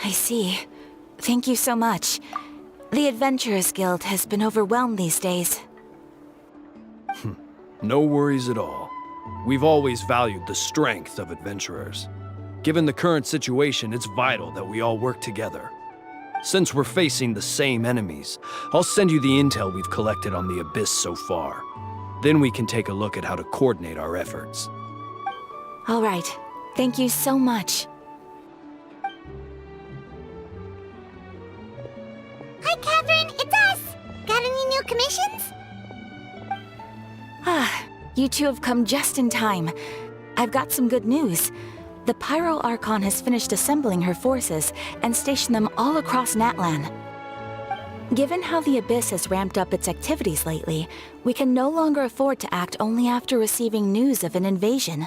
I see. Thank you so much. The Adventurers Guild has been overwhelmed these days. No worries at all. We've always valued the strength of adventurers. Given the current situation, it's vital that we all work together. Since we're facing the same enemies, I'll send you the intel we've collected on the Abyss so far. Then we can take a look at how to coordinate our efforts. All right. Thank you so much. Hi, Catherine, it's us! Got any new commissions? You two have come just in time. I've got some good news. The Pyro Archon has finished assembling her forces and stationed them all across Natlan. Given how the Abyss has ramped up its activities lately, we can no longer afford to act only after receiving news of an invasion.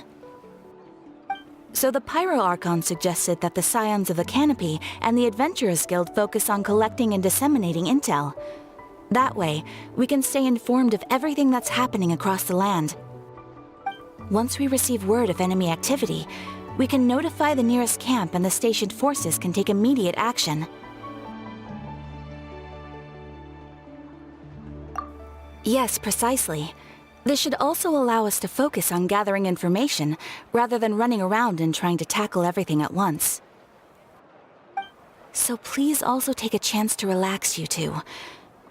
So the Pyro Archon suggested that the Scions of the Canopy and the Adventurers Guild focus on collecting and disseminating intel. That way, we can stay informed of everything that's happening across the land. Once we receive word of enemy activity, we can notify the nearest camp and the stationed forces can take immediate action. Yes, precisely. This should also allow us to focus on gathering information, rather than running around and trying to tackle everything at once. So please also take a chance to relax, you two.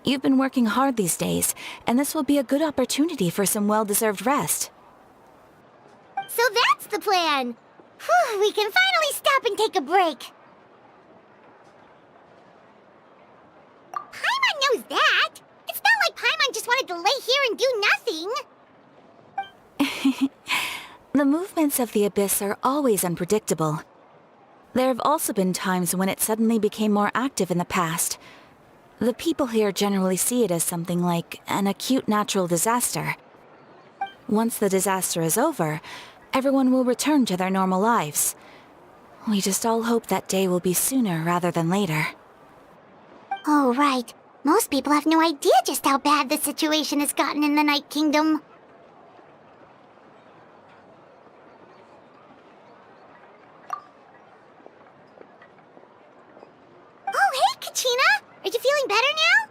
You've been working hard these days, and this will be a good opportunity for some well-deserved rest. So that's the plan! Whew, we can finally stop and take a break! Paimon knows that! It's not like Paimon just wanted to lay here and do nothing! The movements of the Abyss are always unpredictable. There have also been times when it suddenly became more active in the past. The people here generally see it as something like an acute natural disaster. Once the disaster is over, everyone will return to their normal lives. We just all hope that day will be sooner rather than later. Oh, right. Most people have no idea just how bad the situation has gotten in the Night Kingdom. Oh, hey, Kachina! Are you feeling better now?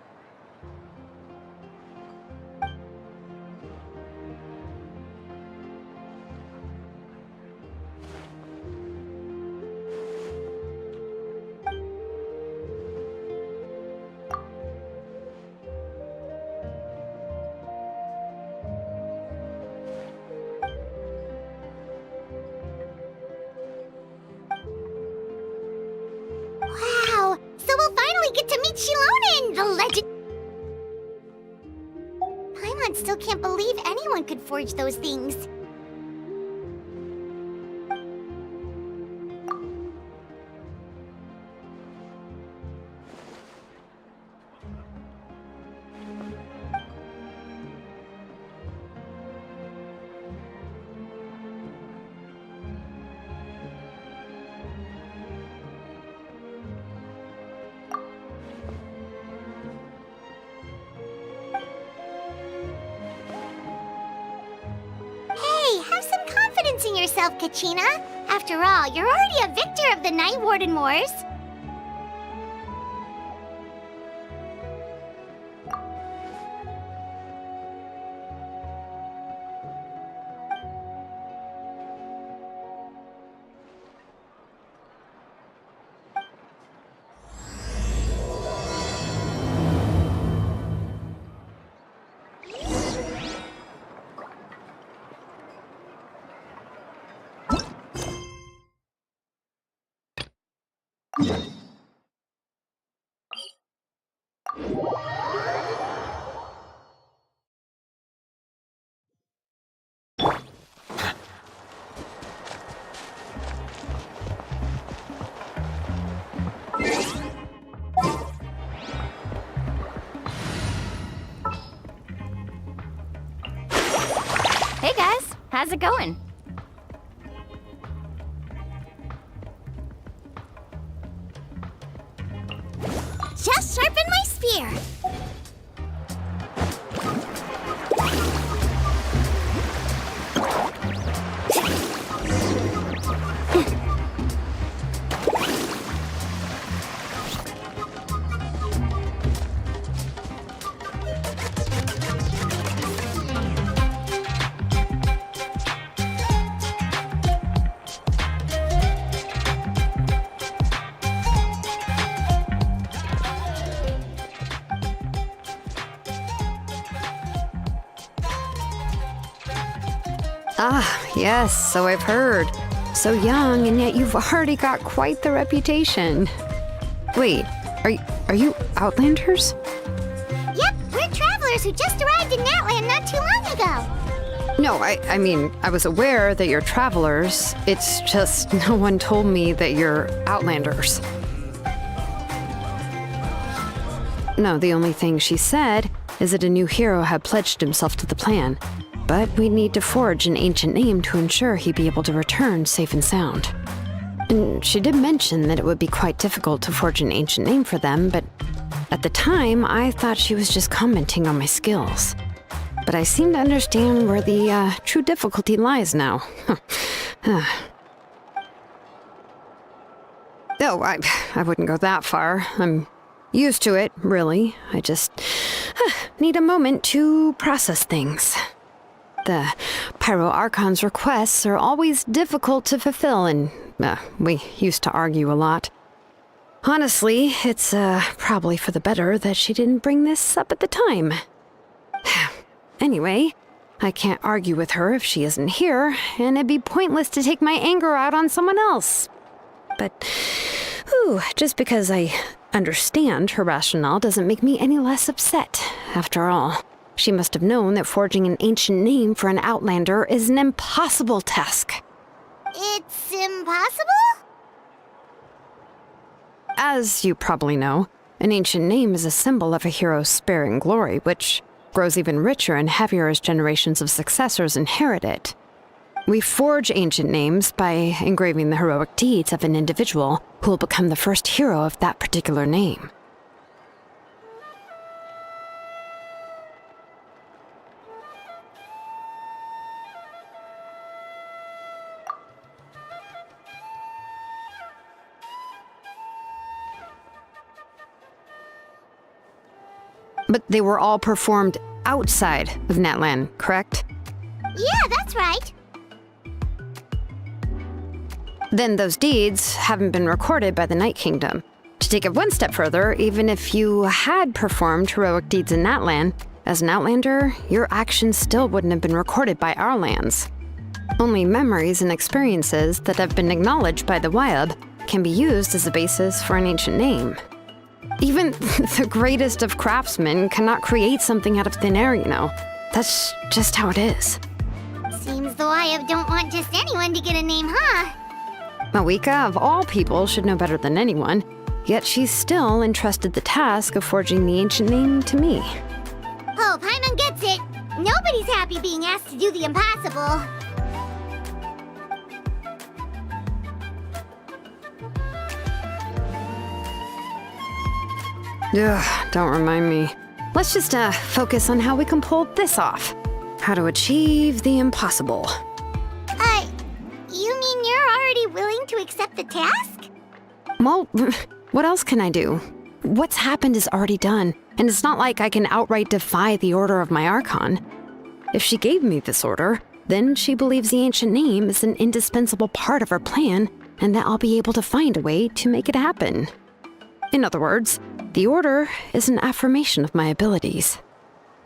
Wow! So we'll finally get to meet Xilonen, the legend. Paimon still can't believe anyone could forge those things. Have some confidence in yourself, Kachina. After all, you're already a victor of the Night Warden Wars. How's it going? Just sharpen my spear. Ah, yes, so I've heard. So young, and yet you've already got quite the reputation. Wait, are you Outlanders? Yep, we're travelers who just arrived in Natland not too long ago. No, I mean, I was aware that you're travelers. It's just no one told me that you're Outlanders. No, the only thing she said is that a new hero had pledged himself to the plan. But we'd need to forge an ancient name to ensure he'd be able to return safe and sound. And she did mention that it would be quite difficult to forge an ancient name for them, but at the time, I thought she was just commenting on my skills. But I seem to understand where the true difficulty lies now. Oh, I wouldn't go that far. I'm used to it, really. I just need a moment to process things. The Pyro Archon's requests are always difficult to fulfill, and we used to argue a lot. Honestly, it's probably for the better that she didn't bring this up at the time. Anyway, I can't argue with her if she isn't here, and it'd be pointless to take my anger out on someone else. But, just because I understand her rationale doesn't make me any less upset, after all. She must have known that forging an ancient name for an Outlander is an impossible task. It's impossible? As you probably know, an ancient name is a symbol of a hero's spirit and glory, which grows even richer and heavier as generations of successors inherit it. We forge ancient names by engraving the heroic deeds of an individual who will become the first hero of that particular name. But they were all performed outside of Natlan, correct? Yeah, that's right. Then those deeds haven't been recorded by the Night Kingdom. To take it one step further, even if you had performed heroic deeds in Natlan, as an Outlander, your actions still wouldn't have been recorded by our lands. Only memories and experiences that have been acknowledged by the Wyab can be used as a basis for an ancient name. Even the greatest of craftsmen cannot create something out of thin air, you know. That's just how it is. Seems the Wyab don't want just anyone to get a name, huh? Mawika, of all people, should know better than anyone, yet she's still entrusted the task of forging the ancient name to me. Oh, Paimon gets it. Nobody's happy being asked to do the impossible. Ugh, don't remind me. Let's just focus on how we can pull this off. How to achieve the impossible. You mean you're already willing to accept the task? Well, what else can I do? What's happened is already done, and it's not like I can outright defy the order of my Archon. If she gave me this order, then she believes the ancient name is an indispensable part of her plan, and that I'll be able to find a way to make it happen. In other words, the order is an affirmation of my abilities.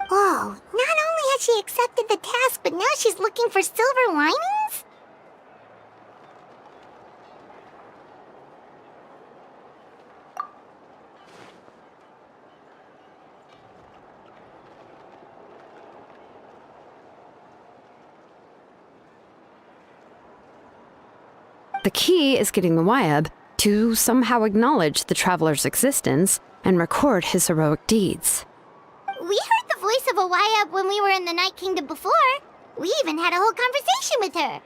Whoa, not only has she accepted the task, but now she's looking for silver linings? The key is getting the Wyab to somehow acknowledge the traveler's existence and record his heroic deeds. We heard the voice of a Wyab when we were in the Night Kingdom before. We even had a whole conversation with her.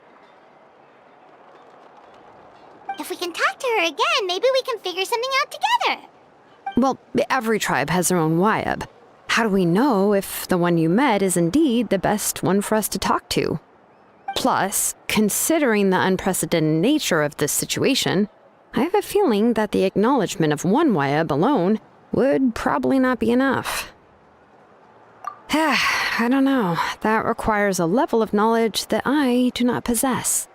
If we can talk to her again, maybe we can figure something out together. Well, every tribe has their own Wyab. How do we know if the one you met is indeed the best one for us to talk to? Plus, considering the unprecedented nature of this situation, I have a feeling that the acknowledgement of one Wyab alone would probably not be enough. I don't know. That requires a level of knowledge that I do not possess.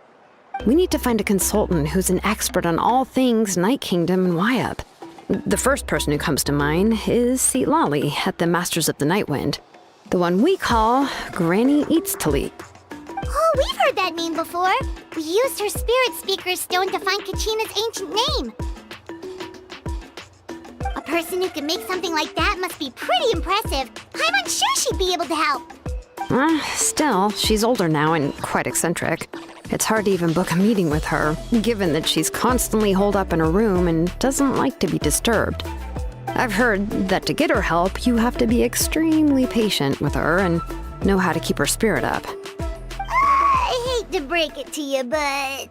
We need to find a consultant who's an expert on all things Night Kingdom and Wyab. The first person who comes to mind is Xilonen at the Masters of the Nightwind, the one we call Granny Eats Talit. Oh, we've heard that name before. We used her Spirit Speaker Stone to find Kachina's ancient name. A person who can make something like that must be pretty impressive. I'm unsure she'd be able to help. Still, she's older now and quite eccentric. It's hard to even book a meeting with her, given that she's constantly holed up in her room and doesn't like to be disturbed. I've heard that to get her help, you have to be extremely patient with her and know how to keep her spirit up. I hate to break it to you, but...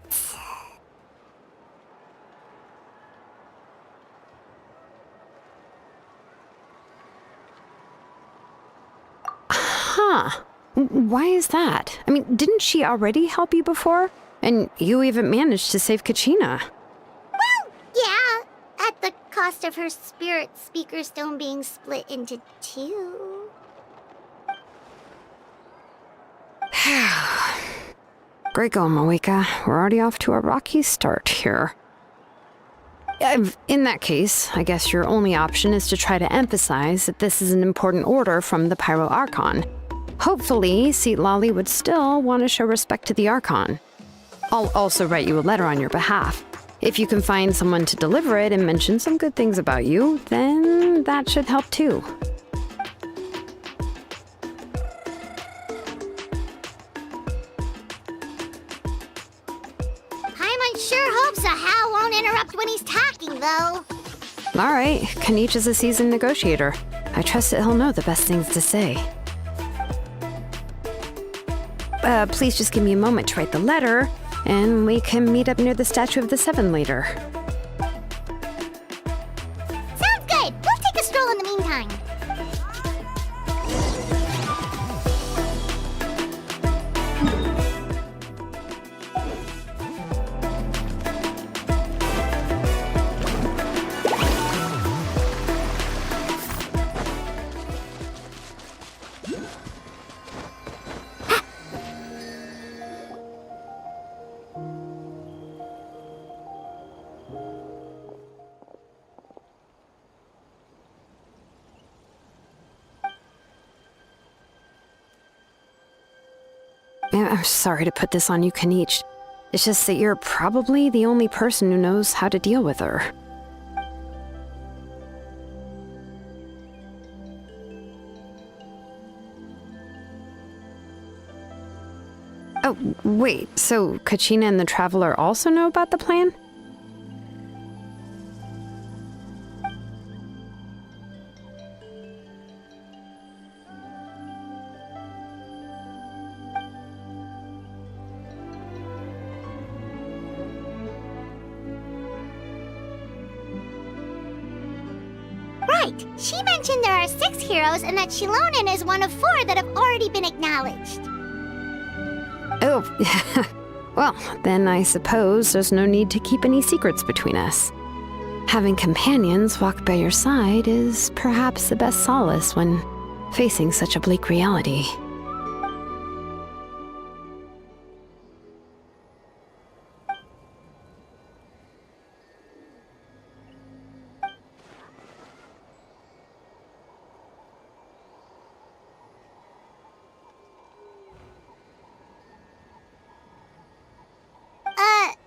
Huh. Why is that? I mean, didn't she already help you before? And you even managed to save Kachina. Well, yeah, at the cost of her Spirit Speaker Stone being split into two. Great going, Moeka. We're already off to a rocky start here. In that case, I guess your only option is to try to emphasize that this is an important order from the Pyro Archon. Hopefully, Xilonen would still want to show respect to the Archon. I'll also write you a letter on your behalf. If you can find someone to deliver it and mention some good things about you, then that should help too. Paimon sure hopes a Hal won't interrupt when he's talking, though. All right, Kanich is a seasoned negotiator. I trust that he'll know the best things to say. Please just give me a moment to write the letter, and we can meet up near the Statue of the Seven later. Sounds good. We'll take a stroll in the meantime. I'm sorry to put this on you, Kanich. It's just that you're probably the only person who knows how to deal with her. Oh, wait, so Kachina and the Traveler also know about the plan? Right. She mentioned there are 6 heroes and that Xilonen is one of 4 that have already been acknowledged. Oh, well, then I suppose there's no need to keep any secrets between us. Having companions walk by your side is perhaps the best solace when facing such a bleak reality.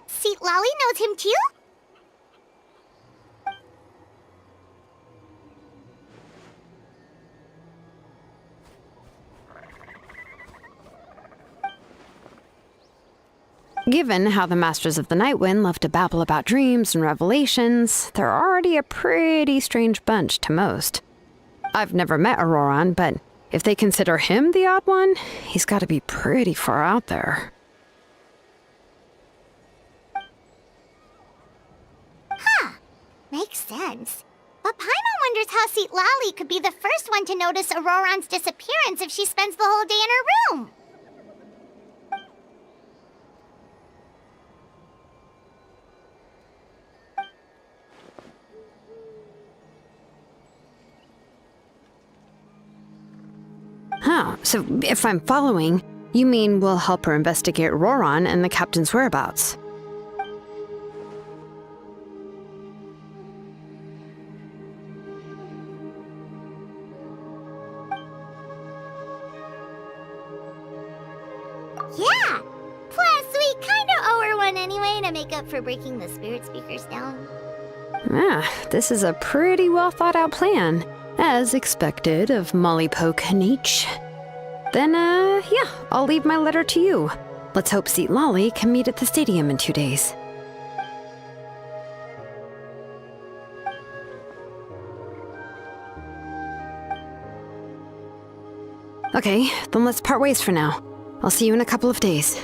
See, Lolly knows him too? Given how the Masters of the Nightwind love to babble about dreams and revelations, they're already a pretty strange bunch to most. I've never met Auroran, but If they consider him the odd one, he's got to be pretty far out there. Makes sense. But Paimon wonders how Xilonen could be the first one to notice Auroran's disappearance if she spends the whole day in her room. Huh, so if I'm following, you mean we'll help her investigate Auroran and the captain's whereabouts? Yeah! Plus, we kinda owe her one anyway to make up for breaking the spirit speakers down. Ah, this is a pretty well thought out plan, as expected of Molly Poke Niche. Then, yeah, I'll leave my letter to you. Let's hope Seat Lolly can meet at the stadium in 2 days. Okay, then let's part ways for now. I'll see you in a couple of days.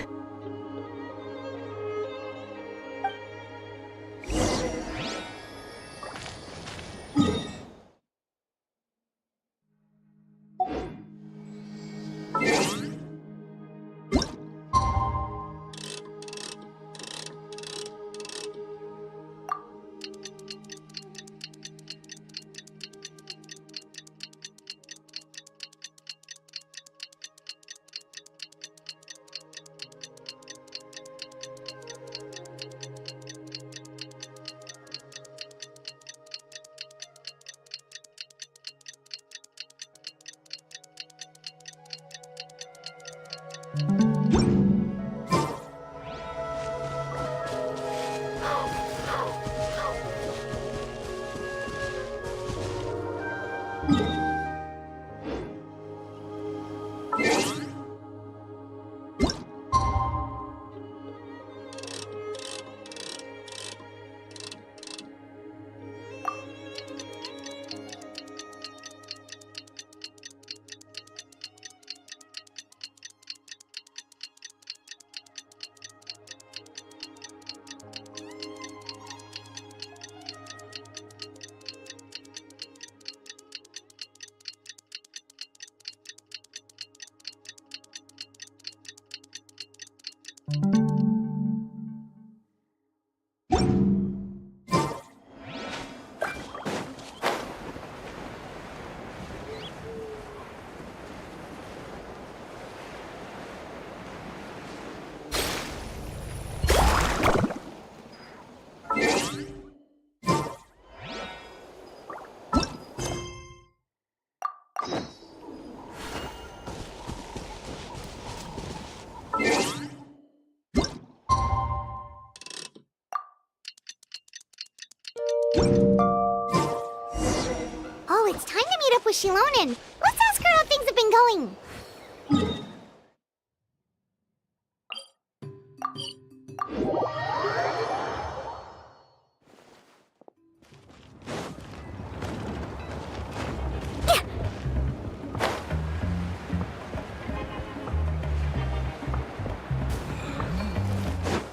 Oh, it's time to meet up with Xilonen. Let's ask her how things have been going.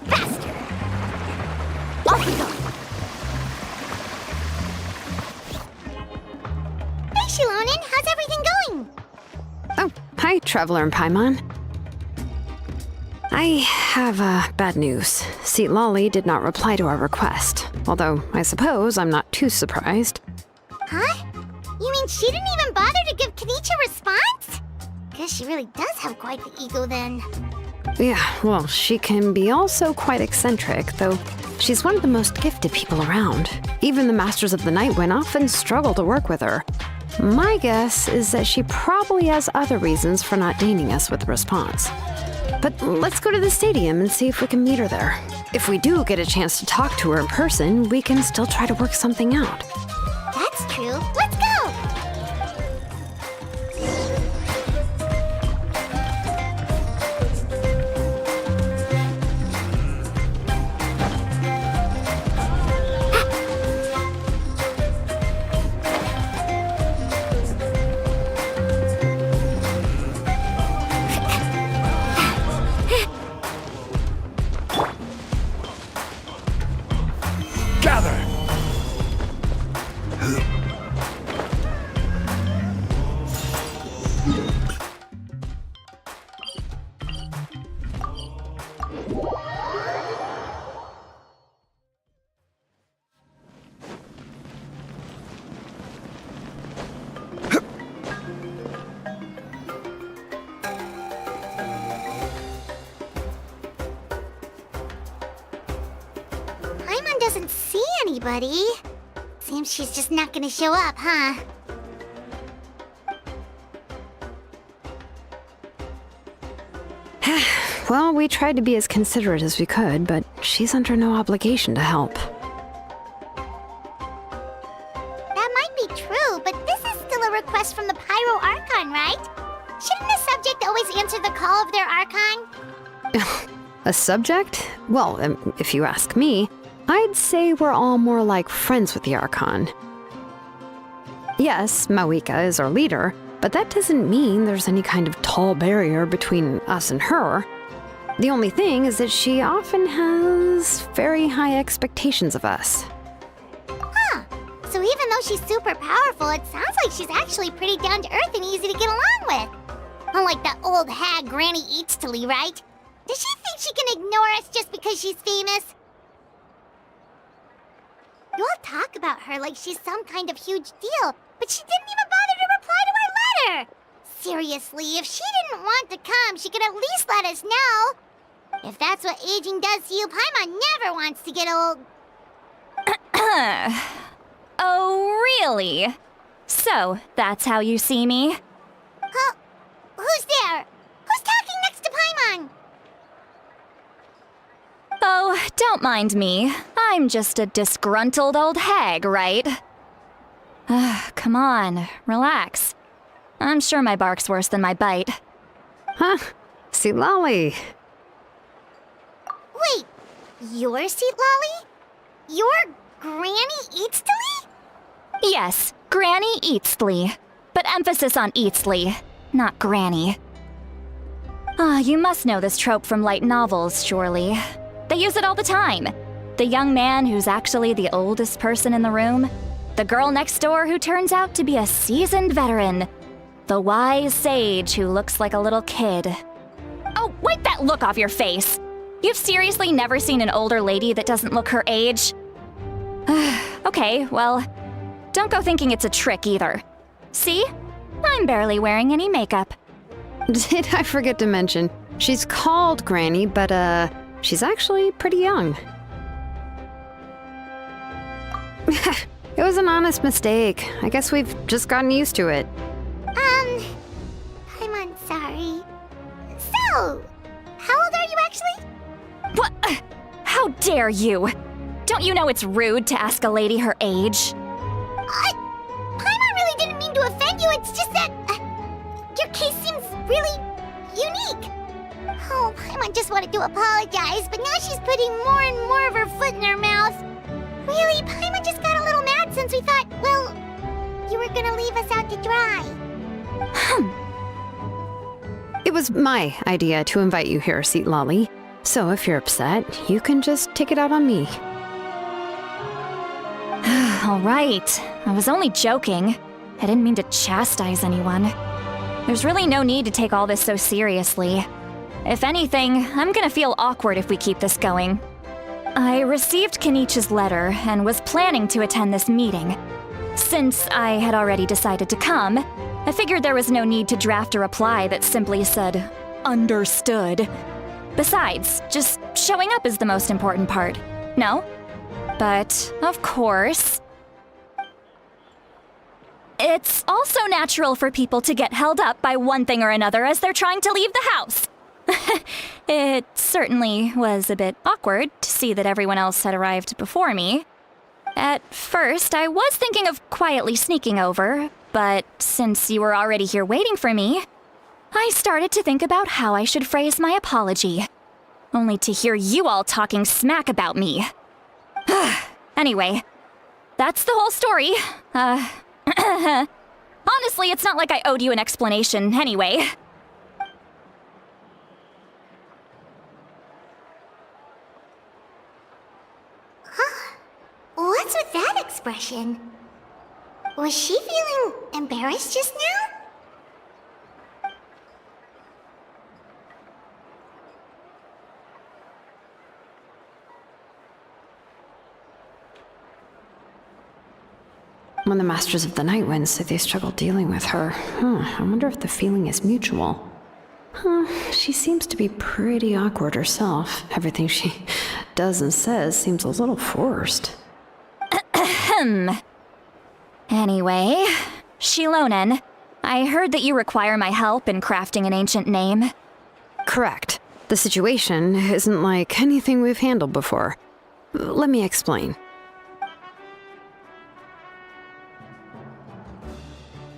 Faster! Off we go! Hey, Xilonen, how's everything going? Oh, hi, Traveler and Paimon. I have bad news. Seat Lolly did not reply to our request, although I suppose I'm not too surprised. Huh? You mean she didn't even bother to give Kenichi a response? Guess she really does have quite the ego then. Yeah, well, she can be also quite eccentric, though she's one of the most gifted people around. Even the Masters of the Night Wind often struggle to work with her. My guess is that she probably has other reasons for not deigning us with a response. But let's go to the stadium and see if we can meet her there. If we do get a chance to talk to her in person, we can still try to work something out. That's true. Let's go! Paimon doesn't see anybody. Seems she's just not gonna show up, huh? Well, we tried to be as considerate as we could, but she's under no obligation to help. That might be true, but this is still a request from the Pyro Archon, right? Shouldn't the subject always answer the call of their Archon? A subject? Well, if you ask me, I'd say we're all more like friends with the Archon. Yes, Mawika is our leader, but that doesn't mean there's any kind of tall barrier between us and her. The only thing is that she often has very high expectations of us. Huh. So even though she's super powerful, it sounds like she's actually pretty down to earth and easy to get along with. Unlike that old hag Granny Eatstily, right? Does she think she can ignore us just because she's famous? You all talk about her like she's some kind of huge deal, but she didn't even bother to reply to our letter! Seriously, if she didn't want to come, she could at least let us know. If that's what aging does to you, Paimon never wants to get old. Oh, really? So, that's how you see me? Huh? Who's there? Who's talking next to Paimon? Oh, don't mind me. I'm just a disgruntled old hag, right? Come on, relax. I'm sure my bark's worse than my bite. Huh? Xilonen. Wait, you're Xilonen? You're Granny Eatstily? Yes, Granny Eatstly. But emphasis on Eatstly, not Granny. You must know this trope from light novels, surely. They use it all the time. The young man who's actually the oldest person in the room. The girl next door who turns out to be a seasoned veteran. The wise sage who looks like a little kid. Oh, wipe that look off your face! You've seriously never seen an older lady that doesn't look her age? Okay, well, don't go thinking it's a trick either. See? I'm barely wearing any makeup. Did I forget to mention, she's called Granny, but she's actually pretty young. It was an honest mistake. I guess we've just gotten used to it. I'm sorry. So, how old are you actually? What? How dare you? Don't you know it's rude to ask a lady her age? Paimon really didn't mean to offend you, it's just that your case seems really unique. Oh, Paimon just wanted to apologize, but now she's putting more and more of her foot in her mouth. Really, Paimon just got a little mad since we thought, well, you were gonna leave us out to dry. It was my idea to invite you here, Xilonen. So if you're upset, you can just take it out on me. All right. I was only joking. I didn't mean to chastise anyone. There's really no need to take all this so seriously. If anything, I'm gonna feel awkward if we keep this going. I received Kenichi's letter and was planning to attend this meeting. Since I had already decided to come, I figured there was no need to draft a reply that simply said, "Understood." Besides, just showing up is the most important part, no? But, of course, it's also natural for people to get held up by one thing or another as they're trying to leave the house. It certainly was a bit awkward to see that everyone else had arrived before me. At first, I was thinking of quietly sneaking over, but since you were already here waiting for me, I started to think about how I should phrase my apology. Only to hear you all talking smack about me. Anyway, that's the whole story. Honestly, it's not like I owed you an explanation anyway. What's with that expression? Was she feeling embarrassed just now? When the Masters of the Night Wind say they struggle dealing with her, I wonder if the feeling is mutual. She seems to be pretty awkward herself. Everything she does and says seems a little forced. Anyway, Xilonen, I heard that you require my help in crafting an ancient name. Correct. The situation isn't like anything we've handled before. Let me explain.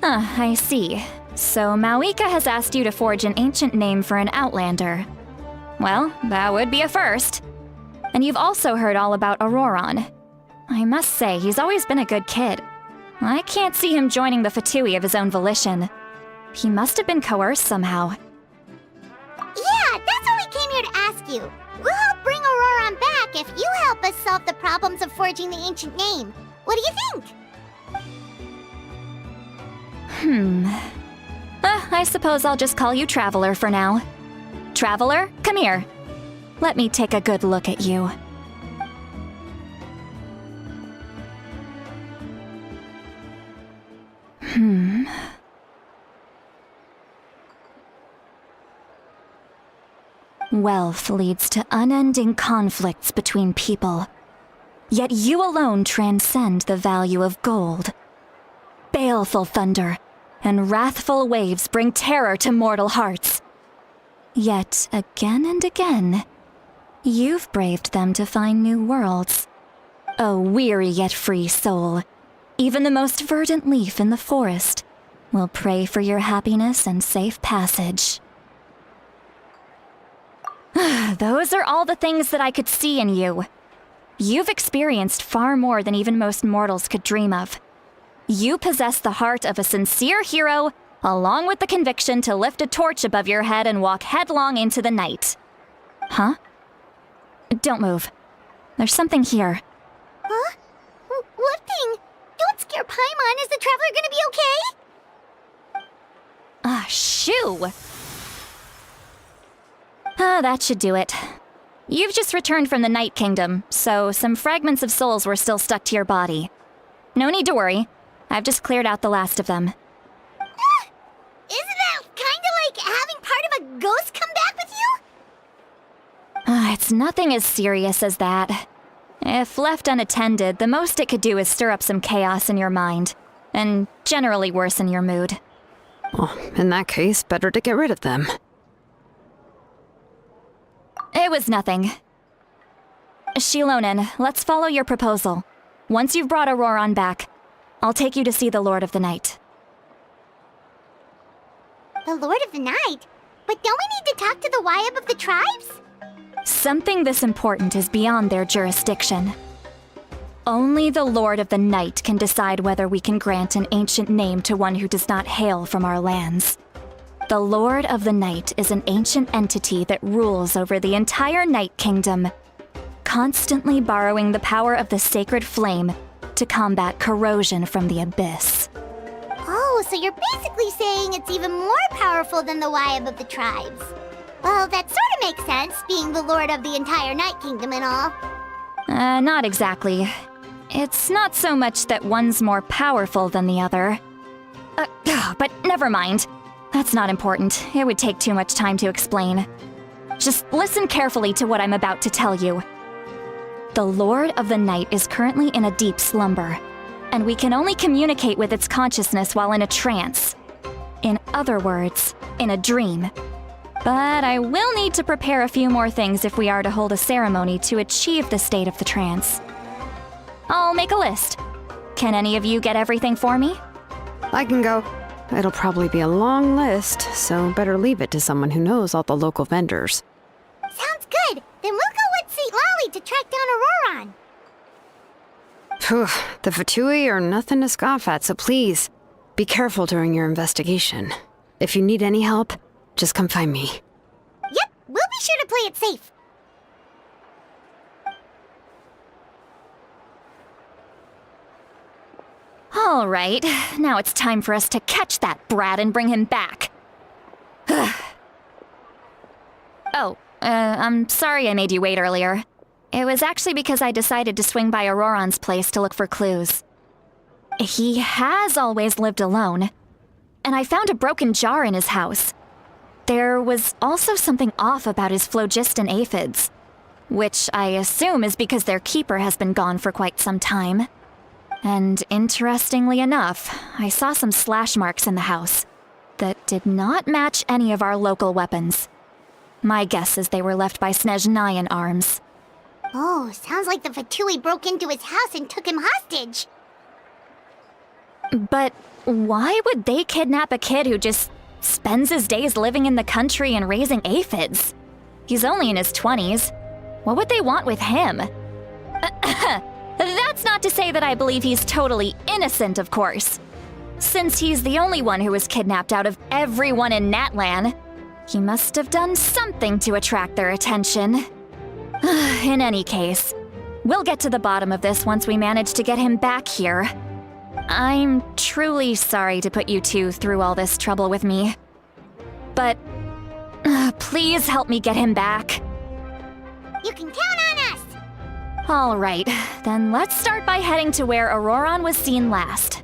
I see. So Mawika has asked you to forge an ancient name for an Outlander. Well, that would be a first. And you've also heard all about Auroron. I must say, he's always been a good kid. I can't see him joining the Fatui of his own volition. He must have been coerced somehow. Yeah, that's what we came here to ask you. We'll help bring Auroron back if you help us solve the problems of forging the ancient name. What do you think? I suppose I'll just call you Traveler for now. Traveler, come here. Let me take a good look at you. Wealth leads to unending conflicts between people. Yet you alone transcend the value of gold. Baleful thunder and wrathful waves bring terror to mortal hearts. Yet again and again, you've braved them to find new worlds. O weary yet free soul, even the most verdant leaf in the forest will pray for your happiness and safe passage. Those are all the things that I could see in you. You've experienced far more than even most mortals could dream of. You possess the heart of a sincere hero, along with the conviction to lift a torch above your head and walk headlong into the night. Huh? Don't move. There's something here. Huh? What thing? Don't scare Paimon. Is the Traveler gonna be okay? Shoo! That should do it. You've just returned from the Night Kingdom, so some fragments of souls were still stuck to your body. No need to worry. I've just cleared out the last of them. Isn't that kinda like having part of a ghost come back with you? It's nothing as serious as that. If left unattended, the most it could do is stir up some chaos in your mind, and generally worsen your mood. Well, in that case, better to get rid of them. It was nothing. Xilonen, let's follow your proposal. Once you've brought Auroron back, I'll take you to see the Lord of the Night. The Lord of the Night? But don't we need to talk to the Wyab of the tribes? Something this important is beyond their jurisdiction. Only the Lord of the Night can decide whether we can grant an ancient name to one who does not hail from our lands. The Lord of the Night is an ancient entity that rules over the entire Night Kingdom, constantly borrowing the power of the sacred flame to combat corrosion from the abyss. Oh, so you're basically saying it's even more powerful than the Wyab of the tribes. Well, that sort of makes sense, being the Lord of the entire Night Kingdom and all. Not exactly. It's not so much that one's more powerful than the other. But never mind. That's not important. It would take too much time to explain. Just listen carefully to what I'm about to tell you. The Lord of the Night is currently in a deep slumber, and we can only communicate with its consciousness while in a trance. In other words, in a dream. But I will need to prepare a few more things if we are to hold a ceremony to achieve the state of the trance. I'll make a list. Can any of you get everything for me? I can go. It'll probably be a long list, so better leave it to someone who knows all the local vendors. Sounds good. Then we'll go with St. Lolly to track down Auroron. Phew, the Fatui are nothing to scoff at, so please, be careful during your investigation. If you need any help, just come find me. Yep, we'll be sure to play it safe. All right, now it's time for us to catch that brat and bring him back. I'm sorry I made you wait earlier. It was actually because I decided to swing by Auroron's place to look for clues. He has always lived alone. And I found a broken jar in his house. There was also something off about his phlogiston aphids, which I assume is because their keeper has been gone for quite some time. And interestingly enough, I saw some slash marks in the house that did not match any of our local weapons. My guess is they were left by Snezhnayan arms. Oh, sounds like the Fatui broke into his house and took him hostage. But why would they kidnap a kid who just spends his days living in the country and raising aphids? He's only in his 20s. What would they want with him? That's not to say that I believe he's totally innocent, of course. Since he's the only one who was kidnapped out of everyone in Natlan, he must have done something to attract their attention. In any case, we'll get to the bottom of this once we manage to get him back here. I'm truly sorry to put you two through all this trouble with me. But please help me get him back. You can count on us! All right, then let's start by heading to where Auroron was seen last.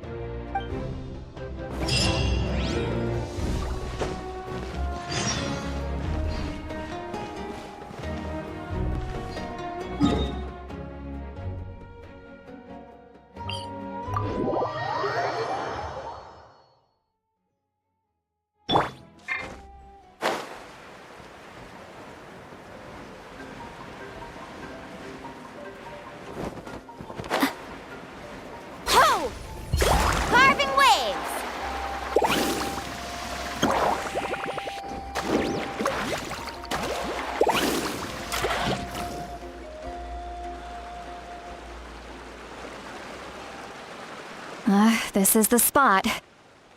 This is the spot.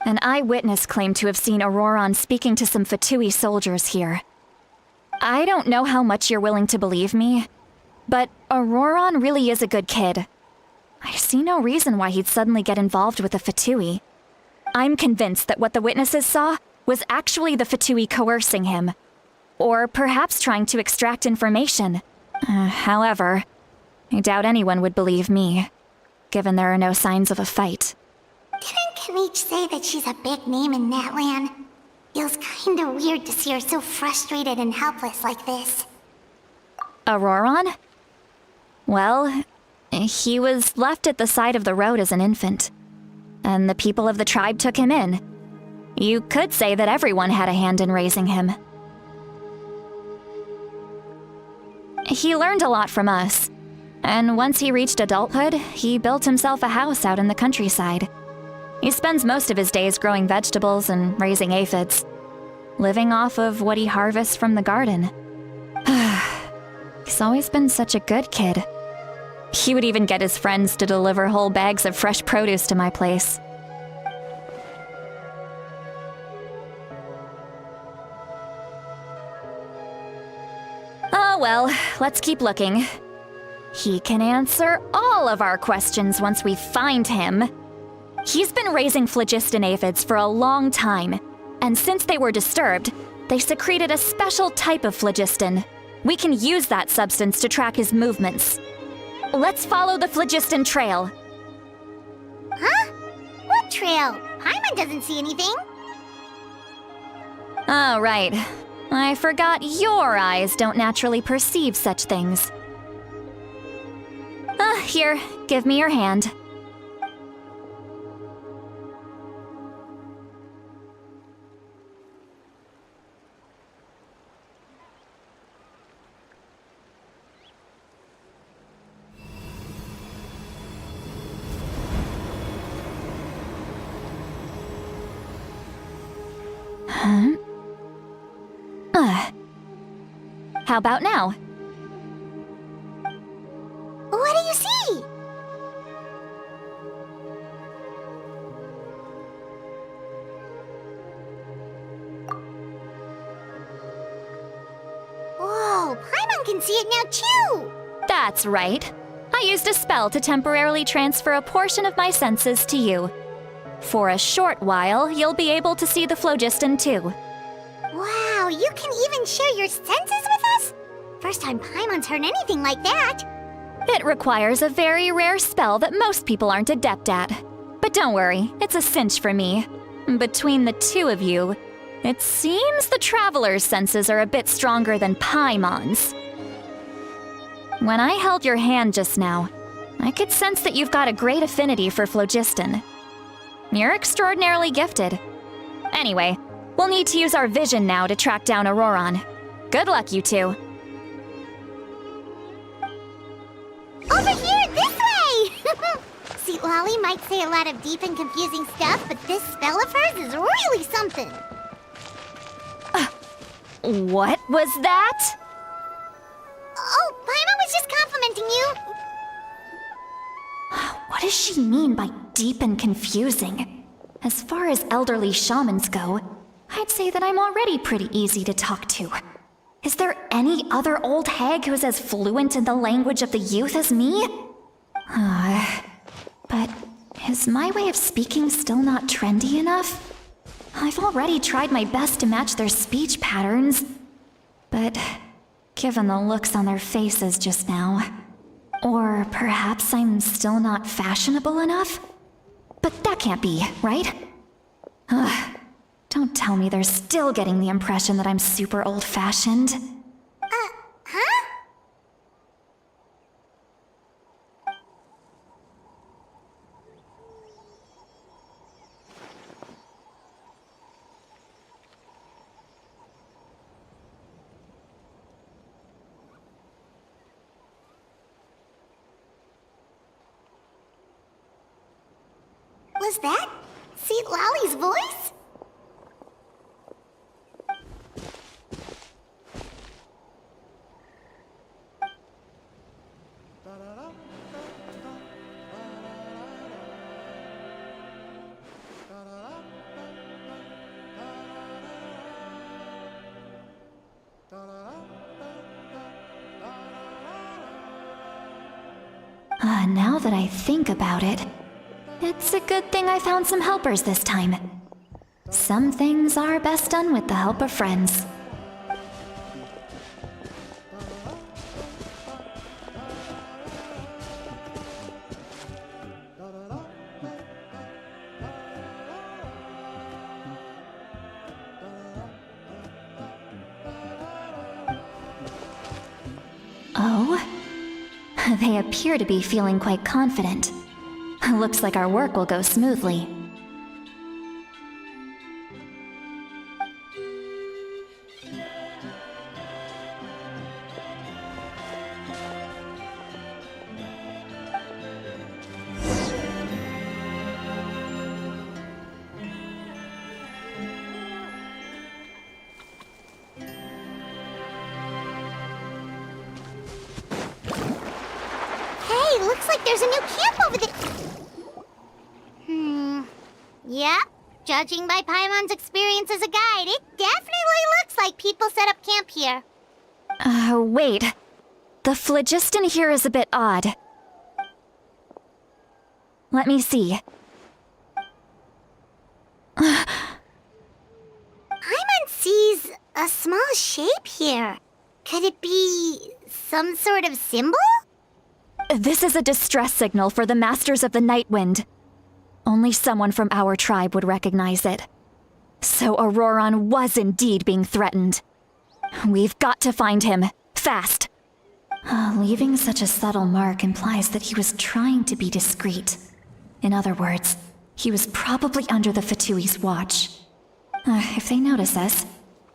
An eyewitness claimed to have seen Auroron speaking to some Fatui soldiers here. I don't know how much you're willing to believe me, but Auroron really is a good kid. I see no reason why he'd suddenly get involved with the Fatui. I'm convinced that what the witnesses saw was actually the Fatui coercing him, or perhaps trying to extract information. However, I doubt anyone would believe me, given there are no signs of a fight. Didn't Kanich say that she's a big name in Natlan? Feels kinda weird to see her so frustrated and helpless like this. Auroron? Well, he was left at the side of the road as an infant, and the people of the tribe took him in. You could say that everyone had a hand in raising him. He learned a lot from us, and once he reached adulthood, he built himself a house out in the countryside. He spends most of his days growing vegetables and raising aphids, living off of what he harvests from the garden. He's always been such a good kid. He would even get his friends to deliver whole bags of fresh produce to my place. Oh well, let's keep looking. He can answer all of our questions once we find him. He's been raising phlogiston aphids for a long time, and since they were disturbed, they secreted a special type of phlogiston. We can use that substance to track his movements. Let's follow the phlogiston trail. Huh? What trail? Paimon doesn't see anything. Oh, right. I forgot your eyes don't naturally perceive such things. Here, give me your hand. How about now? What do you see? Whoa, Paimon can see it now too! That's right. I used a spell to temporarily transfer a portion of my senses to you. For a short while, you'll be able to see the phlogiston too. Wow, you can even share your senses with us? First time Paimon's heard anything like that. It requires a very rare spell that most people aren't adept at. But don't worry, it's a cinch for me. Between the two of you, it seems the Traveler's senses are a bit stronger than Paimon's. When I held your hand just now, I could sense that you've got a great affinity for phlogiston. You're extraordinarily gifted. Anyway, we'll need to use our vision now to track down Auroron. Good luck, you two. Over here, this way! See, Lolly might say a lot of deep and confusing stuff, but this spell of hers is really something. What was that? Oh, Paimon was just complimenting you. What does she mean by deep and confusing? As far as elderly shamans go, I'd say that I'm already pretty easy to talk to. Is there any other old hag who's as fluent in the language of the youth as me? But is my way of speaking still not trendy enough? I've already tried my best to match their speech patterns. But given the looks on their faces just now, or perhaps I'm still not fashionable enough? But that can't be, right? Don't tell me they're still getting the impression that I'm super old-fashioned. Huh? Was that St. Lolly's voice? Now that I think about it, it's a good thing I found some helpers this time. Some things are best done with the help of friends. Oh? They appear to be feeling quite confident. Looks like our work will go smoothly. Hey, looks like there's a new camp over there. Yeah, judging by Paimon's experience as a guide, it definitely looks like people set up camp here. Wait. The phlogiston here is a bit odd. Let me see. Paimon sees a small shape here. Could it be some sort of symbol? This is a distress signal for the Masters of the Night Wind. Only someone from our tribe would recognize it. So Auroron was indeed being threatened. We've got to find him, fast. Leaving such a subtle mark implies that he was trying to be discreet. In other words, he was probably under the Fatui's watch. If they notice us,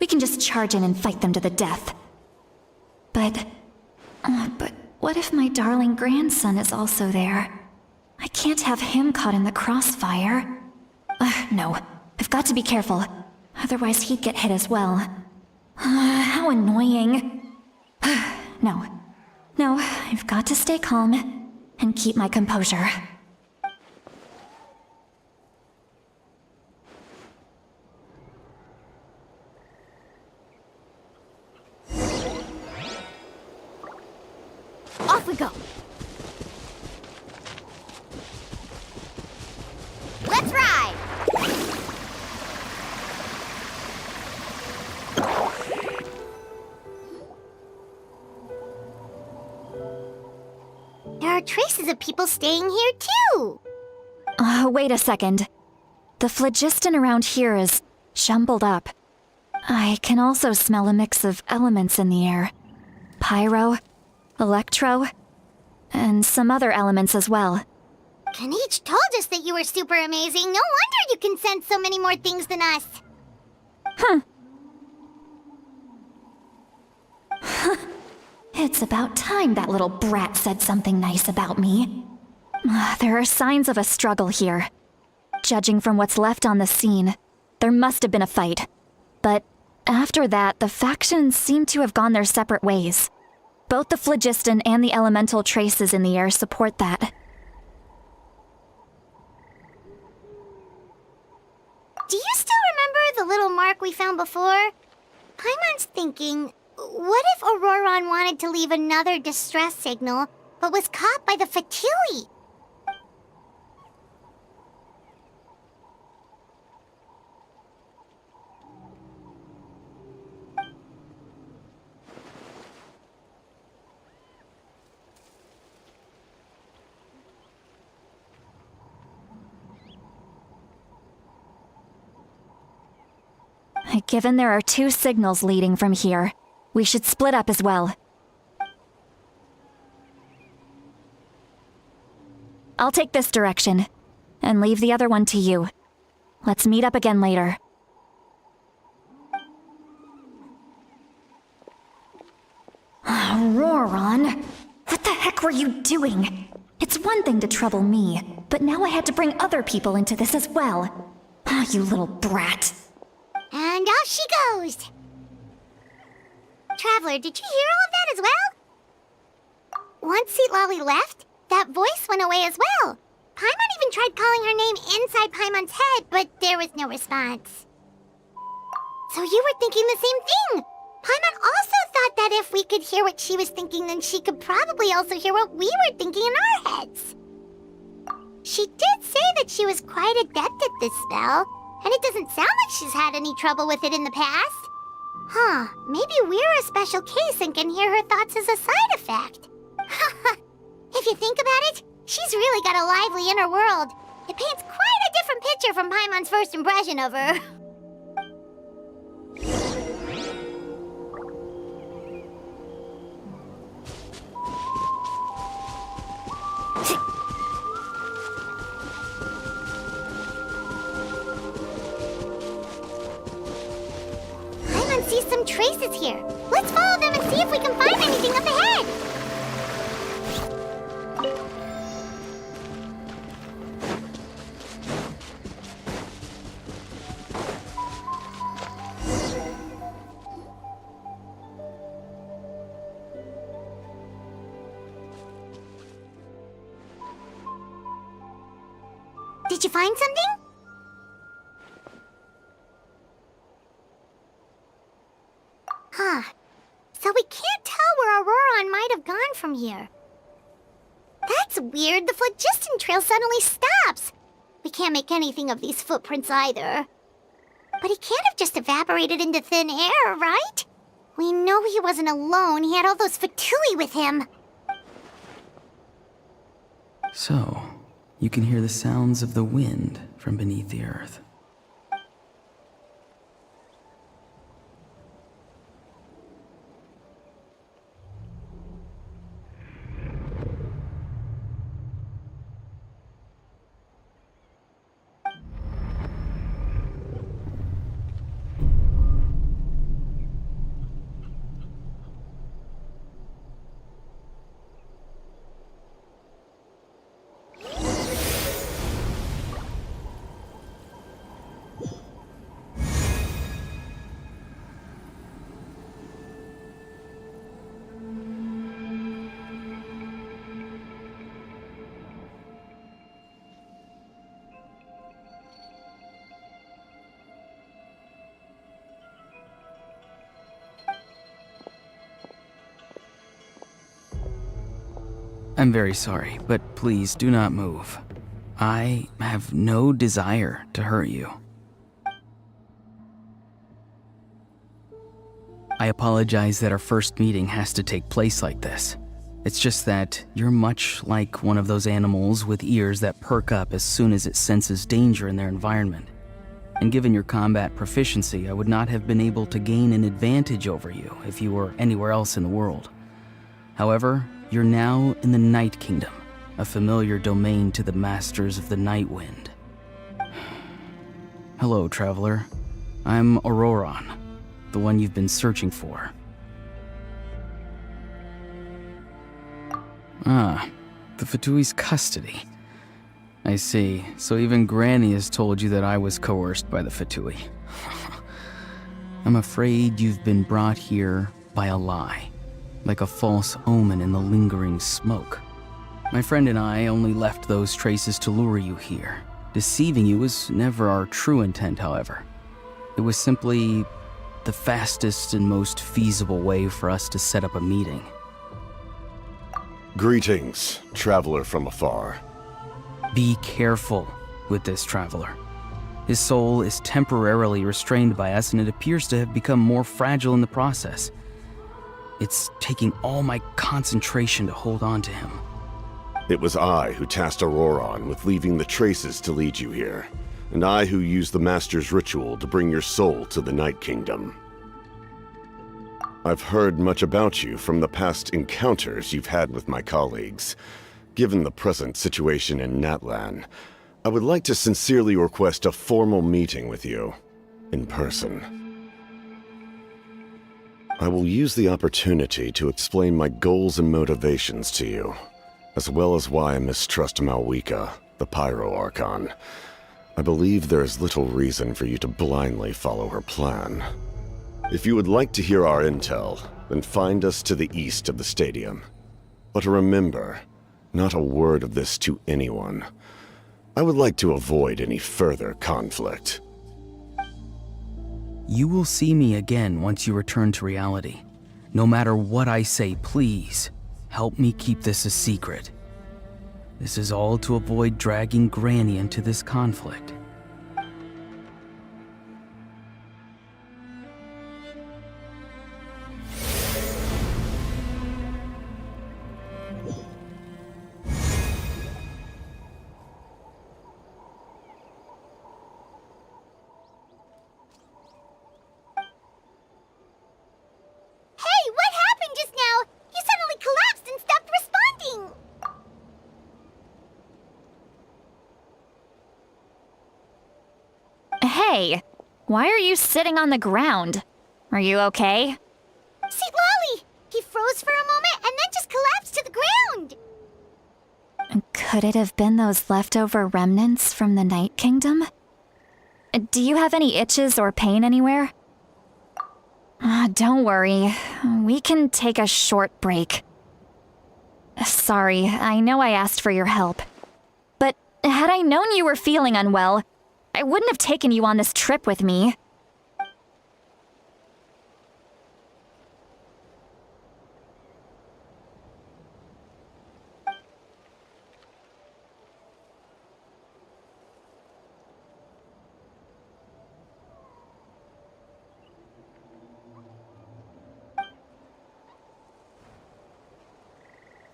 we can just charge in and fight them to the death. But what if my darling grandson is also there? I can't have him caught in the crossfire. No, I've got to be careful. Otherwise he'd get hit as well. How annoying. No, I've got to stay calm and keep my composure. Off we go. Let's ride! There are traces of people staying here too. Wait a second. The phlogiston around here is jumbled up. I can also smell a mix of elements in the air. Pyro, electro, and some other elements as well. Kanich told us that you were super amazing. No wonder you can sense so many more things than us. It's about time that little brat said something nice about me. There are signs of a struggle here. Judging from what's left on the scene, there must have been a fight. But after that, the factions seem to have gone their separate ways. Both the phlogiston and the elemental traces in the air support that. Do you still remember the little mark we found before? Paimon's thinking, what if Auroron wanted to leave another distress signal, but was caught by the Fatui? Given there are 2 signals leading from here, we should split up as well. I'll take this direction, and leave the other one to you. Let's meet up again later. Auroron, what the heck were you doing? It's one thing to trouble me, but now I had to bring other people into this as well. You little brat. And off she goes! Traveler, did you hear all of that as well? Once Xilonen left, that voice went away as well. Paimon even tried calling her name inside Paimon's head, but there was no response. So you were thinking the same thing! Paimon also thought that if we could hear what she was thinking, then she could probably also hear what we were thinking in our heads. She did say that she was quite adept at this spell, and it doesn't sound like she's had any trouble with it in the past. Huh, maybe we're a special case and can hear her thoughts as a side effect. If you think about it, she's really got a lively inner world. It paints quite a different picture from Paimon's first impression of her. Paimon sees some traces here. Let's follow them and see if we can find anything up ahead. Did you find something? Huh. So we can't tell where Auroron might have gone from here. That's weird. The phlogiston trail suddenly stops. We can't make anything of these footprints either. But he can't have just evaporated into thin air, right? We know he wasn't alone. He had all those Fatui with him. So, you can hear the sounds of the wind from beneath the earth. I'm very sorry, but please do not move. I have no desire to hurt you. I apologize that our first meeting has to take place like this. It's just that you're much like one of those animals with ears that perk up as soon as it senses danger in their environment. And given your combat proficiency, I would not have been able to gain an advantage over you if you were anywhere else in the world. However, you're now in the Night Kingdom, a familiar domain to the masters of the Night Wind. Hello, traveler. I'm Auroron, the one you've been searching for. Ah, the Fatui's custody. I see. So even Granny has told you that I was coerced by the Fatui. I'm afraid you've been brought here by a lie, like a false omen in the lingering smoke. My friend and I only left those traces to lure you here. Deceiving you was never our true intent, however. It was simply the fastest and most feasible way for us to set up a meeting. Greetings, traveler from afar. Be careful with this traveler. His soul is temporarily restrained by us, and it appears to have become more fragile in the process. It's taking all my concentration to hold on to him. It was I who tasked Auroron with leaving the traces to lead you here, and I who used the Master's ritual to bring your soul to the Night Kingdom. I've heard much about you from the past encounters you've had with my colleagues. Given the present situation in Natlan, I would like to sincerely request a formal meeting with you, in person. I will use the opportunity to explain my goals and motivations to you, as well as why I mistrust Malwika, the Pyro Archon. I believe there is little reason for you to blindly follow her plan. If you would like to hear our intel, then find us to the east of the stadium. But remember, not a word of this to anyone. I would like to avoid any further conflict. You will see me again once you return to reality. No matter what I say, please, help me keep this a secret. This is all to avoid dragging Granny into this conflict. Hey, why are you sitting on the ground? Are you okay? See, Lolly! He froze for a moment and then just collapsed to the ground! Could it have been those leftover remnants from the Night Kingdom? Do you have any itches or pain anywhere? Don't worry, we can take a short break. Sorry, I know I asked for your help. But had I known you were feeling unwell, I wouldn't have taken you on this trip with me.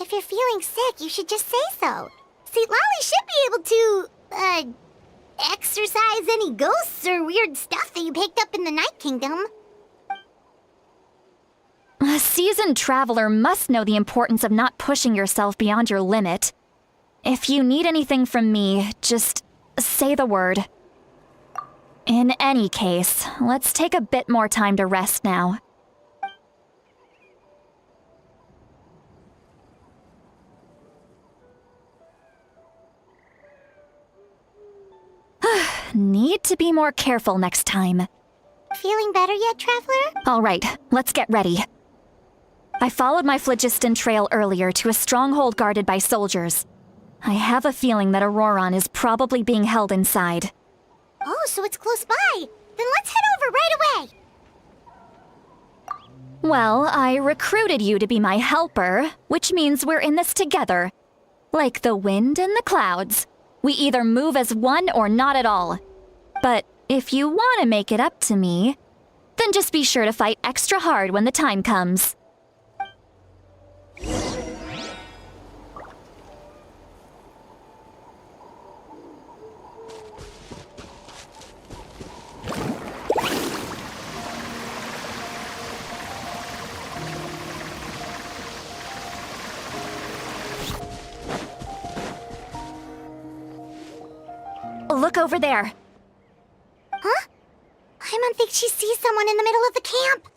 If you're feeling sick, you should just say so. See, Lolly should be able to, exorcise any ghosts or weird stuff that you picked up in the Night Kingdom. A seasoned traveler must know the importance of not pushing yourself beyond your limit. If you need anything from me, just say the word. In any case, let's take a bit more time to rest now. Need to be more careful next time. Feeling better yet, Traveler? All right, let's get ready. I followed my phlogiston trail earlier to a stronghold guarded by soldiers. I have a feeling that Auroron is probably being held inside. Oh, so it's close by. Then let's head over right away. Well, I recruited you to be my helper, which means we're in this together. Like the wind and the clouds. We either move as one or not at all. But if you want to make it up to me, then just be sure to fight extra hard when the time comes. Look over there. Huh? Paimon thinks she sees someone in the middle of the camp.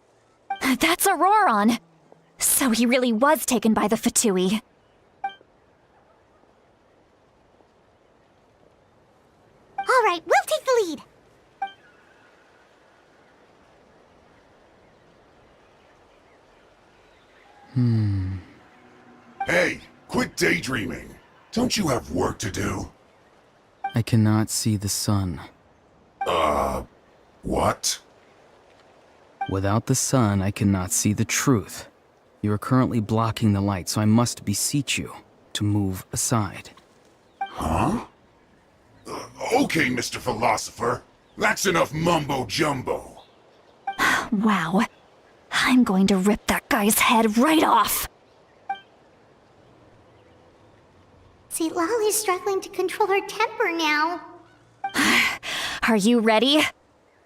That's Auroron. So he really was taken by the Fatui. All right, we'll take the lead. Hey, quit daydreaming. Don't you have work to do? I cannot see the sun. What? Without the sun, I cannot see the truth. You are currently blocking the light, so I must beseech you to move aside. Huh? Okay, Mr. Philosopher. That's enough mumbo-jumbo. Wow. I'm going to rip that guy's head right off. See, Lolly's struggling to control her temper now. Are you ready?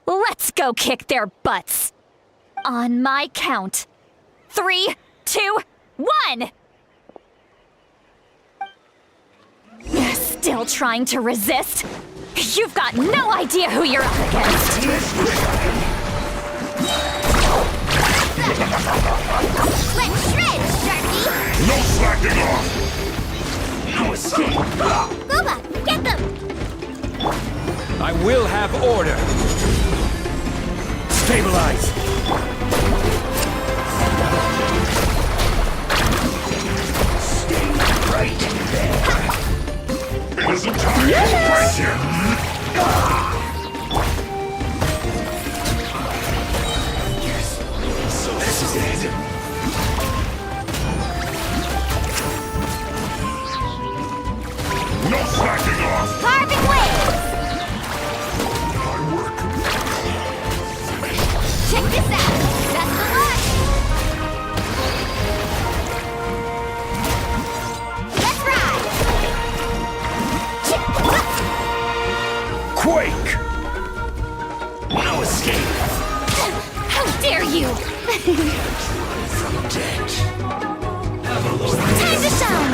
Let's go kick their butts. On my count. 3, 2, 1! Still trying to resist? You've got no idea who you're up against. Let's shred, Sharky! No slacking off! No escape. Boba, get them! I will have order. Stabilize. Stay right there. Innocent time! Right here! So this is it. No slacking off! Carving waves! My work. Check this out! That's the luck! Let's ride! Quake! No escape. How dare you! From dead. Time to shine!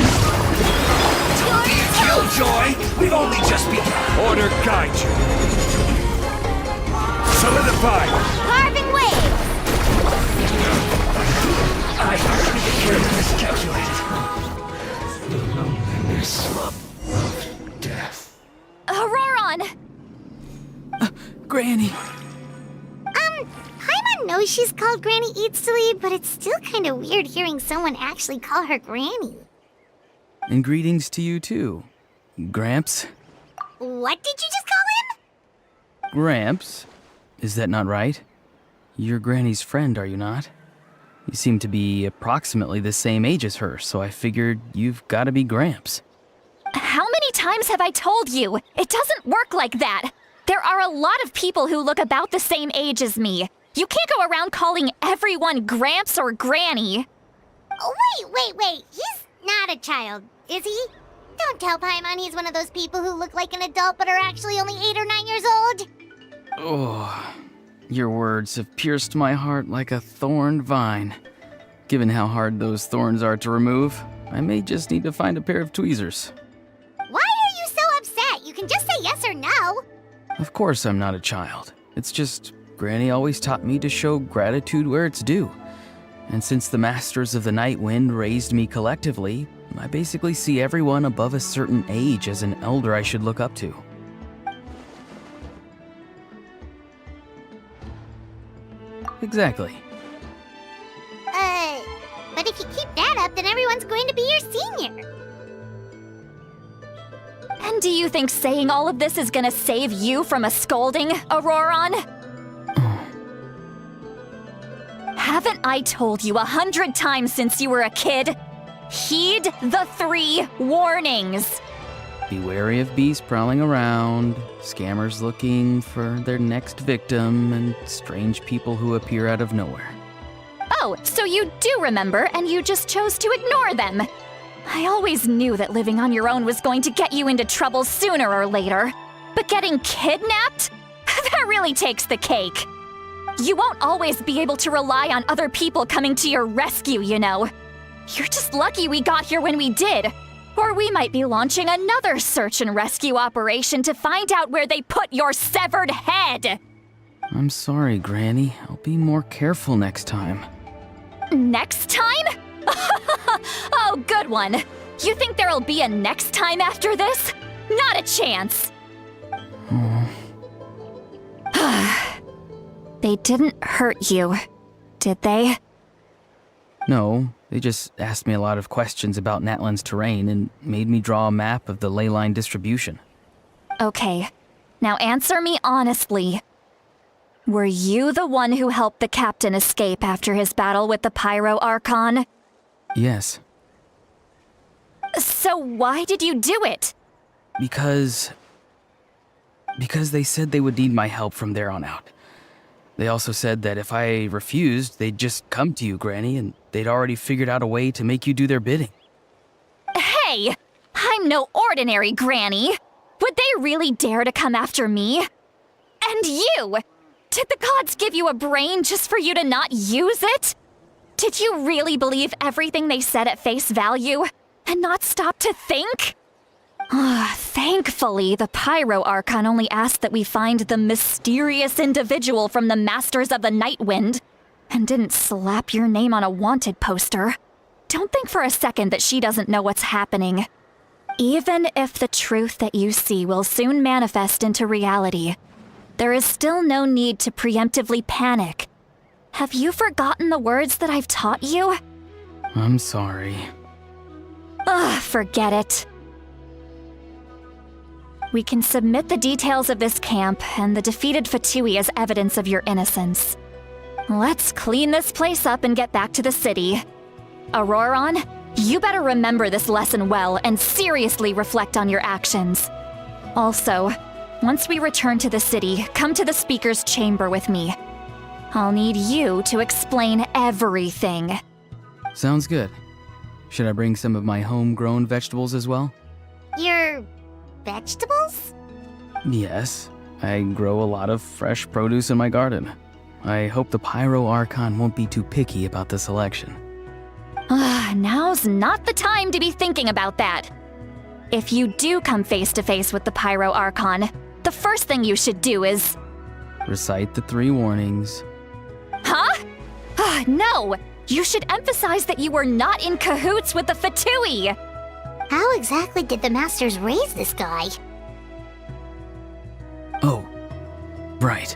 Killjoy! We've only just begun. Order guide you. Solidify! Carving waves! I miscalculated. The loneliness of death. Auroron! Granny! Paimon knows she's called Granny Eats to Lead, but it's still kind of weird hearing someone actually call her Granny. And greetings to you too. Gramps? What did you just call him? Gramps? Is that not right? You're Granny's friend, are you not? You seem to be approximately the same age as her, so I figured you've got to be Gramps. How many times have I told you? It doesn't work like that. There are a lot of people who look about the same age as me. You can't go around calling everyone Gramps or Granny. Oh, wait. He's not a child, is he? Don't tell Paimon he's one of those people who look like an adult but are actually only 8 or 9 years old. Oh, your words have pierced my heart like a thorned vine. Given how hard those thorns are to remove, I may just need to find a pair of tweezers. Why are you so upset? You can just say yes or no. Of course I'm not a child. It's just Granny always taught me to show gratitude where it's due. And since the Masters of the Night Wind raised me collectively, I basically see everyone above a certain age as an elder I should look up to. Exactly. But if you keep that up, then everyone's going to be your senior. And do you think saying all of this is gonna save you from a scolding, Auroron? Haven't I told you 100 times since you were a kid? Heed the 3 warnings. Be wary of beasts prowling around, scammers looking for their next victim, and strange people who appear out of nowhere. Oh, so you do remember, and you just chose to ignore them. I always knew that living on your own was going to get you into trouble sooner or later. But getting kidnapped? That really takes the cake. You won't always be able to rely on other people coming to your rescue, you know. You're just lucky we got here when we did. Or we might be launching another search and rescue operation to find out where they put your severed head! I'm sorry, Granny. I'll be more careful next time. Next time? Oh, good one. You think there'll be a next time after this? Not a chance! They didn't hurt you, did they? No, they just asked me a lot of questions about Natlan's terrain and made me draw a map of the ley line distribution. Okay, now answer me honestly. Were you the one who helped the captain escape after his battle with the Pyro Archon? Yes. So why did you do it? Because they said they would need my help from there on out. They also said that if I refused, they'd just come to you, Granny, and they'd already figured out a way to make you do their bidding. Hey! I'm no ordinary Granny! Would they really dare to come after me? And you! Did the gods give you a brain just for you to not use it? Did you really believe everything they said at face value and not stop to think? Thankfully, the Pyro Archon only asked that we find the mysterious individual from the Masters of the Night Wind and didn't slap your name on a wanted poster. Don't think for a second that she doesn't know what's happening. Even if the truth that you see will soon manifest into reality, there is still no need to preemptively panic. Have you forgotten the words that I've taught you? I'm sorry. Forget it. We can submit the details of this camp and the defeated Fatui as evidence of your innocence. Let's clean this place up and get back to the city. Auroron, you better remember this lesson well and seriously reflect on your actions. Also, once we return to the city, come to the speaker's chamber with me. I'll need you to explain everything. Sounds good. Should I bring some of my homegrown vegetables as well? Your vegetables? Yes. I grow a lot of fresh produce in my garden. I hope the Pyro Archon won't be too picky about the selection. Now's not the time to be thinking about that. If you do come face to face with the Pyro Archon, the first thing you should do is... Recite the 3 warnings. Huh? No! You should emphasize that you were not in cahoots with the Fatui! How exactly did the Masters raise this guy? Oh, right.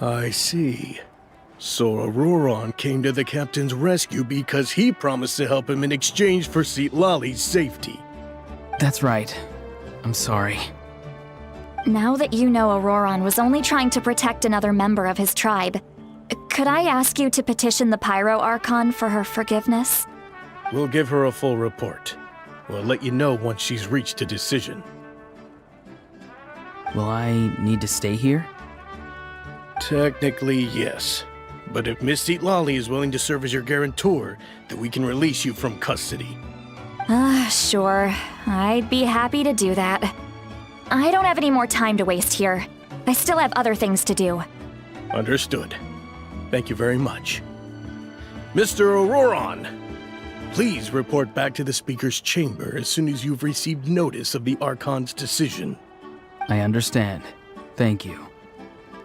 I see. So Auroron came to the captain's rescue because he promised to help him in exchange for Xilolen's safety. That's right. I'm sorry. Now that you know Auroron was only trying to protect another member of his tribe, could I ask you to petition the Pyro Archon for her forgiveness? We'll give her a full report. We'll let you know once she's reached a decision. Will I need to stay here? Technically, yes. But if Miss Xilolen is willing to serve as your guarantor, then we can release you from custody. Sure. I'd be happy to do that. I don't have any more time to waste here. I still have other things to do. Understood. Thank you very much. Mr. Auroron, please report back to the Speaker's chamber as soon as you've received notice of the Archon's decision. I understand. Thank you.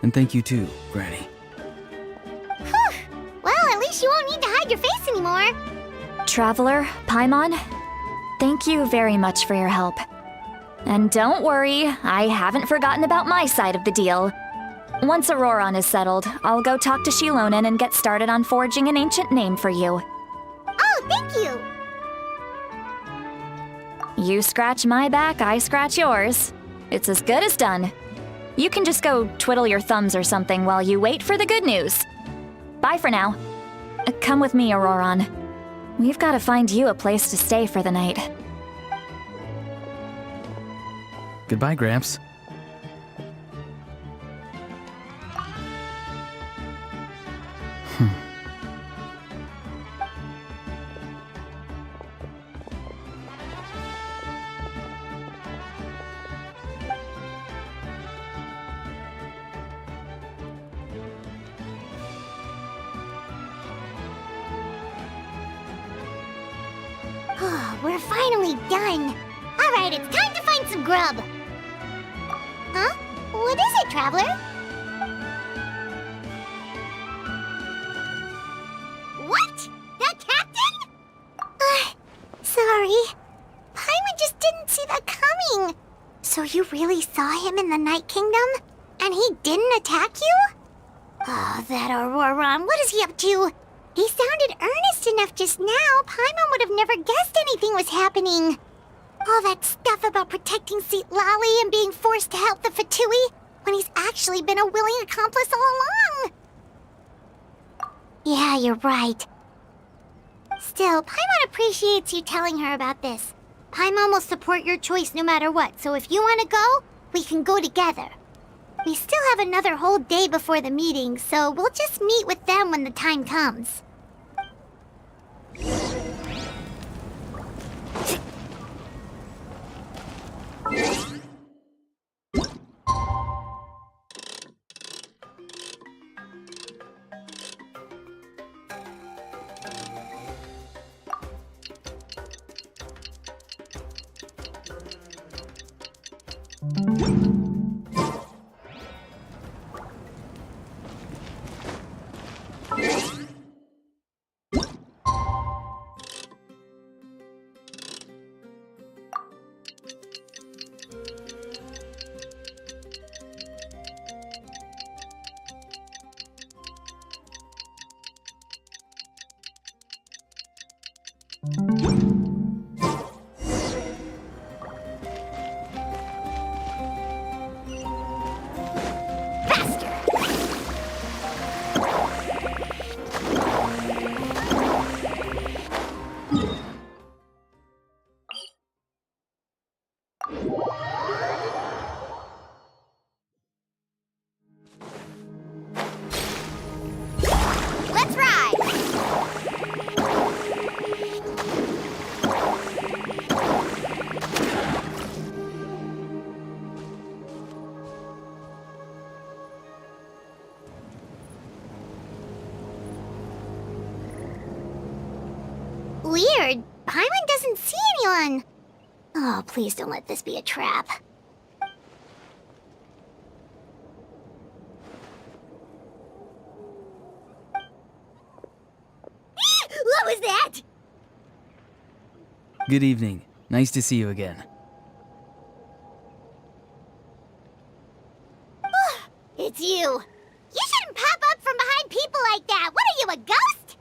And thank you too, Granny. Well, at least you won't need to hide your face anymore. Traveler, Paimon, thank you very much for your help. And don't worry, I haven't forgotten about my side of the deal. Once Auroron is settled, I'll go talk to Xilonen and get started on forging an ancient name for you. Oh, thank you. You scratch my back, I scratch yours. It's as good as done. You can just go twiddle your thumbs or something while you wait for the good news. Bye for now. Come with me, Auroron. We've got to find you a place to stay for the night. Goodbye, Gramps. We're finally done. Alright, it's time to find some grub. Huh? What is it, Traveler? What? The captain? Sorry. Paimon just didn't see that coming. So you really saw him in the Night Kingdom? And he didn't attack you? Oh, that Auroron, what is he up to? He sounded earnest enough just now. Paimon would have never guessed anything was happening. All that stuff about protecting Xilonen and being forced to help the Fatui when he's actually been a willing accomplice all along. Yeah, you're right. Still, Paimon appreciates you telling her about this. Paimon will support your choice no matter what, so if you want to go, we can go together. We still have another whole day before the meeting, so we'll just meet with them when the time comes. Let's ride! Weird. Paimon doesn't see anyone. Oh, please don't let this be a trap. What was that? Good evening. Nice to see you again. It's you. You shouldn't pop up from behind people like that. What are you, a ghost?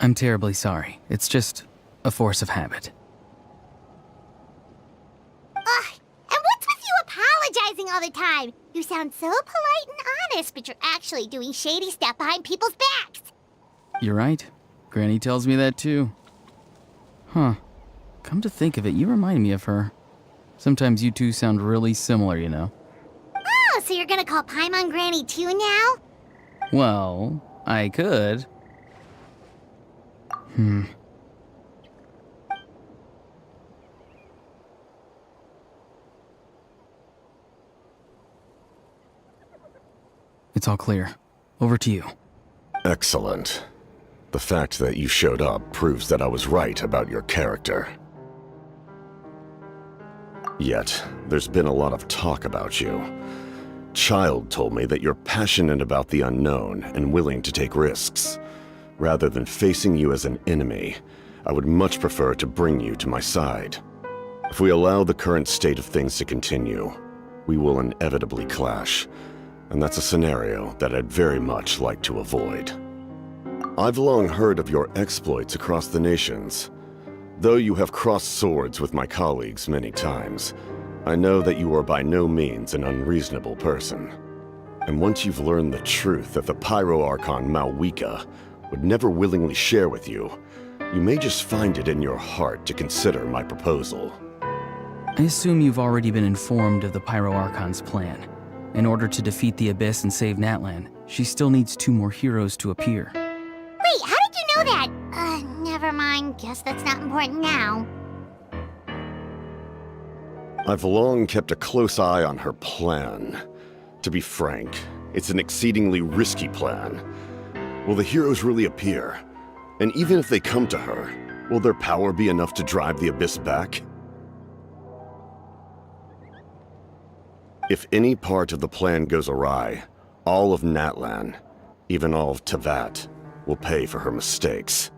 I'm terribly sorry. It's just a force of habit. Ugh, and what's with you apologizing all the time? You sound so polite and honest, but you're actually doing shady stuff behind people's backs. You're right. Granny tells me that too. Huh. Come to think of it, you remind me of her. Sometimes you two sound really similar, you know. Oh, so you're gonna call Paimon Granny too now? Well, I could. It's all clear. Over to you. Excellent. The fact that you showed up proves that I was right about your character. Yet, there's been a lot of talk about you. Child told me that you're passionate about the unknown and willing to take risks. Rather than facing you as an enemy, I would much prefer to bring you to my side. If we allow the current state of things to continue, we will inevitably clash, and that's a scenario that I'd very much like to avoid. I've long heard of your exploits across the nations. Though you have crossed swords with my colleagues many times, I know that you are by no means an unreasonable person. And once you've learned the truth that the Pyro Archon Malwika would never willingly share with you, you may just find it in your heart to consider my proposal. I assume you've already been informed of the Pyro Archon's plan. In order to defeat the Abyss and save Natlan, she still needs 2 more heroes to appear. Wait, how did you know that? Never mind. Guess that's not important now. I've long kept a close eye on her plan. To be frank, it's an exceedingly risky plan. Will the heroes really appear? And even if they come to her, Will their power be enough to drive the Abyss back? If any part of the plan goes awry, all of Natlan, even all of Tavat, will pay for her mistakes.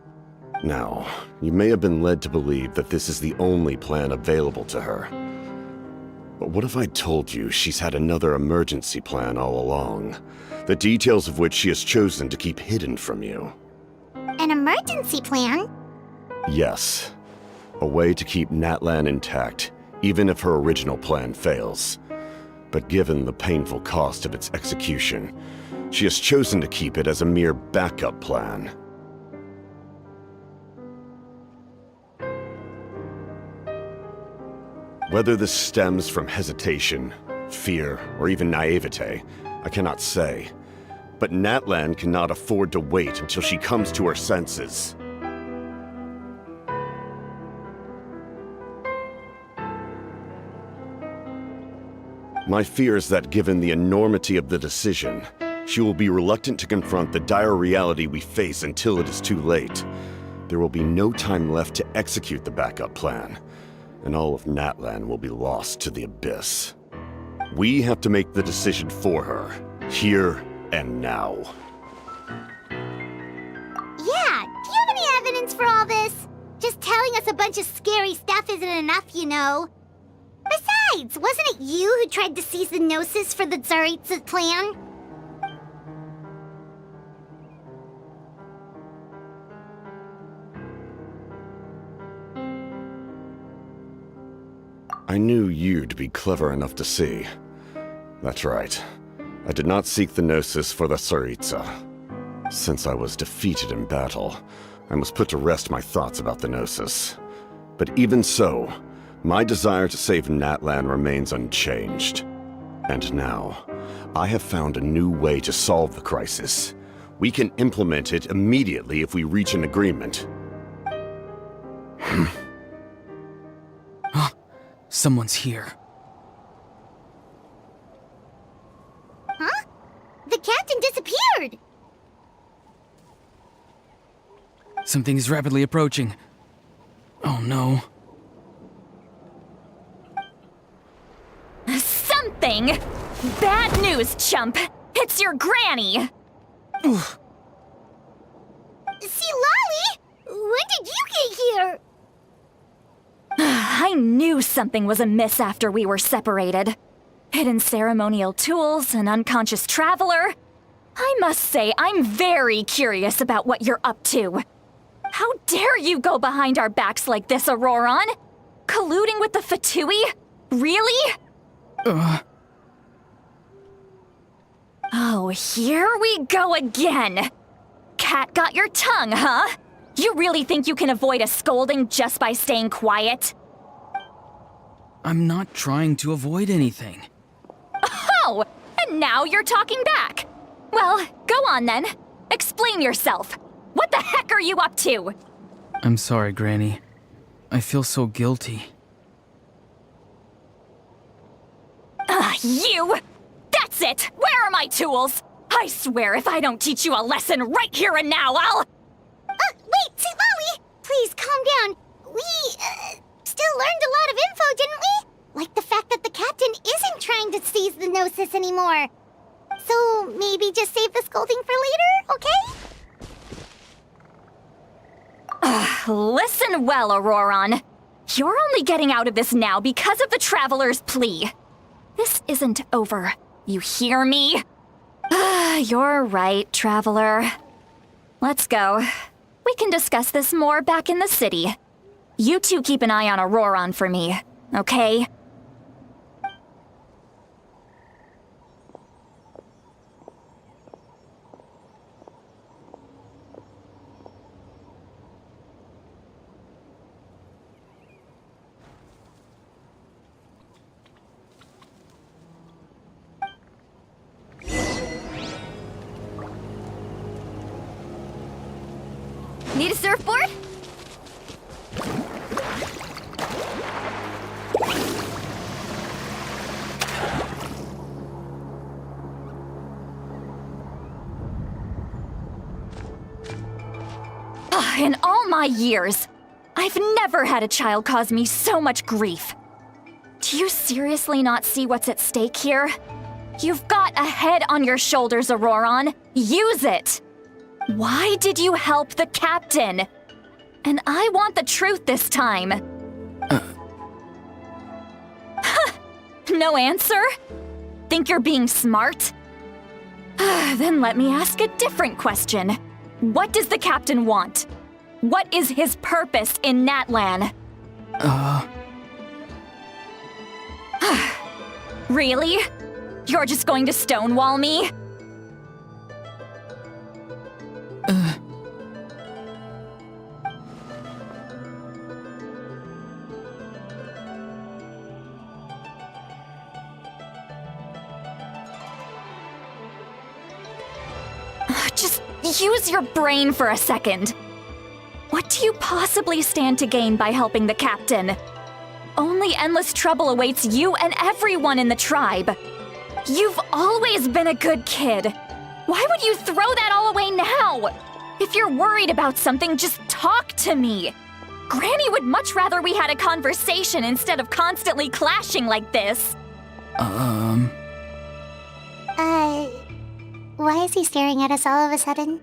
Now, you may have been led to believe that this is the only plan available to her. But what if I told you she's had another emergency plan all along, the details of which she has chosen to keep hidden from you? An emergency plan? Yes. A way to keep Natlan intact, even if her original plan fails. But given the painful cost of its execution, she has chosen to keep it as a mere backup plan. Whether this stems from hesitation, fear, or even naivete, I cannot say. But Natlan cannot afford to wait until she comes to her senses. My fear is that given the enormity of the decision, she will be reluctant to confront the dire reality we face until it is too late. There will be no time left to execute the backup plan, and all of Natlan will be lost to the Abyss. We have to make the decision for her, here and now. Yeah, do you have any evidence for all this? Just telling us a bunch of scary stuff isn't enough, you know. Besides, wasn't it you who tried to seize the Gnosis for the Tsaritsa plan? I knew you'd be clever enough to see. That's right. I did not seek the Gnosis for the Tsaritsa. Since I was defeated in battle, I must put to rest my thoughts about the Gnosis. But even so, my desire to save Natlan remains unchanged. And now, I have found a new way to solve the crisis. We can implement it immediately if we reach an agreement. Someone's here. Huh? The captain disappeared! Something is rapidly approaching. Oh no. Something? Bad news, chump! It's your granny! Xilonen? When did you get here? I knew something was amiss after we were separated. Hidden ceremonial tools, an unconscious traveler. I must say, I'm very curious about what you're up to. How dare you go behind our backs like this, Auroron? Colluding with the Fatui? Really? Oh, here we go again. Cat got your tongue, huh? You really think you can avoid a scolding just by staying quiet? I'm not trying to avoid anything. Oh, and now you're talking back. Well, go on then. Explain yourself. What the heck are you up to? I'm sorry, Granny. I feel so guilty. You! That's it! Where are my tools? I swear if I don't teach you a lesson right here and now, I'll... Wait, Xilonen! Please, calm down. We, still learned a lot of info, didn't we? Like the fact that the captain isn't trying to seize the Gnosis anymore. So, maybe just save the scolding for later, okay? Listen well, Auroron. You're only getting out of this now because of the Traveler's plea. This isn't over. You hear me? You're right, Traveler. Let's go. We can discuss this more back in the city. You two keep an eye on Auroron for me, okay? Need a surfboard? In all my years, I've never had a child cause me so much grief. Do you seriously not see what's at stake here? You've got a head on your shoulders, Auroron. Use it! Why did you help the captain? And I want the truth this time. No answer? Think you're being smart? Then let me ask a different question. What does the captain want? What is his purpose in Natlan? Really? You're just going to stonewall me? Just use your brain for a second. What do you possibly stand to gain by helping the captain? Only endless trouble awaits you and everyone in the tribe. You've always been a good kid. Why would you throw that all away now? If you're worried about something, just talk to me. Granny would much rather we had a conversation instead of constantly clashing like this. Why is he staring at us all of a sudden?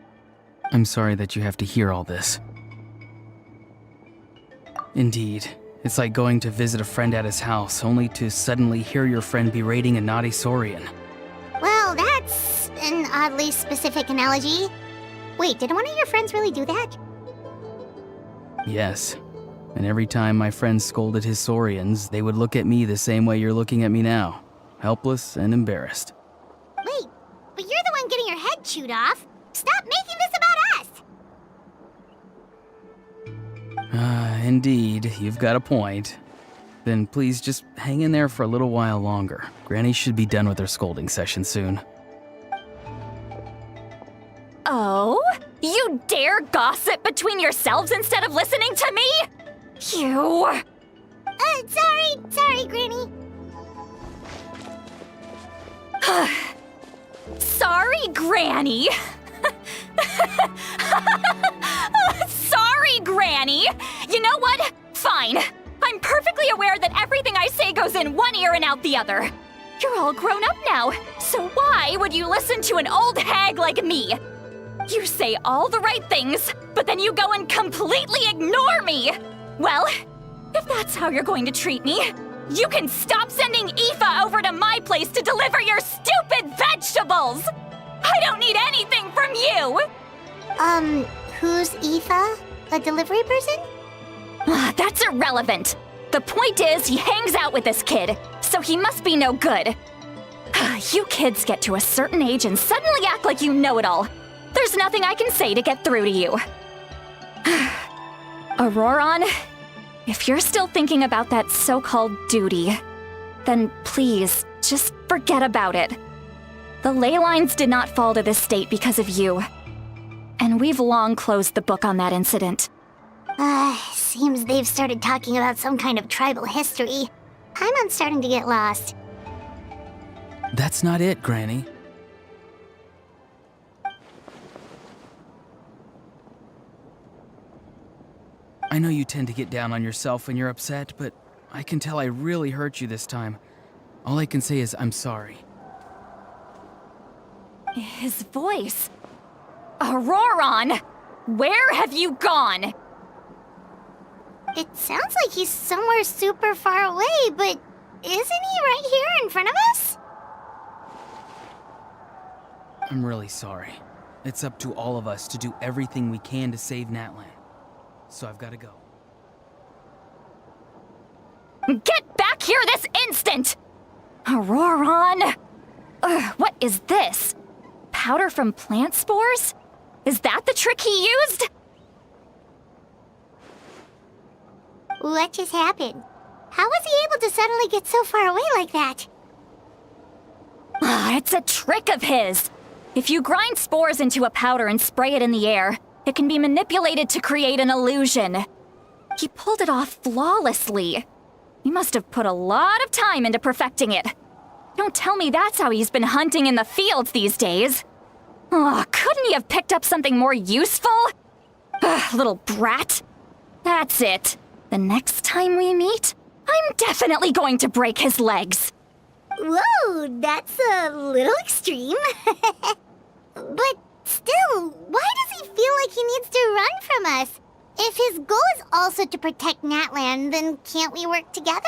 I'm sorry that you have to hear all this. Indeed, it's like going to visit a friend at his house, only to suddenly hear your friend berating a naughty Saurian. Well, that's an oddly specific analogy. Wait, did one of your friends really do that? Yes, and every time my friend scolded his Saurians, they would look at me the same way you're looking at me now, helpless and embarrassed. Wait, but you're the one getting your head chewed off. Stop making this about us! Indeed, you've got a point. Then please just hang in there for a little while longer. Granny should be done with her scolding session soon. Oh? You dare gossip between yourselves instead of listening to me? You... Sorry, Granny. Sorry, Granny. Sorry, Granny. You know what? Fine. I'm perfectly aware that everything I say goes in one ear and out the other. You're all grown up now, so why would you listen to an old hag like me? You say all the right things, but then you go and completely ignore me. Well, if that's how you're going to treat me, you can stop sending Aoife over to my place to deliver your stupid vegetables! I don't need anything from you! Who's Aoife? A delivery person? That's irrelevant. The point is, he hangs out with this kid, so he must be no good. You kids get to a certain age and suddenly act like you know it all. There's nothing I can say to get through to you. Auroron, if you're still thinking about that so-called duty, then please, just forget about it. The ley lines did not fall to this state because of you. And we've long closed the book on that incident. Seems they've started talking about some kind of tribal history. I'm starting to get lost. That's not it, Granny. I know you tend to get down on yourself when you're upset, but I can tell I really hurt you this time. All I can say is I'm sorry. His voice. Auroron! Where have you gone? It sounds like he's somewhere super far away, but isn't he right here in front of us? I'm really sorry. It's up to all of us to do everything we can to save Natlan. So I've got to go. Get back here this instant! Auroron! What is this? Powder from plant spores? Is that the trick he used? What just happened? How was he able to suddenly get so far away like that? It's a trick of his. If you grind spores into a powder and spray it in the air, it can be manipulated to create an illusion. He pulled it off flawlessly. He must have put a lot of time into perfecting it. Don't tell me that's how he's been hunting in the fields these days. Oh, couldn't he have picked up something more useful? Little brat. That's it. The next time we meet, I'm definitely going to break his legs. Whoa, that's a little extreme. But still, why does he feel like he needs to run from us? If his goal is also to protect Natlan, then can't we work together?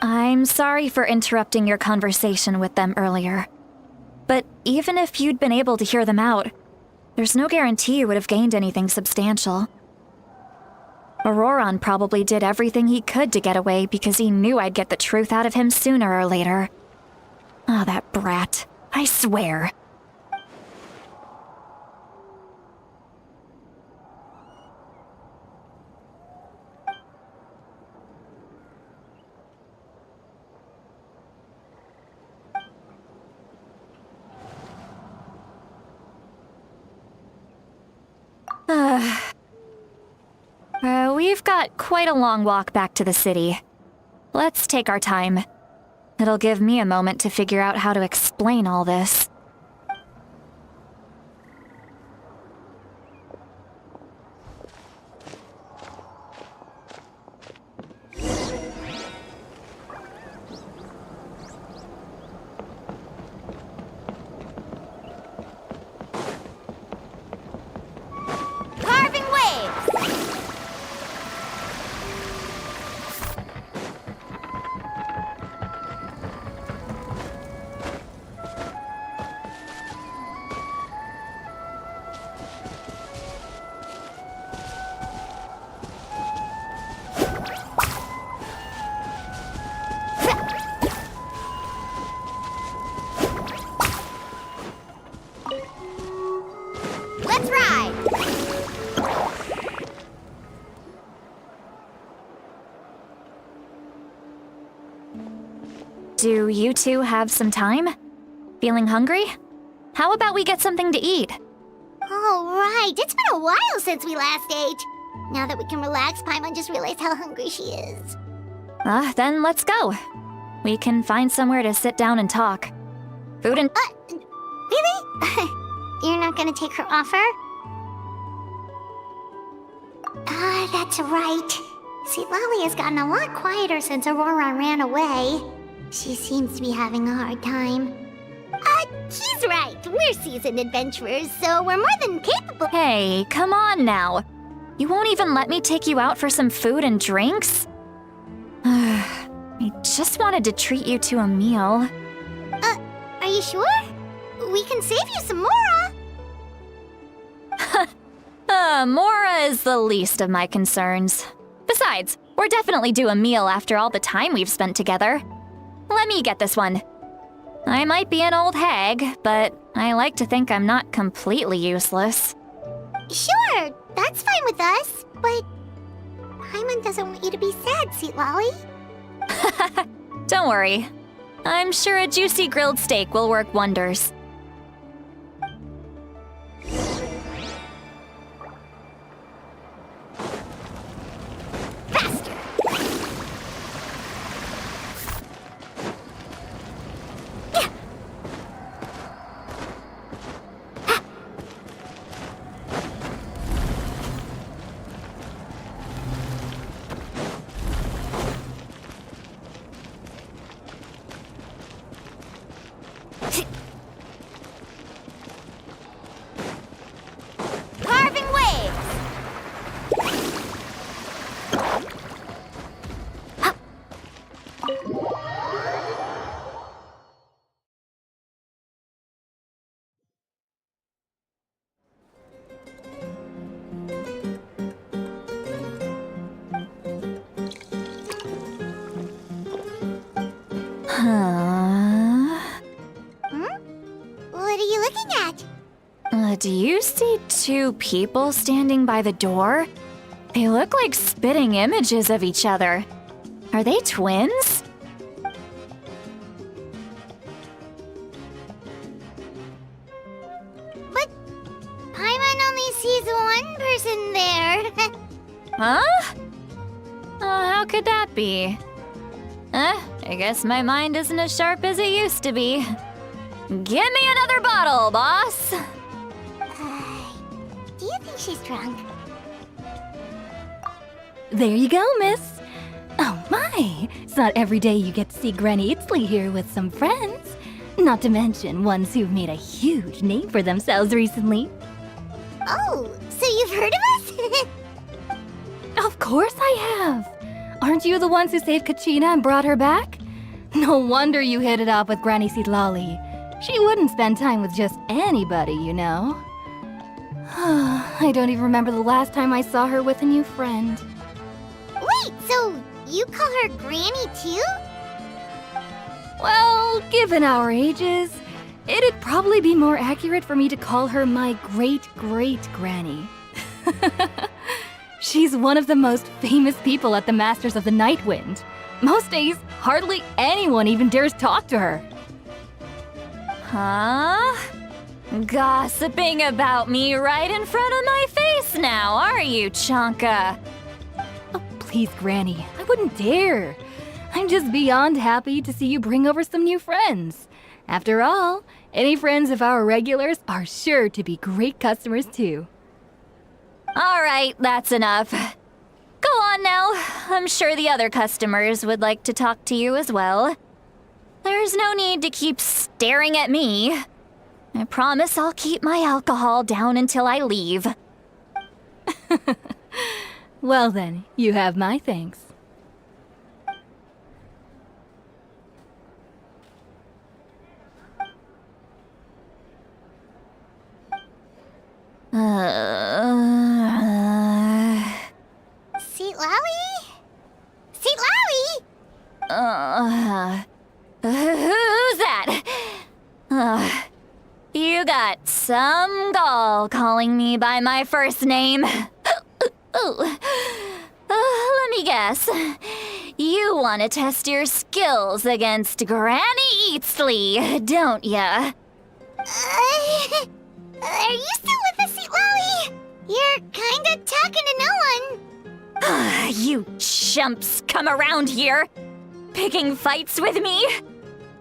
I'm sorry for interrupting your conversation with them earlier. But even if you'd been able to hear them out, there's no guarantee you would have gained anything substantial. Auroron probably did everything he could to get away because he knew I'd get the truth out of him sooner or later. Ah, that brat. I swear. We've got quite a long walk back to the city. Let's take our time. It'll give me a moment to figure out how to explain all this. Carving waves! Let's ride! Do you two have some time? Feeling hungry? How about we get something to eat? Oh, right. It's been a while since we last ate. Now that we can relax, Paimon just realized how hungry she is. Then let's go. We can find somewhere to sit down and talk. Food and... Really? You're not gonna take her offer? Ah, that's right. Xilonen has gotten a lot quieter since Aurora ran away. She seems to be having a hard time. He's right. We're seasoned adventurers, so we're more than capable. Hey, come on now. You won't even let me take you out for some food and drinks? I just wanted to treat you to a meal. Are you sure? We can save you some Mora. Mora is the least of my concerns. Besides, we're definitely due a meal after all the time we've spent together. Let me get this one. I might be an old hag, but I like to think I'm not completely useless. Sure, that's fine with us, but Paimon doesn't want you to be sad, Sweet Lolly. Don't worry. I'm sure a juicy grilled steak will work wonders. Faster! Carving waves! What are you looking at? Do you see two people standing by the door? They look like spitting images of each other. Are they twins? But Paimon only sees one person there. Huh? How could that be? I guess my mind isn't as sharp as it used to be. Give me another bottle, boss! she's drunk. There you go, miss. Oh my, it's not every day you get to see Granny Itzley here with some friends. Not to mention ones who've made a huge name for themselves recently. Oh, so you've heard of us? Of course I have. Aren't you the ones who saved Kachina and brought her back? No wonder you hit it off with Granny Xilonen. She wouldn't spend time with just anybody, you know. I don't even remember the last time I saw her with a new friend. Wait, so you call her Granny too? Well, given our ages, it'd probably be more accurate for me to call her my great-great-granny. She's one of the most famous people at the Masters of the Nightwind. Most days, hardly anyone even dares talk to her. Huh? Gossiping about me right in front of my face now, are you, Chanka? Oh, please, Granny, I wouldn't dare. I'm just beyond happy to see you bring over some new friends. After all, any friends of our regulars are sure to be great customers too. All right, that's enough. Go on now. I'm sure the other customers would like to talk to you as well. There's no need to keep staring at me. I promise I'll keep my alcohol down until I leave. Well then, you have my thanks. Seat Lally? Seat Lally? Who's that? You got some gall calling me by my first name. Let me guess. You want to test your skills against Granny Eatsley, don't ya? Are you still with us, Seat Lally? You're kinda talking to no one. You chumps come around here, picking fights with me?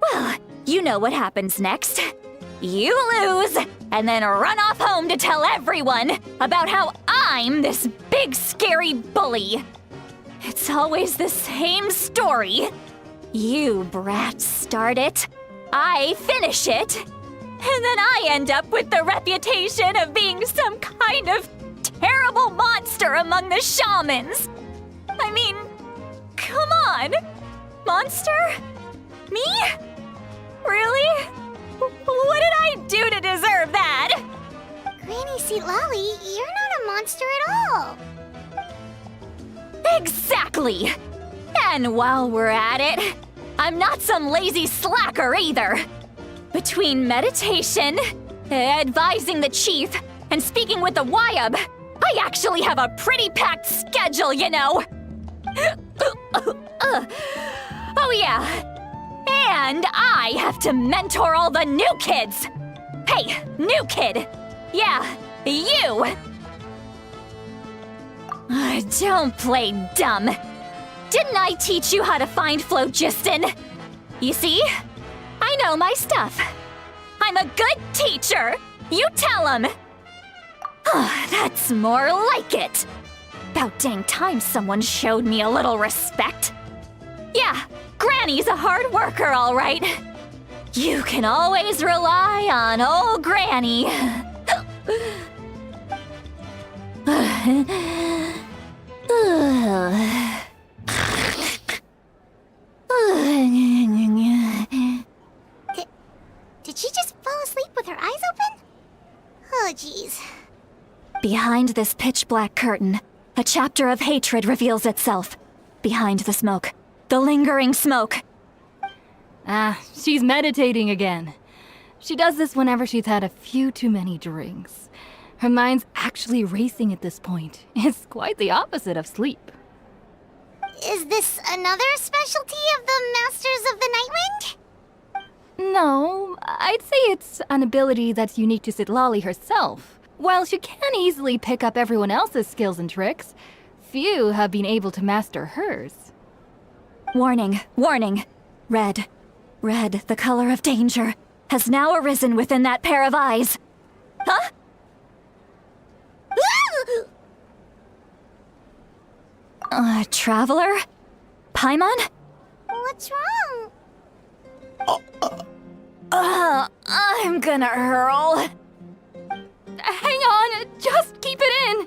Well, you know what happens next. You lose, and then run off home to tell everyone about how I'm this big scary bully. It's always the same story. You brats start it, I finish it, and then I end up with the reputation of being some kind of terrible monster among the shamans. I mean, come on. Monster? Me? Really? What did I do to deserve that? Granny Seat Lally, you're not a monster at all. Exactly! And while we're at it, I'm not some lazy slacker either. Between meditation, advising the chief, and speaking with the Wyab, I actually have a pretty packed schedule, you know. Oh yeah. And I have to mentor all the new kids. Hey, new kid. Yeah, you. Don't play dumb. Didn't I teach you how to find phlogiston? You see? I know my stuff. I'm a good teacher. You tell him. That's more like it. About dang time someone showed me a little respect. Yeah, Granny's a hard worker, all right. You can always rely on old Granny. Did she just fall asleep with her eyes open? Oh, jeez. Behind this pitch-black curtain, a chapter of hatred reveals itself. Behind the smoke. The lingering smoke. She's meditating again. She does this whenever she's had a few too many drinks. Her mind's actually racing at this point. It's quite the opposite of sleep. Is this another specialty of the Masters of the Nightwind? No, I'd say it's an ability that's unique to Sitlali herself. While she can easily pick up everyone else's skills and tricks, few have been able to master hers. Warning, warning. Red, the color of danger, has now arisen within that pair of eyes. Huh? Traveler? Paimon? What's wrong? I'm gonna hurl. Hang on, just keep it in.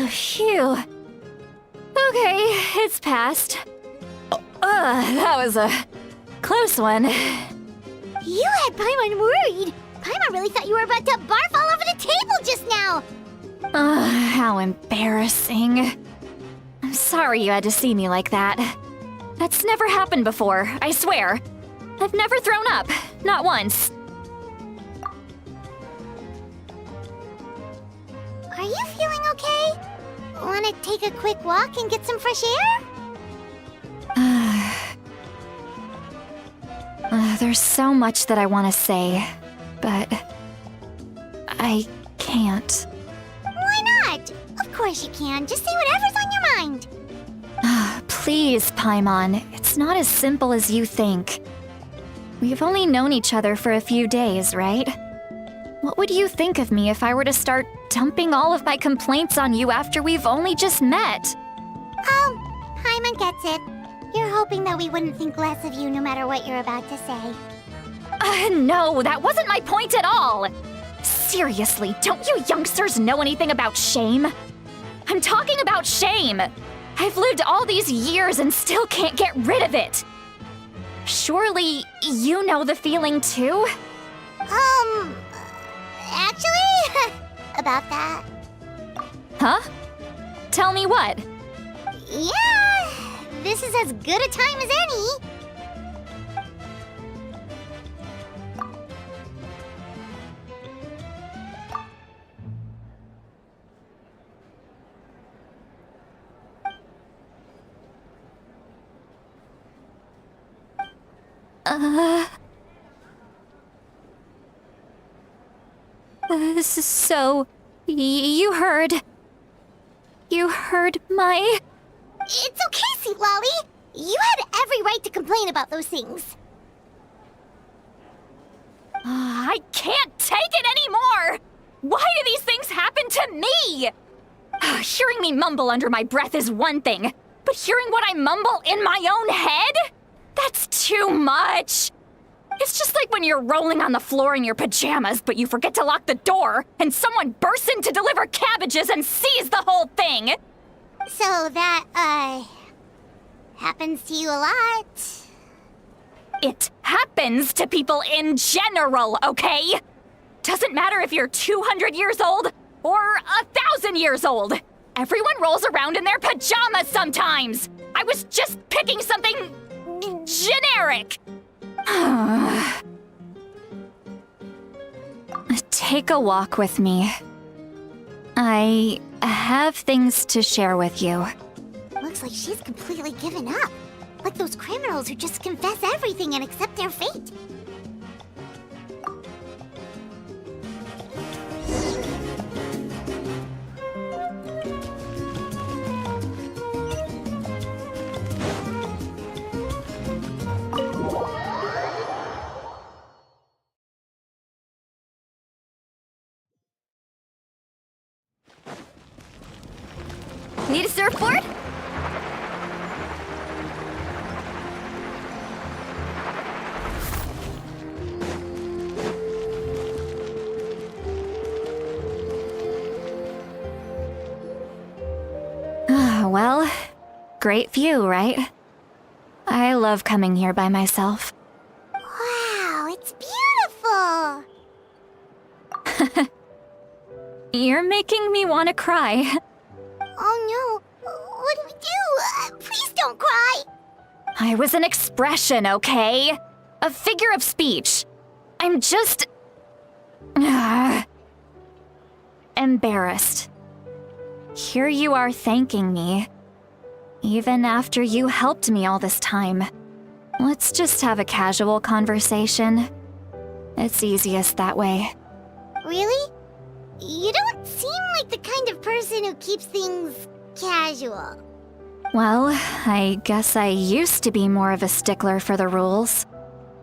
Phew. Okay, it's passed. That was a close one. You had Paimon worried. Paimon really thought you were about to barf all over the table just now. How embarrassing. I'm sorry you had to see me like that. That's never happened before, I swear. I've never thrown up, not once. Are you feeling okay? Want to take a quick walk and get some fresh air? There's so much that I want to say, but I can't. Why not? Of course you can. Just say whatever's on your mind. Please, Paimon, it's not as simple as you think. We've only known each other for a few days, right? What would you think of me if I were to start dumping all of my complaints on you after we've only just met? Oh, Paimon gets it. You're hoping that we wouldn't think less of you no matter what you're about to say. No, that wasn't my point at all! Seriously, don't you youngsters know anything about shame? I'm talking about shame! I've lived all these years and still can't get rid of it! Surely, you know the feeling too? Actually, about that. Huh? Tell me what? Yeah, this is as good a time as any. So, you heard my... It's okay, Sweet Lolly. You had every right to complain about those things. I can't take it anymore! Why do these things happen to me? Hearing me mumble under my breath is one thing, but hearing what I mumble in my own head? That's too much! It's just like when you're rolling on the floor in your pajamas, but you forget to lock the door, and someone bursts in to deliver cabbages and sees the whole thing! So that, happens to you a lot. It happens to people in general, okay? Doesn't matter if you're 200 years old or 1,000 years old. Everyone rolls around in their pajamas sometimes. I was just picking something generic. Take a walk with me. I have things to share with you. Looks like she's completely given up. Like those criminals who just confess everything and accept their fate. Need a surfboard? Well, great view, right? I love coming here by myself. Wow, it's beautiful! You're making me want to cry. Oh no, what do we do? Please don't cry! I was an expression, okay? A figure of speech. I'm just... embarrassed. Here you are thanking me. Even after you helped me all this time. Let's just have a casual conversation. It's easiest that way. Really? You don't seem like the kind of person who keeps things casual. Well, I guess I used to be more of a stickler for the rules.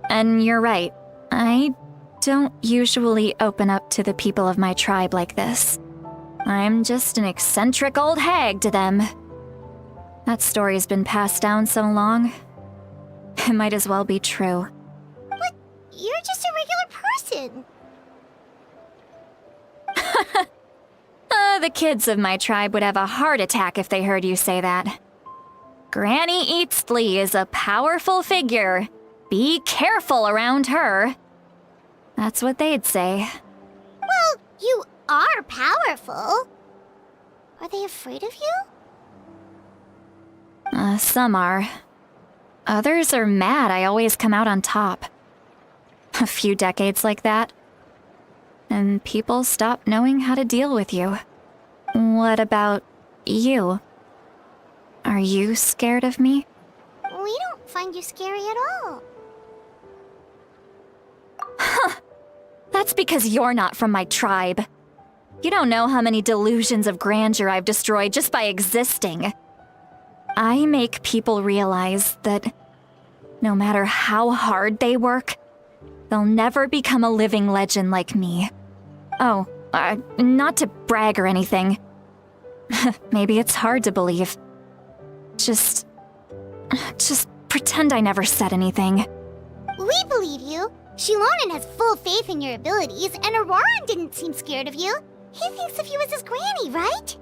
And you're right, I don't usually open up to the people of my tribe like this. I'm just an eccentric old hag to them. That story's been passed down so long, it might as well be true. But you're just a regular person. The kids of my tribe would have a heart attack if they heard you say that. Granny Eatsley is a powerful figure. Be careful around her. That's what they'd say. Well, you are powerful. Are they afraid of you? Some are. Others are mad I always come out on top. A few decades like that, and people stop knowing how to deal with you. What about you? Are you scared of me? We don't find you scary at all. That's because you're not from my tribe. You don't know how many delusions of grandeur I've destroyed just by existing. I make people realize that no matter how hard they work, they'll never become a living legend like me. Oh, not to brag or anything. Maybe it's hard to believe. Just pretend I never said anything. We believe you. Xilonen has full faith in your abilities, and Auroran didn't seem scared of you. He thinks of you as his granny, right?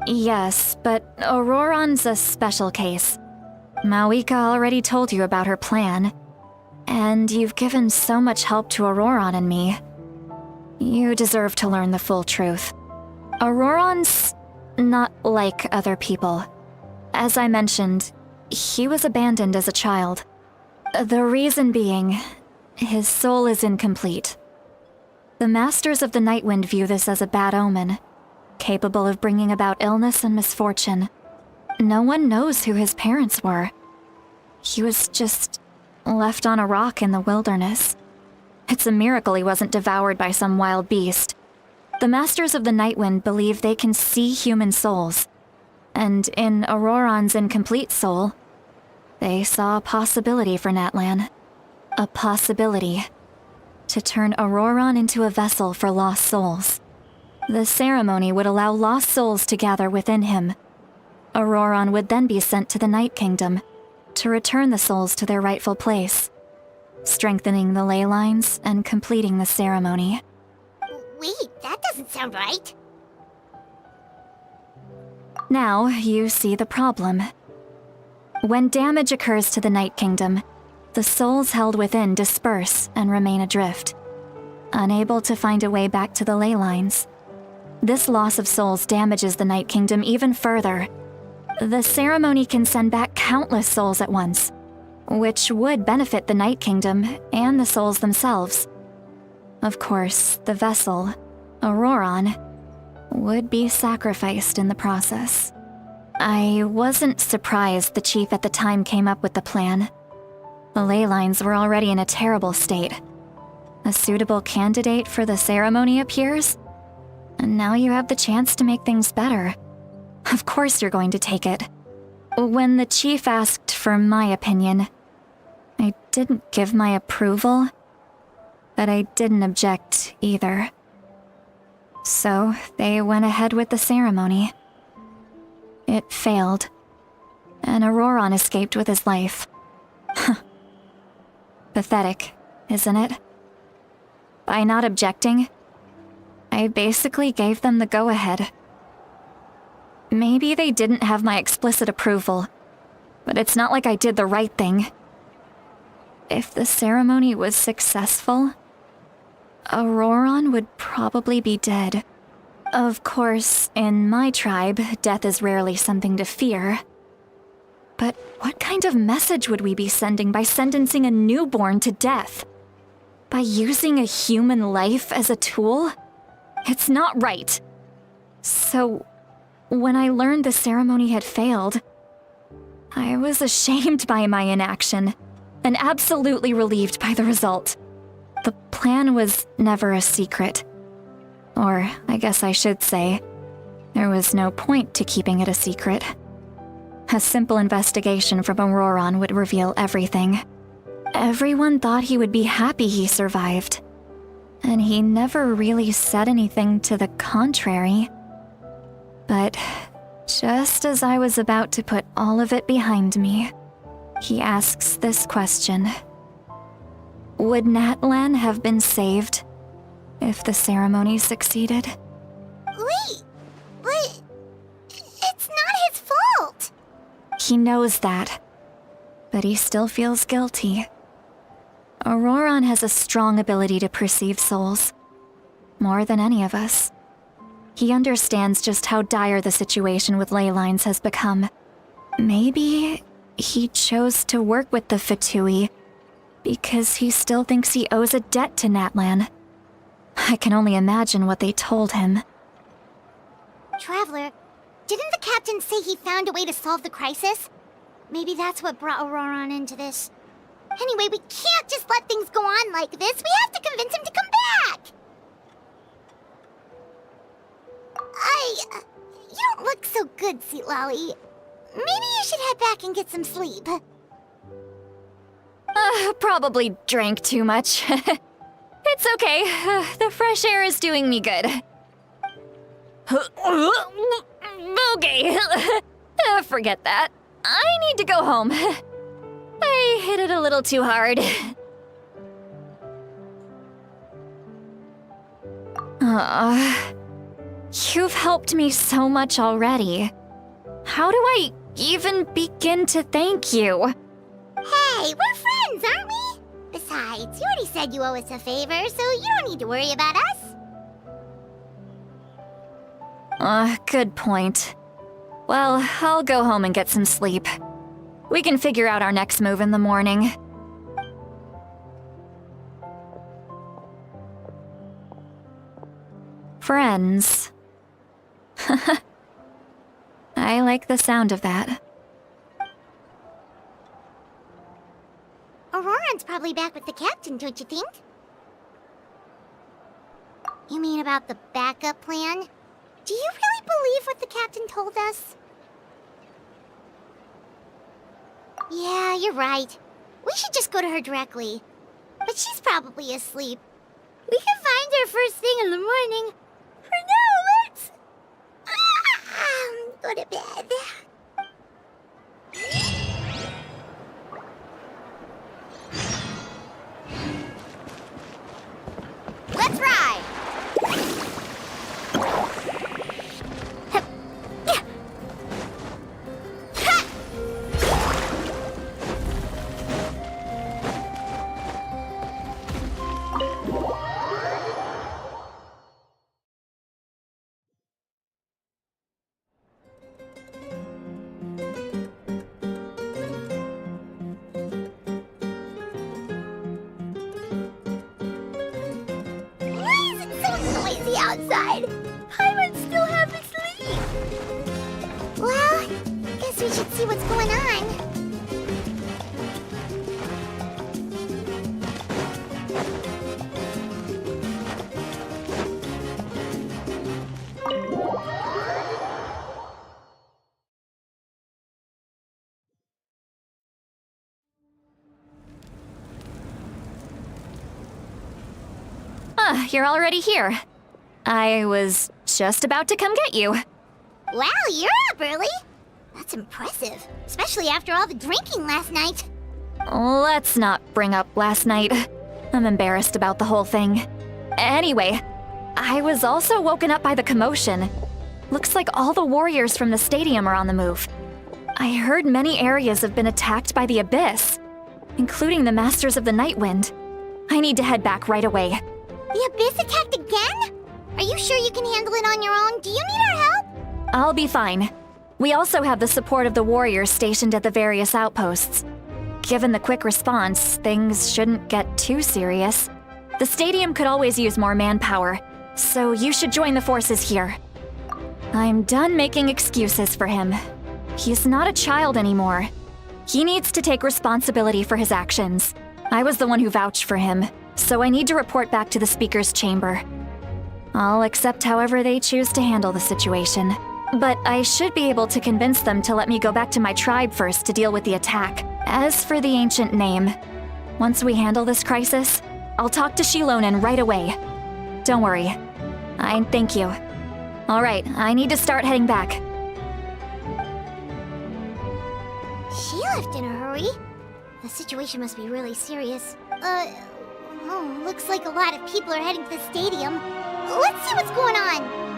Yes, but Auroran's a special case. Mawika already told you about her plan. And you've given so much help to Auroran and me. You deserve to learn the full truth. Auroran's not like other people. As I mentioned, he was abandoned as a child. The reason being, his soul is incomplete. The Masters of the Nightwind view this as a bad omen, capable of bringing about illness and misfortune. No one knows who his parents were. He was just left on a rock in the wilderness. It's a miracle he wasn't devoured by some wild beast. The Masters of the Nightwind believe they can see human souls, and in Auroran's incomplete soul, they saw a possibility for Natlan. A possibility to turn Auroran into a vessel for lost souls. The ceremony would allow lost souls to gather within him. Auroran would then be sent to the Night Kingdom to return the souls to their rightful place, strengthening the ley lines and completing the ceremony. Wait, that doesn't sound right. Now you see the problem. When damage occurs to the Night Kingdom, the souls held within disperse and remain adrift, unable to find a way back to the ley lines. This loss of souls damages the Night Kingdom even further. The ceremony can send back countless souls at once, which would benefit the Night Kingdom and the souls themselves. Of course, the vessel, Auroran, would be sacrificed in the process. I wasn't surprised the chief at the time came up with the plan. The ley lines were already in a terrible state. A suitable candidate for the ceremony appears, and now you have the chance to make things better. Of course you're going to take it. When the chief asked for my opinion, I didn't give my approval, but I didn't object either. So they went ahead with the ceremony. It failed, and Auroran escaped with his life. Pathetic, isn't it? By not objecting, I basically gave them the go-ahead. Maybe they didn't have my explicit approval, but it's not like I did the right thing. If the ceremony was successful, Auroran would probably be dead. Of course, in my tribe, death is rarely something to fear. But what kind of message would we be sending by sentencing a newborn to death? By using a human life as a tool? It's not right. So, when I learned the ceremony had failed, I was ashamed by my inaction, and absolutely relieved by the result. The plan was never a secret. Or, I guess I should say, there was no point to keeping it a secret. A simple investigation from Auroran would reveal everything. Everyone thought he would be happy he survived, and he never really said anything to the contrary. But just as I was about to put all of it behind me, he asks this question. Would Natlan have been saved if the ceremony succeeded? Wait, but it's not his fault. He knows that, but he still feels guilty. Auroron has a strong ability to perceive souls, more than any of us. He understands just how dire the situation with ley lines has become. Maybe he chose to work with the Fatui because he still thinks he owes a debt to Natlan. I can only imagine what they told him. Traveler, didn't the captain say he found a way to solve the crisis? Maybe that's what brought Auroron into this. Anyway, we can't just let things go on like this. We have to convince him to come back! You don't look so good, Xilonen. Maybe you should head back and get some sleep. Probably drank too much. It's okay. The fresh air is doing me good. Okay. Forget that. I need to go home. I hit it a little too hard. You've helped me so much already. How do I even begin to thank you? Hey, we're friends, aren't we? Besides, you already said you owe us a favor, so you don't need to worry about us. Good point. Well, I'll go home and get some sleep. We can figure out our next move in the morning. Friends. I like the sound of that. Auroron's probably back with the captain, don't you think? You mean about the backup plan? Do you really believe what the captain told us? Yeah, you're right. We should just go to her directly. But she's probably asleep. We can find her first thing in the morning. For now, let's... go to bed. Let's ride! Outside. Paimon still haven't sleep. Well, guess we should see what's going on. You're already here. I was just about to come get you. Wow, you're up early. That's impressive, especially after all the drinking last night. Let's not bring up last night. I'm embarrassed about the whole thing. Anyway, I was also woken up by the commotion. Looks like all the warriors from the stadium are on the move. I heard many areas have been attacked by the Abyss, including the Masters of the Nightwind. I need to head back right away. The Abyss attacked again? Are you sure you can handle it on your own? Do you need our help? I'll be fine. We also have the support of the warriors stationed at the various outposts. Given the quick response, things shouldn't get too serious. The stadium could always use more manpower, so you should join the forces here. I'm done making excuses for him. He's not a child anymore. He needs to take responsibility for his actions. I was the one who vouched for him, so I need to report back to the Speaker's chamber. I'll accept however they choose to handle the situation. But I should be able to convince them to let me go back to my tribe first to deal with the attack. As for the ancient name, once we handle this crisis, I'll talk to Xilonen right away. Don't worry. I thank you. All right, I need to start heading back. She left in a hurry. The situation must be really serious. Oh, looks like a lot of people are heading to the stadium. Let's see what's going on.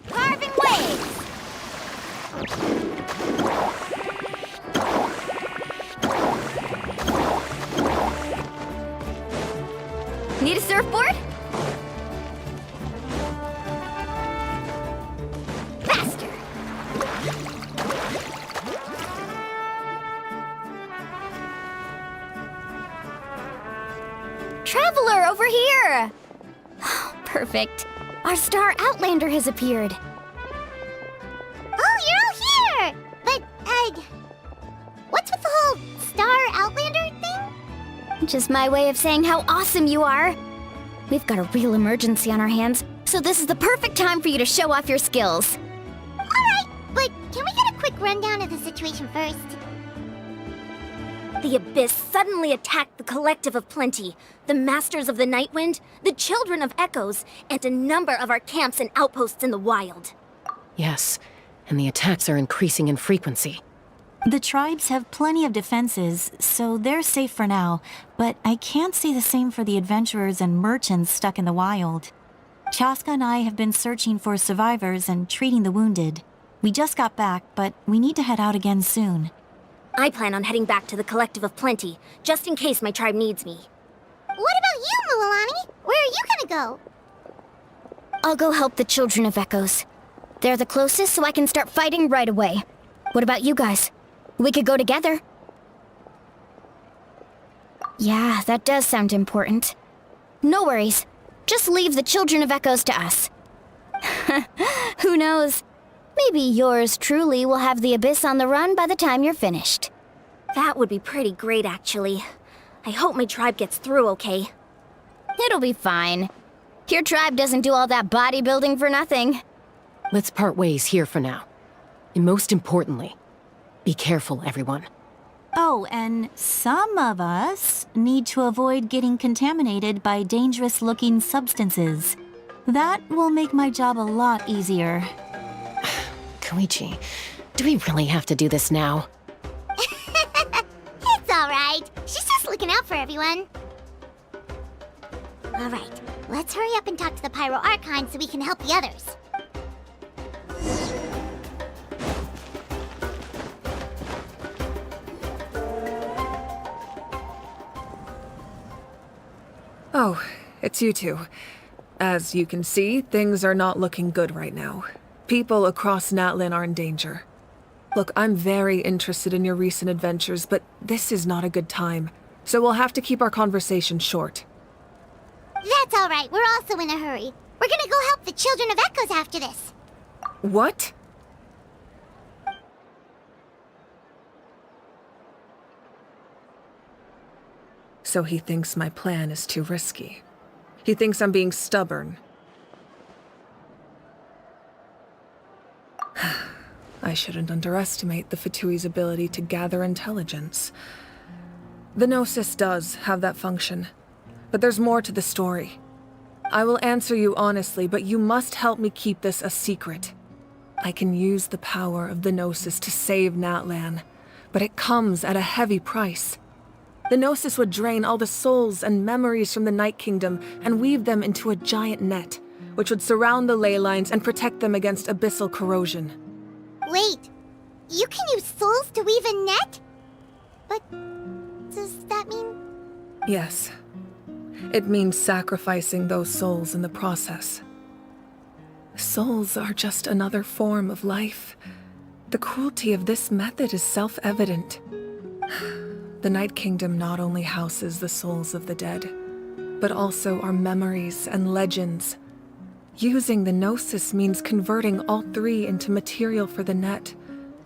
Carving waves! Need a surfboard? Faster! Traveler, over here! Perfect. Our star Outlander has appeared. Oh, you're all here! But, what's with the whole Star Outlander thing? Just my way of saying how awesome you are. We've got a real emergency on our hands, so this is the perfect time for you to show off your skills. Alright, but can we get a quick rundown of the situation first? The Abyss suddenly attacked the Collective of Plenty, the Masters of the Nightwind, the Children of Echoes, and a number of our camps and outposts in the wild. Yes, and the attacks are increasing in frequency. The tribes have plenty of defenses, so they're safe for now, but I can't say the same for the adventurers and merchants stuck in the wild. Chaska and I have been searching for survivors and treating the wounded. We just got back, but we need to head out again soon. I plan on heading back to the Collective of Plenty, just in case my tribe needs me. What about you, Mualani? Where are you gonna go? I'll go help the Children of Echoes. They're the closest, so I can start fighting right away. What about you guys? We could go together. Yeah, that does sound important. No worries. Just leave the Children of Echoes to us. Who knows? Maybe yours truly will have the Abyss on the run by the time you're finished. That would be pretty great, actually. I hope my tribe gets through okay. It'll be fine. Your tribe doesn't do all that bodybuilding for nothing. Let's part ways here for now. And most importantly, be careful, everyone. Oh, and some of us need to avoid getting contaminated by dangerous-looking substances. That will make my job a lot easier. Koichi, do we really have to do this now? It's alright. She's just looking out for everyone. Alright, let's hurry up and talk to the Pyro Archon so we can help the others. Oh, it's you two. As you can see, things are not looking good right now. People across Natlan are in danger. Look, I'm very interested in your recent adventures, but this is not a good time. So we'll have to keep our conversation short. That's alright, we're also in a hurry. We're gonna go help the Children of Echoes after this. What? So he thinks my plan is too risky. He thinks I'm being stubborn. I shouldn't underestimate the Fatui's ability to gather intelligence. The Gnosis does have that function, but there's more to the story. I will answer you honestly, but you must help me keep this a secret. I can use the power of the Gnosis to save Natlan, but it comes at a heavy price. The Gnosis would drain all the souls and memories from the Night Kingdom and weave them into a giant net, which would surround the ley lines and protect them against abyssal corrosion. Wait, you can use souls to weave a net? But does that mean... Yes. It means sacrificing those souls in the process. Souls are just another form of life. The cruelty of this method is self-evident. The Night Kingdom not only houses the souls of the dead, but also our memories and legends. Using the Gnosis means converting all three into material for the net,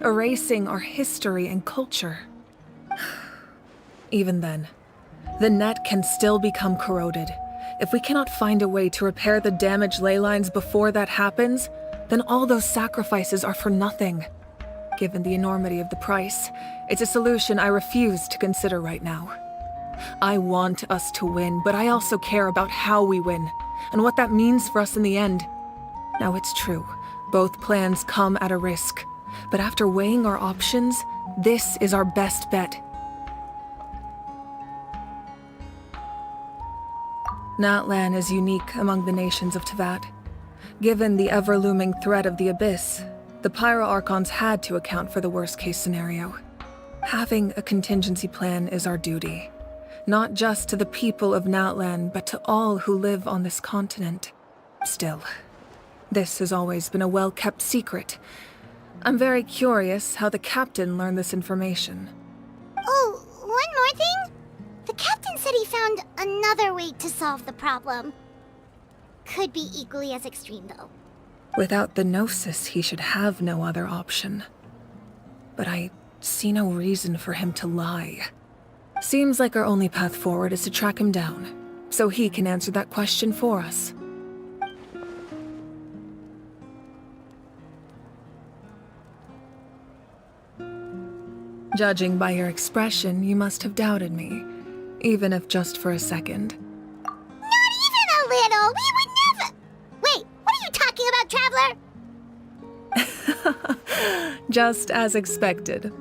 erasing our history and culture. Even then, the net can still become corroded. If we cannot find a way to repair the damaged ley lines before that happens, then all those sacrifices are for nothing. Given the enormity of the price, it's a solution I refuse to consider right now. I want us to win, but I also care about how we win, and what that means for us in the end. Now it's true, both plans come at a risk, but after weighing our options, this is our best bet. Natlan is unique among the nations of Teyvat. Given the ever-looming threat of the Abyss, the Pyro Archons had to account for the worst-case scenario. Having a contingency plan is our duty, not just to the people of Natlan, but to all who live on this continent. Still, this has always been a well-kept secret. I'm very curious how the captain learned this information. Oh, one more thing? The captain said he found another way to solve the problem. Could be equally as extreme, though. Without the Gnosis, he should have no other option. But I see no reason for him to lie. Seems like our only path forward is to track him down, so he can answer that question for us. Judging by your expression, you must have doubted me, even if just for a second. Not even a little! We would never— Wait, what are you talking about, Traveler? Just as expected.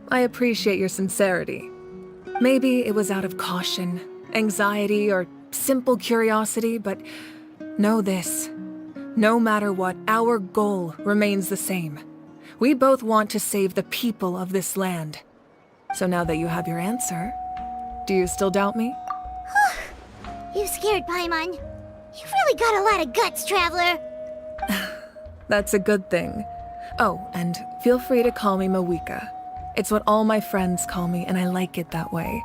I appreciate your sincerity. Maybe it was out of caution, anxiety, or simple curiosity, but know this. No matter what, our goal remains the same. We both want to save the people of this land. So now that you have your answer, do you still doubt me? You scared, Paimon. You've really got a lot of guts, Traveler. That's a good thing. Oh, and feel free to call me Mawika. It's what all my friends call me, and I like it that way.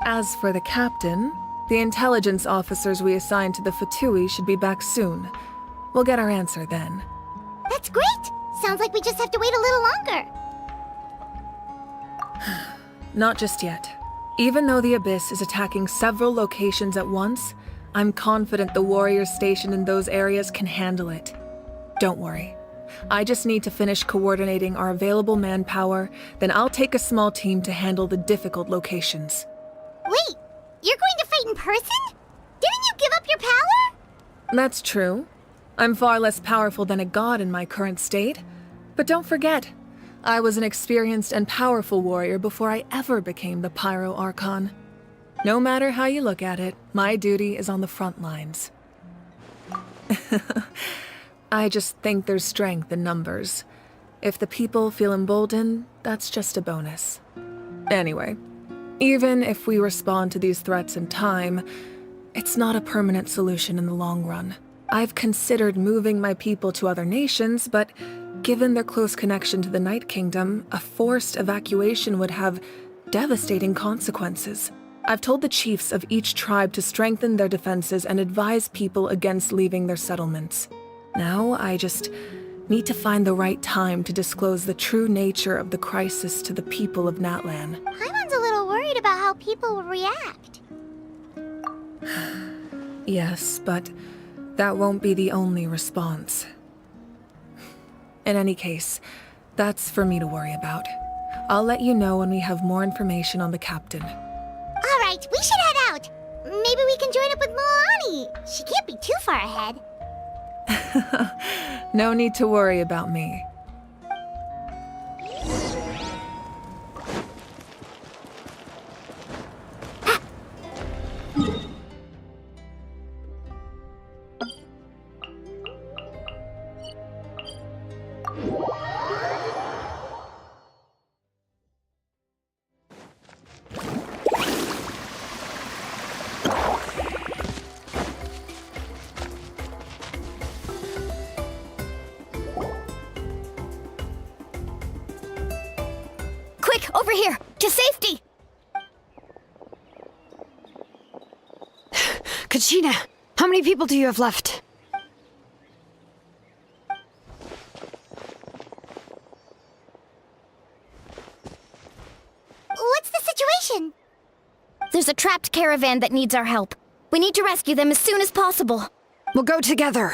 As for the captain, the intelligence officers we assigned to the Fatui should be back soon. We'll get our answer then. That's great! Sounds like we just have to wait a little longer. Not just yet. Even though the Abyss is attacking several locations at once, I'm confident the warriors stationed in those areas can handle it. Don't worry. I just need to finish coordinating our available manpower, then I'll take a small team to handle the difficult locations. Wait, you're going to fight in person? Didn't you give up your power? That's true. I'm far less powerful than a god in my current state. But don't forget, I was an experienced and powerful warrior before I ever became the Pyro Archon. No matter how you look at it, my duty is on the front lines. I just think there's strength in numbers. If the people feel emboldened, that's just a bonus. Anyway, even if we respond to these threats in time, it's not a permanent solution in the long run. I've considered moving my people to other nations, but given their close connection to the Night Kingdom, a forced evacuation would have devastating consequences. I've told the chiefs of each tribe to strengthen their defenses and advise people against leaving their settlements. Now, I just need to find the right time to disclose the true nature of the crisis to the people of Natlan. Paimon's a little worried about how people will react. Yes, but that won't be the only response. In any case, that's for me to worry about. I'll let you know when we have more information on the captain. All right, we should head out. Maybe we can join up with Moani. She can't be too far ahead. No need to worry about me. Quick, over here! To safety! Kachina, how many people do you have left? What's the situation? There's a trapped caravan that needs our help. We need to rescue them as soon as possible. We'll go together.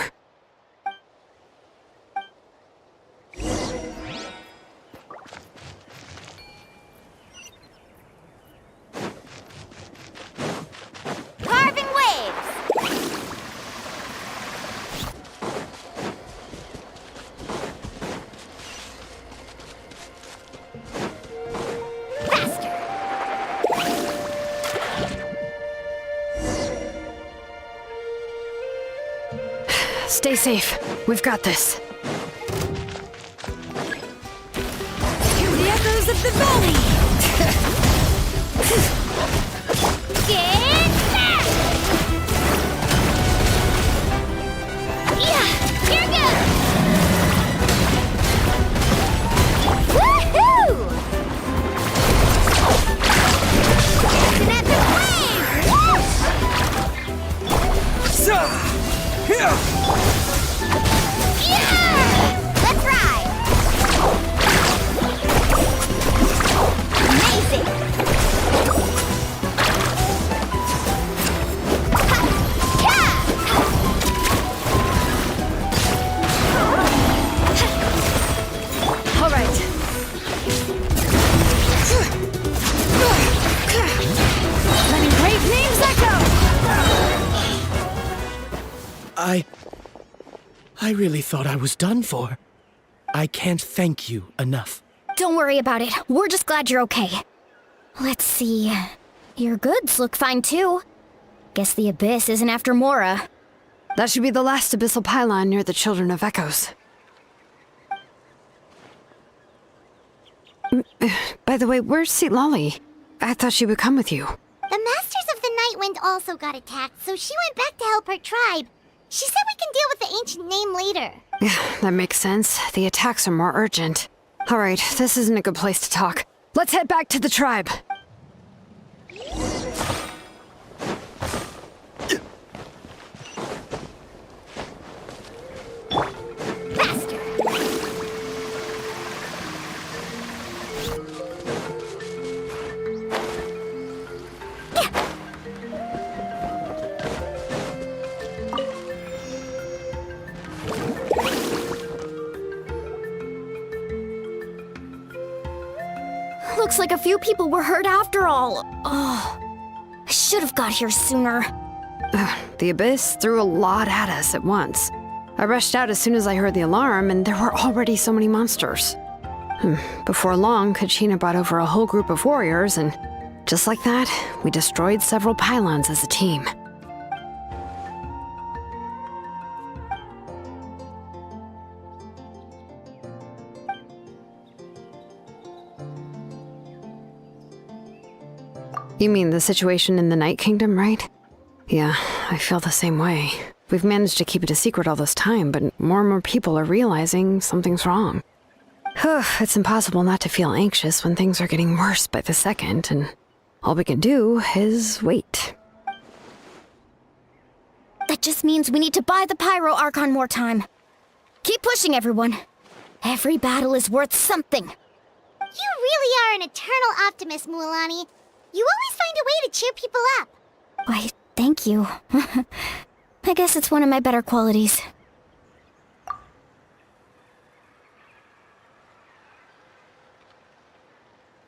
Carving waves! Faster! Stay safe. We've got this. The echoes of the valley! Get back! Yeah! Here goes! Woohoo! Dancing at the flames! Yeah! Let's ride! Amazing! All right. Letting great names echo! I really thought I was done for. I can't thank you enough. Don't worry about it. We're just glad you're okay. Let's see. Your goods look fine too. Guess the Abyss isn't after Mora. That should be the last abyssal pylon near the Children of Echoes. By the way, where's Xilonen? I thought she would come with you. The Masters of the Nightwind also got attacked, so she went back to help her tribe. She said we can deal with the ancient name later. Yeah, that makes sense. The attacks are more urgent. All right, this isn't a good place to talk. Let's head back to the tribe. Faster! Looks like a few people were hurt after all. Oh, I should have got here sooner. The Abyss threw a lot at us at once. I rushed out as soon as I heard the alarm, and there were already so many monsters. Before long, Kachina brought over a whole group of warriors, and just like that, we destroyed several pylons as a team. You mean the situation in the Night Kingdom, right? Yeah, I feel the same way. We've managed to keep it a secret all this time, but more and more people are realizing something's wrong. It's impossible not to feel anxious when things are getting worse by the second, and all we can do is wait. That just means we need to buy the Pyro Archon more time. Keep pushing, everyone. Every battle is worth something. You really are an eternal optimist, Mualani. You always find a way to cheer people up. Why, thank you. I guess it's one of my better qualities.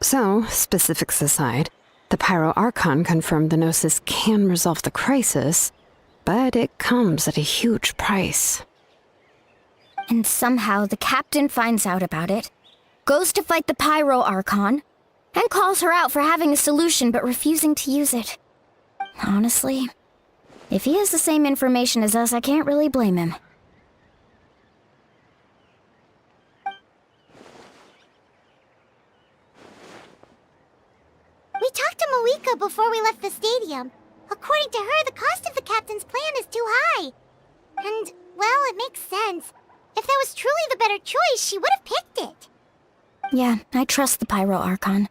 So, specifics aside, the Pyro Archon confirmed the Gnosis can resolve the crisis, but it comes at a huge price. And somehow the captain finds out about it, goes to fight the Pyro Archon, and calls her out for having a solution but refusing to use it. Honestly, if he has the same information as us, I can't really blame him. We talked to Moika before we left the stadium. According to her, the cost of the captain's plan is too high. And, well, it makes sense. If that was truly the better choice, she would have picked it. Yeah, I trust the Pyro Archon.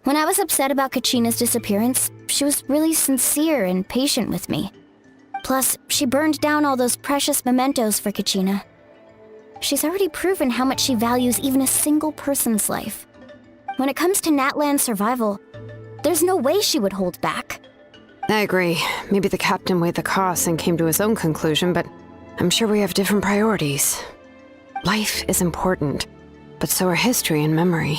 When I was upset about Kachina's disappearance, she was really sincere and patient with me. Plus, she burned down all those precious mementos for Kachina. She's already proven how much she values even a single person's life. When it comes to Natlan's survival, there's no way she would hold back. I agree. Maybe the captain weighed the costs and came to his own conclusion, but I'm sure we have different priorities. Life is important, but so are history and memory.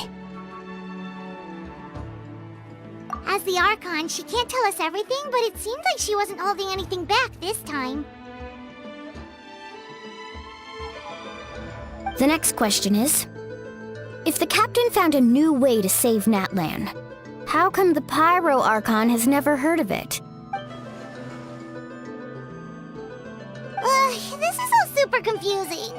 As the Archon, she can't tell us everything, but it seems like she wasn't holding anything back this time. The next question is, if the captain found a new way to save Natlan, how come the Pyro Archon has never heard of it? This is all super confusing.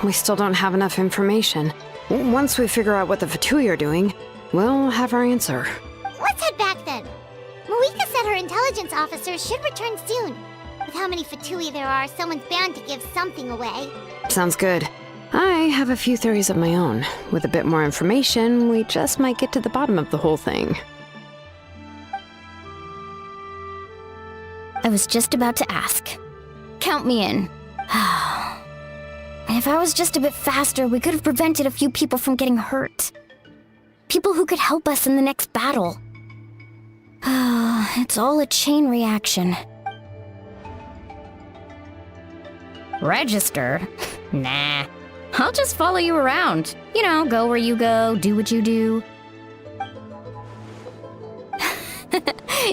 We still don't have enough information. Once we figure out what the Fatui are doing, we'll have our answer. Let's head back then. Moika said her intelligence officers should return soon. With how many Fatui there are, someone's bound to give something away. Sounds good. I have a few theories of my own. With a bit more information, we just might get to the bottom of the whole thing. I was just about to ask. Count me in. If I was just a bit faster, we could have prevented a few people from getting hurt. People who could help us in the next battle. It's all a chain reaction. Register? Nah. I'll just follow you around. You know, go where you go, do what you do.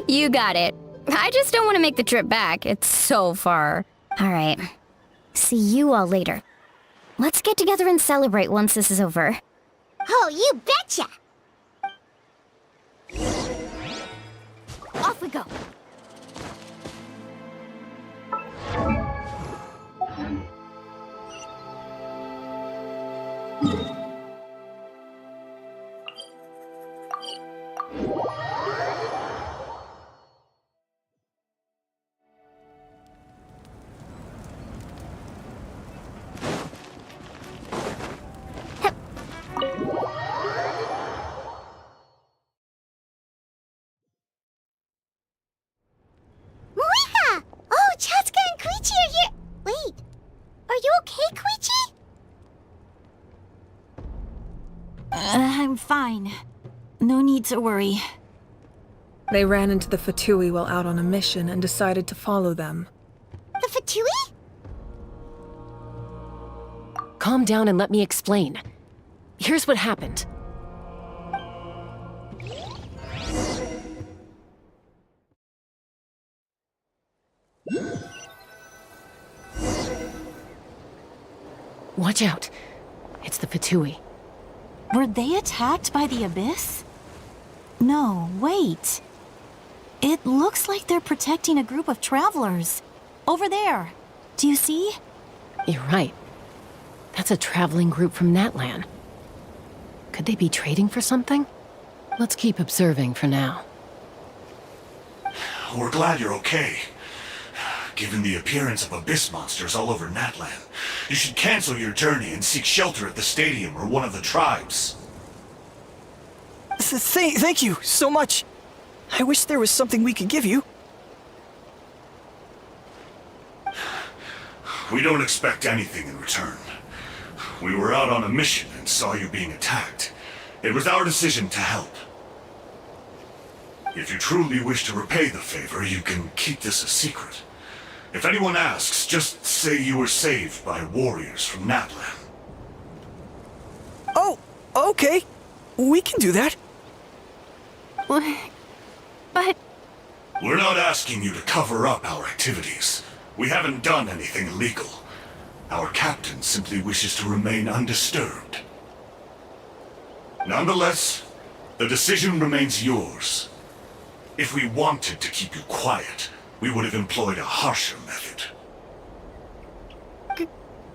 You got it. I just don't want to make the trip back. It's so far. All right. See you all later. Let's get together and celebrate once this is over. Oh, you betcha! Off we go. Moika! Oh, Chaska and Koichi are here! Wait, are you okay, Koichi? I'm fine. No need to worry. They ran into the Fatui while out on a mission and decided to follow them. The Fatui? Calm down and let me explain. Here's what happened. Watch out. It's the Fatui. Were they attacked by the Abyss? No, wait. It looks like they're protecting a group of travelers. Over there. Do you see? You're right. That's a traveling group from Natlan. Could they be trading for something? Let's keep observing for now. We're glad you're okay. Given the appearance of abyss monsters all over Natlan, you should cancel your journey and seek shelter at the stadium or one of the tribes. Thank you so much. I wish there was something we could give you. We don't expect anything in return. We were out on a mission and saw you being attacked. It was our decision to help. If you truly wish to repay the favor, you can keep this a secret. If anyone asks, just say you were saved by warriors from Natlan. Oh, okay. We can do that. But... We're not asking you to cover up our activities. We haven't done anything illegal. Our captain simply wishes to remain undisturbed. Nonetheless, the decision remains yours. If we wanted to keep you quiet, we would have employed a harsher method.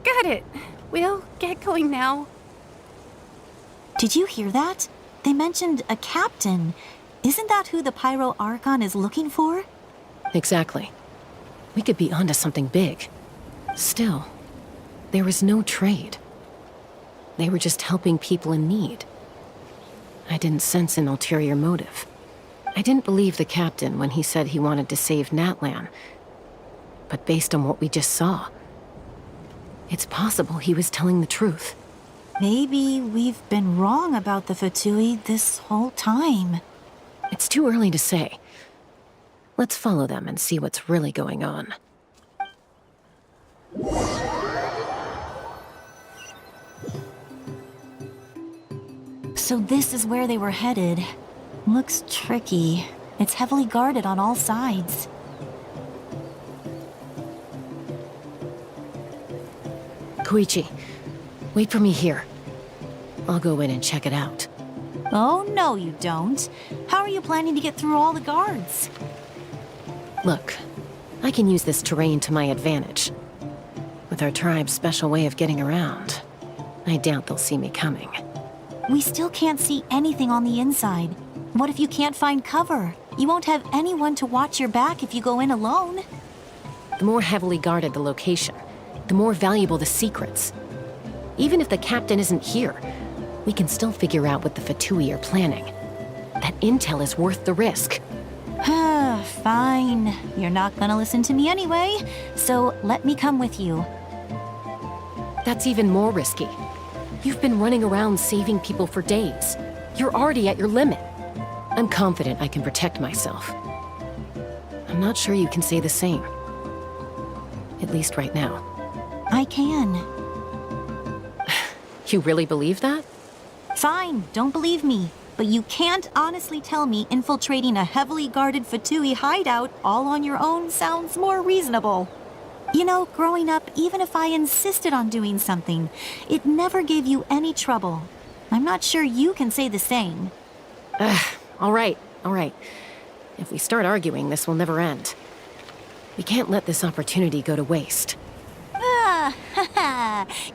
Got it. We'll get going now. Did you hear that? They mentioned a captain. Isn't that who the Pyro Archon is looking for? Exactly. We could be onto something big. Still, there was no trade. They were just helping people in need. didn't sense an ulterior motive. I didn't believe the captain when he said he wanted to save Natlan. But based on what we just saw, it's possible he was telling the truth. Maybe we've been wrong about the Fatui this whole time. It's too early to say. Let's follow them and see what's really going on. So this is where they were headed. Looks tricky. It's heavily guarded on all sides. Koichi, wait for me here. I'll go in and check it out. Oh, no you don't. How are you planning to get through all the guards? Look, I can use this terrain to my advantage. With our tribe's special way of getting around, I doubt they'll see me coming. We still can't see anything on the inside. What if you can't find cover? You won't have anyone to watch your back if you go in alone. The more heavily guarded the location, the more valuable the secrets. Even if the captain isn't here, we can still figure out what the Fatui are planning. That intel is worth the risk. Fine. You're not gonna listen to me anyway, so let me come with you. That's even more risky. You've been running around saving people for days. You're already at your limit. I'm confident I can protect myself. I'm not sure you can say the same. At least right now. I can. You really believe that? Fine, don't believe me. But you can't honestly tell me infiltrating a heavily guarded Fatui hideout all on your own sounds more reasonable. You know, growing up, even if I insisted on doing something, it never gave you any trouble. I'm not sure you can say the same. All right. If we start arguing, this will never end. We can't let this opportunity go to waste.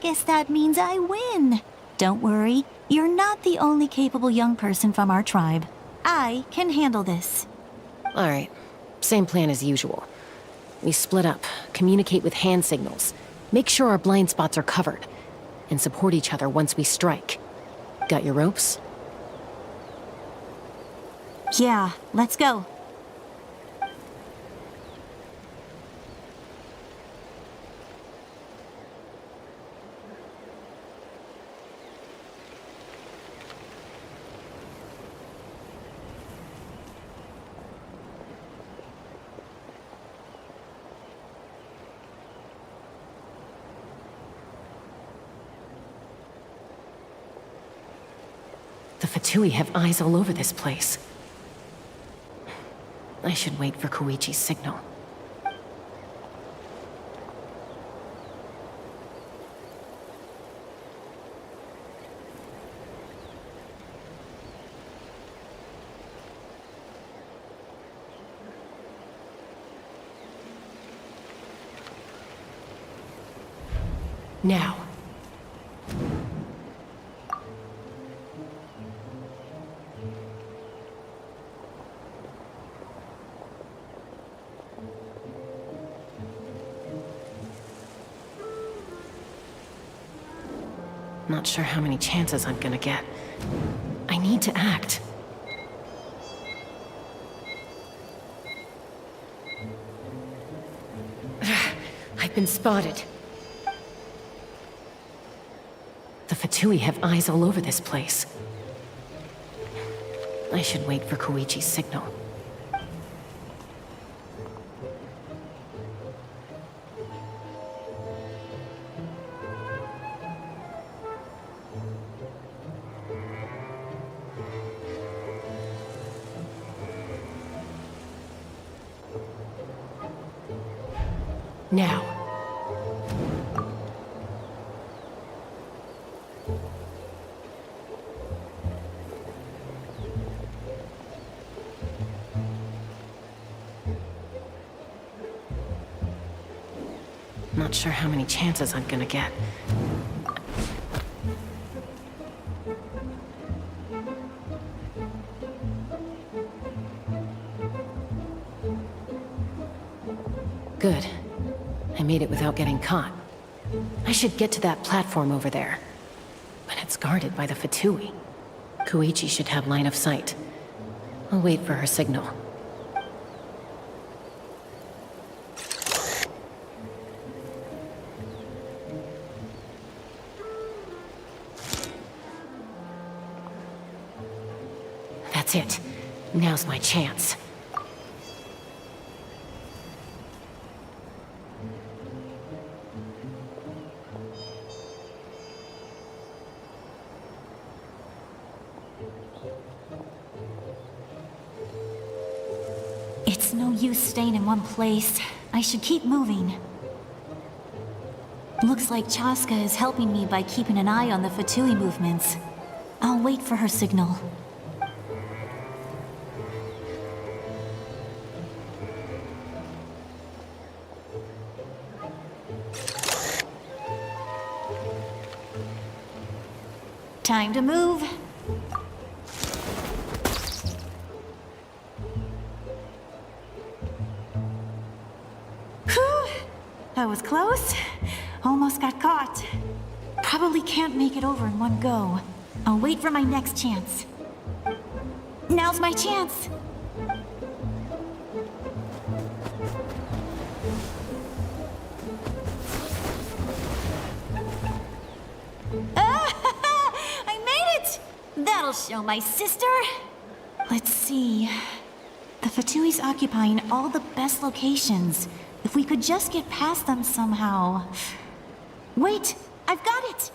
Guess that means I win. Don't worry, you're not the only capable young person from our tribe. I can handle this. All right, same plan as usual. We split up, communicate with hand signals, make sure our blind spots are covered, and support each other once we strike. Got your ropes? Yeah, let's go. The Fatui have eyes all over this place. I should wait for Koichi's signal. Now. Not sure how many chances I'm gonna get. I need to act. I've been spotted. The Fatui have eyes all over this place. I should wait for Koichi's signal. Now. Not sure how many chances I'm gonna get. Good. I made it without getting caught. I should get to that platform over there. But it's guarded by the Fatui. Koichi should have line of sight. I'll wait for her signal. That's it. Now's my chance. It's no use staying in one place. I should keep moving. Looks like Chaska is helping me by keeping an eye on the Fatui movements. I'll wait for her signal. Time to move. Whew! That was close. Almost got caught. Probably can't make it over in one go. I'll wait for my next chance. Now's my chance. I made it! That'll show my sister. Let's see. The Fatui's occupying all the best locations. If we could just get past them somehow. Wait, I've got it!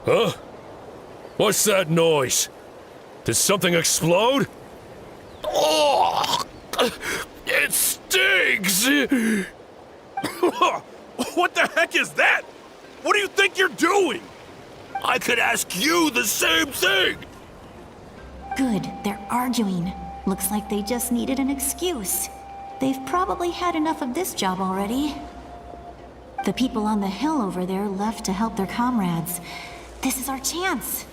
Huh? What's that noise? Did something explode? Oh! It stings! What the heck is that? What do you think you're doing? I could ask you the same thing! Good, they're arguing. Looks like they just needed an excuse. They've probably had enough of this job already. The people on the hill over there left to help their comrades. This is our chance.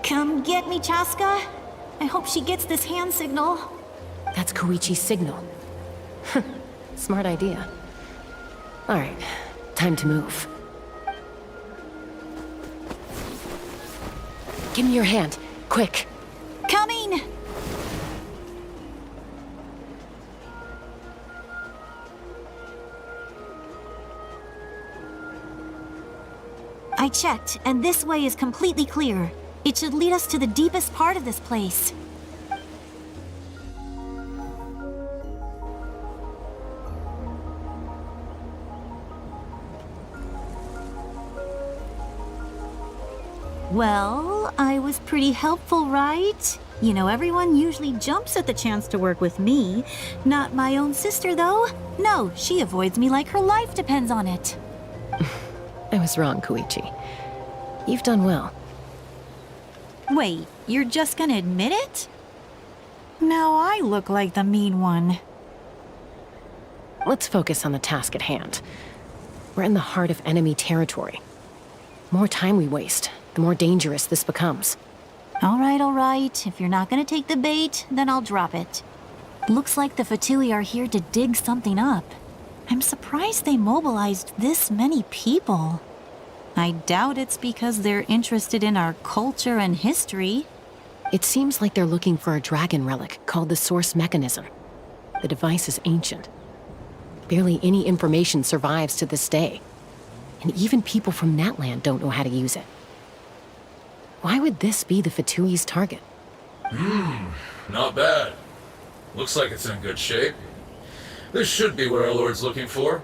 Come get me, Chaska. I hope she gets this hand signal. That's Koichi's signal. Smart idea. Alright, time to move. Give me your hand, quick. Coming! I checked, and this way is completely clear. It should lead us to the deepest part of this place. Well, I was pretty helpful, right? You know, everyone usually jumps at the chance to work with me. Not my own sister, though. No, she avoids me like her life depends on it. I was wrong, Koichi. You've done well. Wait, you're just gonna admit it? Now I look like the mean one. Let's focus on the task at hand. We're in the heart of enemy territory. The more time we waste, the more dangerous this becomes. All right. If you're not gonna take the bait, then I'll drop it. Looks like the Fatui are here to dig something up. I'm surprised they mobilized this many people. I doubt it's because they're interested in our culture and history. It seems like they're looking for a dragon relic called the Source Mechanism. The device is ancient. Barely any information survives to this day. And even people from Natland don't know how to use it. Why would this be the Fatui's target? Not bad. Looks like it's in good shape. This should be what our Lord's looking for.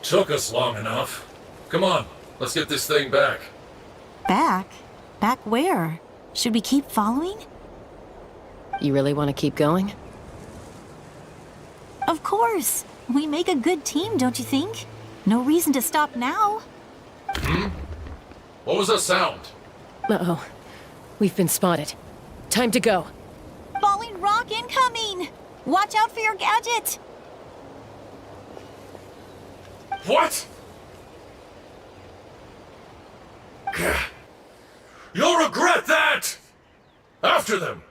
Took us long enough. Come on, let's get this thing back. Back? Back where? Should we keep following? You really want to keep going? Of course. We make a good team, don't you think? No reason to stop now. What was that sound? Uh-oh. We've been spotted. Time to go. Falling rock incoming! Watch out for your gadget! What? You'll regret that! After them!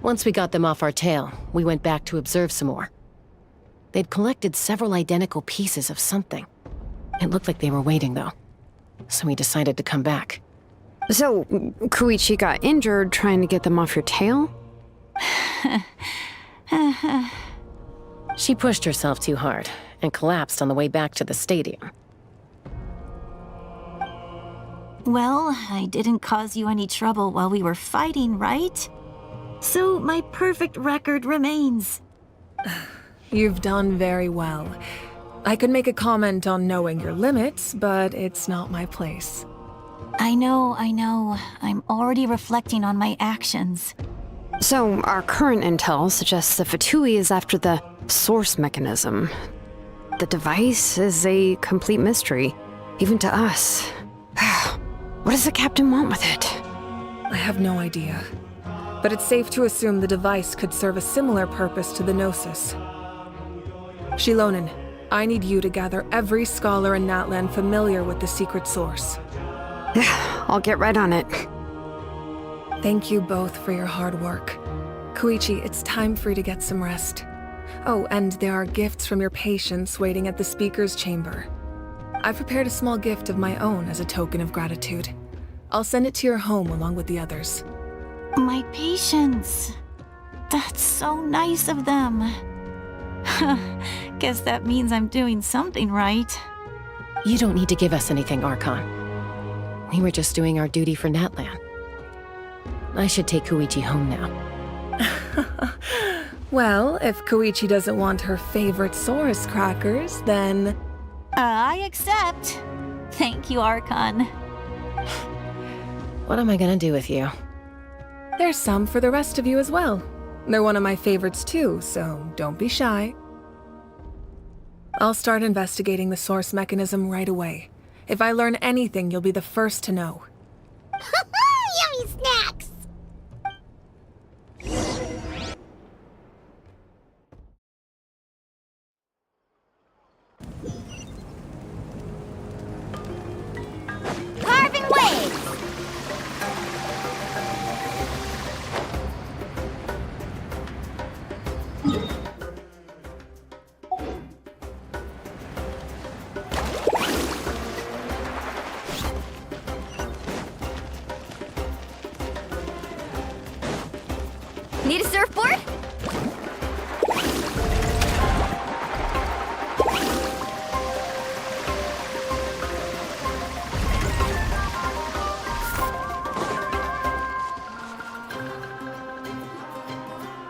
Once we got them off our tail, we went back to observe some more. They'd collected several identical pieces of something. It looked like they were waiting, though. So we decided to come back. So, Koichi got injured trying to get them off your tail? She pushed herself too hard and collapsed on the way back to the stadium. Well, I didn't cause you any trouble while we were fighting, right? So my perfect record remains. You've done very well. I could make a comment on knowing your limits, but it's not my place. I know. I'm already reflecting on my actions. So, our current intel suggests the Fatui is after the source mechanism. The device is a complete mystery, even to us. What does the captain want with it? I have no idea. But it's safe to assume the device could serve a similar purpose to the Gnosis. Xilonen, I need you to gather every scholar in Natlan familiar with the secret source. Yeah, I'll get right on it. Thank you both for your hard work. Koichi, it's time for you to get some rest. Oh, and there are gifts from your patients waiting at the speaker's chamber. I've prepared a small gift of my own as a token of gratitude. I'll send it to your home along with the others. My patience. That's so nice of them. Guess that means I'm doing something right. You don't need to give us anything, Archon. We were just doing our duty for Natlan. I should take Koichi home now. Well, if Koichi doesn't want her favorite Saurus crackers, then... I accept. Thank you, Archon. What am I gonna do with you? There's some for the rest of you as well. They're one of my favorites too, so don't be shy. I'll start investigating the source mechanism right away. If I learn anything, you'll be the first to know. Yummy snacks! Carving waves! Need a surfboard?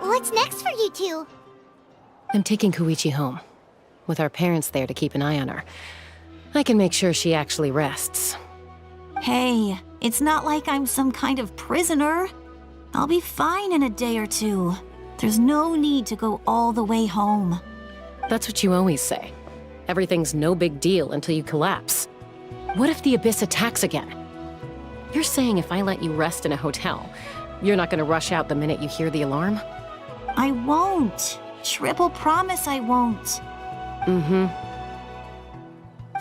What's next for you two? I'm taking Koichi home. With our parents there to keep an eye on her. I can make sure she actually rests. Hey, it's not like I'm some kind of prisoner. I'll be fine in a day or two. There's no need to go all the way home. That's what you always say. Everything's no big deal until you collapse. What if the Abyss attacks again? You're saying if I let you rest in a hotel, you're not gonna rush out the minute you hear the alarm? I won't. Triple promise I won't. Mm-hmm.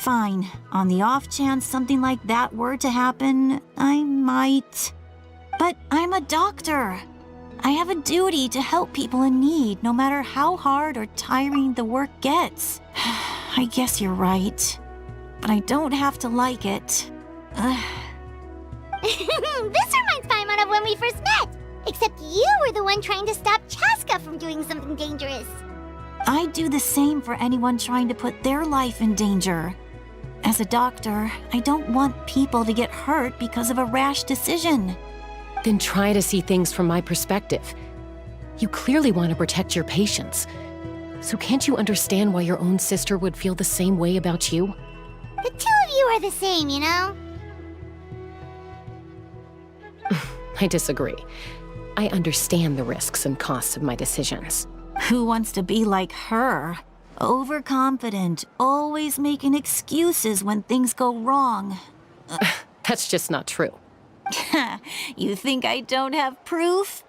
Fine. On the off chance something like that were to happen, I might. But I'm a doctor. I have a duty to help people in need, no matter how hard or tiring the work gets. I guess you're right. But I don't have to like it. This reminds Paimon of when we first met! Except you were the one trying to stop Chaska from doing something dangerous. I'd do the same for anyone trying to put their life in danger. As a doctor, I don't want people to get hurt because of a rash decision. Then try to see things from my perspective. You clearly want to protect your patients. So can't you understand why your own sister would feel the same way about you? The two of you are the same, you know? I disagree. I understand the risks and costs of my decisions. Who wants to be like her? Overconfident, always making excuses when things go wrong. That's just not true. You think I don't have proof?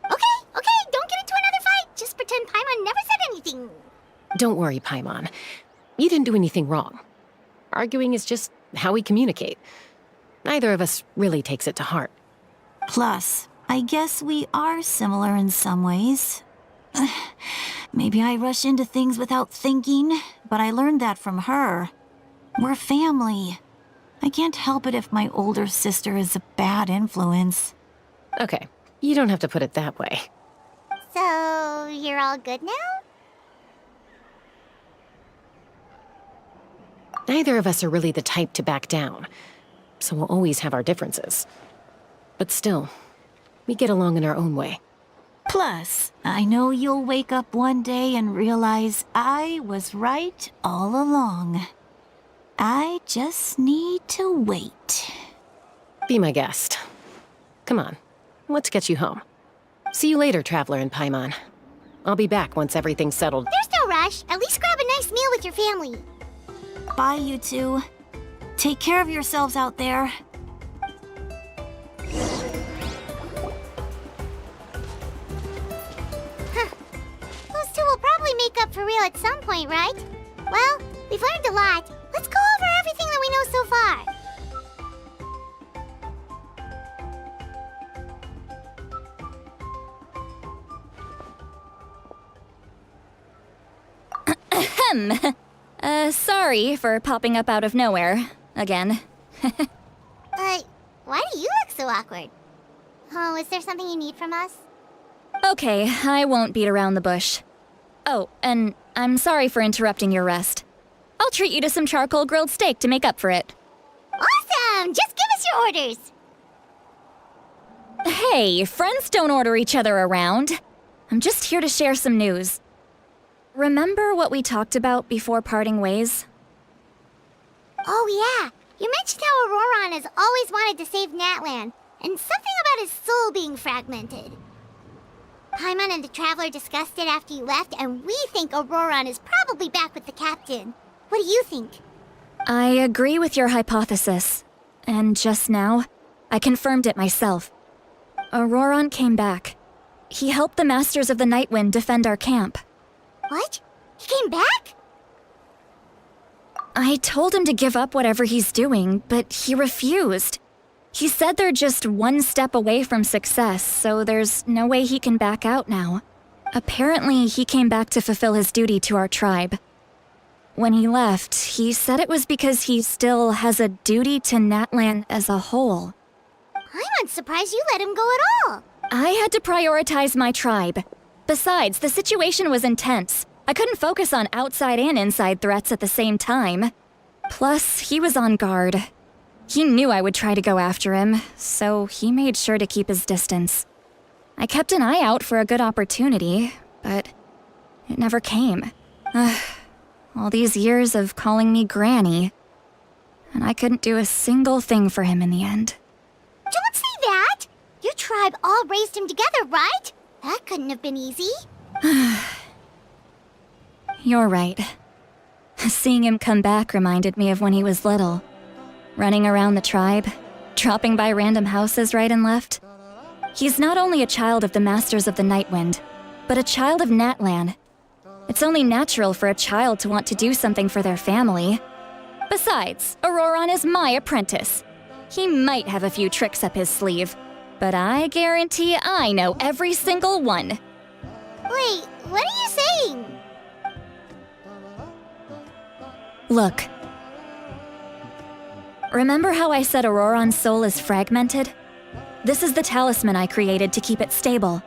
Okay, don't get into another fight. Just pretend Paimon never said anything. Don't worry, Paimon. You didn't do anything wrong. Arguing is just how we communicate. Neither of us really takes it to heart. Plus, I guess we are similar in some ways. Maybe I rush into things without thinking, but I learned that from her. We're family. I can't help it if my older sister is a bad influence. Okay, you don't have to put it that way. So, you're all good now? Neither of us are really the type to back down, so we'll always have our differences. But still, we get along in our own way. Plus, I know you'll wake up one day and realize I was right all along. I just need to wait. Be my guest. Come on, let's get you home. See you later, Traveler and Paimon. I'll be back once everything's settled. There's no rush. At least grab a nice meal with your family. Bye, you two. Take care of yourselves out there. Those two will probably make up for real at some point, right? Well, we've learned a lot. Let's go over everything that we know so far. Sorry for popping up out of nowhere. Again. Why do you look so awkward? Oh, is there something you need from us? Okay, I won't beat around the bush. Oh, and I'm sorry for interrupting your rest. I'll treat you to some charcoal grilled steak to make up for it. Awesome! Just give us your orders! Hey, friends don't order each other around. I'm just here to share some news. Remember what we talked about before parting ways? Oh yeah, you mentioned how Auroron has always wanted to save Natlan, and something about his soul being fragmented. Paimon and the Traveler discussed it after you left, and we think Auroron is probably back with the Captain. What do you think? I agree with your hypothesis. And just now, I confirmed it myself. Auroron came back. He helped the Masters of the Nightwind defend our camp. What? He came back? I told him to give up whatever he's doing, but he refused. He said they're just one step away from success, so there's no way he can back out now. Apparently, he came back to fulfill his duty to our tribe. When he left, he said it was because he still has a duty to Natlan as a whole. I'm surprised you let him go at all. I had to prioritize my tribe. Besides, the situation was intense. I couldn't focus on outside and inside threats at the same time. Plus, he was on guard. He knew I would try to go after him, so he made sure to keep his distance. I kept an eye out for a good opportunity, but it never came. All these years of calling me Granny, and I couldn't do a single thing for him in the end. Don't say that! Your tribe all raised him together, right? That couldn't have been easy. You're right. Seeing him come back reminded me of when he was little. Running around the tribe, dropping by random houses right and left. He's not only a child of the Masters of the Nightwind, but a child of Natlan. It's only natural for a child to want to do something for their family. Besides, Auroron is my apprentice. He might have a few tricks up his sleeve, but I guarantee I know every single one. Wait, what are you saying? Look. Remember how I said Auroron's soul is fragmented? This is the talisman I created to keep it stable.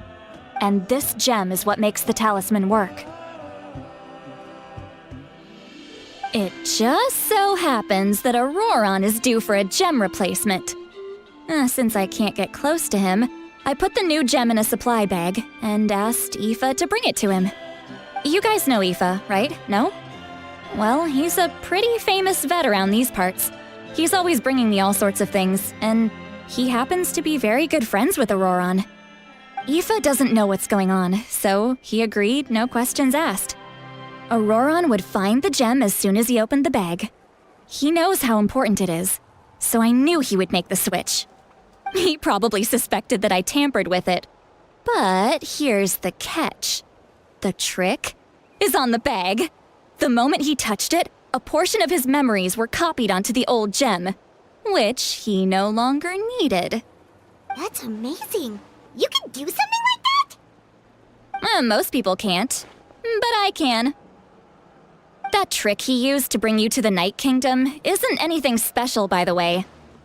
And this gem is what makes the talisman work. It just so happens that Auroron is due for a gem replacement. Since I can't get close to him, I put the new gem in a supply bag and asked Aoife to bring it to him. You guys know Aoife, right? No? Well, he's a pretty famous vet around these parts. He's always bringing me all sorts of things, and he happens to be very good friends with Auroron. Aoife doesn't know what's going on, so he agreed, no questions asked. Auroron would find the gem as soon as he opened the bag. He knows how important it is, so I knew he would make the switch. He probably suspected that I tampered with it. But here's the catch. The trick is on the bag. The moment he touched it, a portion of his memories were copied onto the old gem, which he no longer needed. That's amazing. You can do something like that? Most people can't, but I can. That trick he used to bring you to the Night Kingdom isn't anything special, by the way.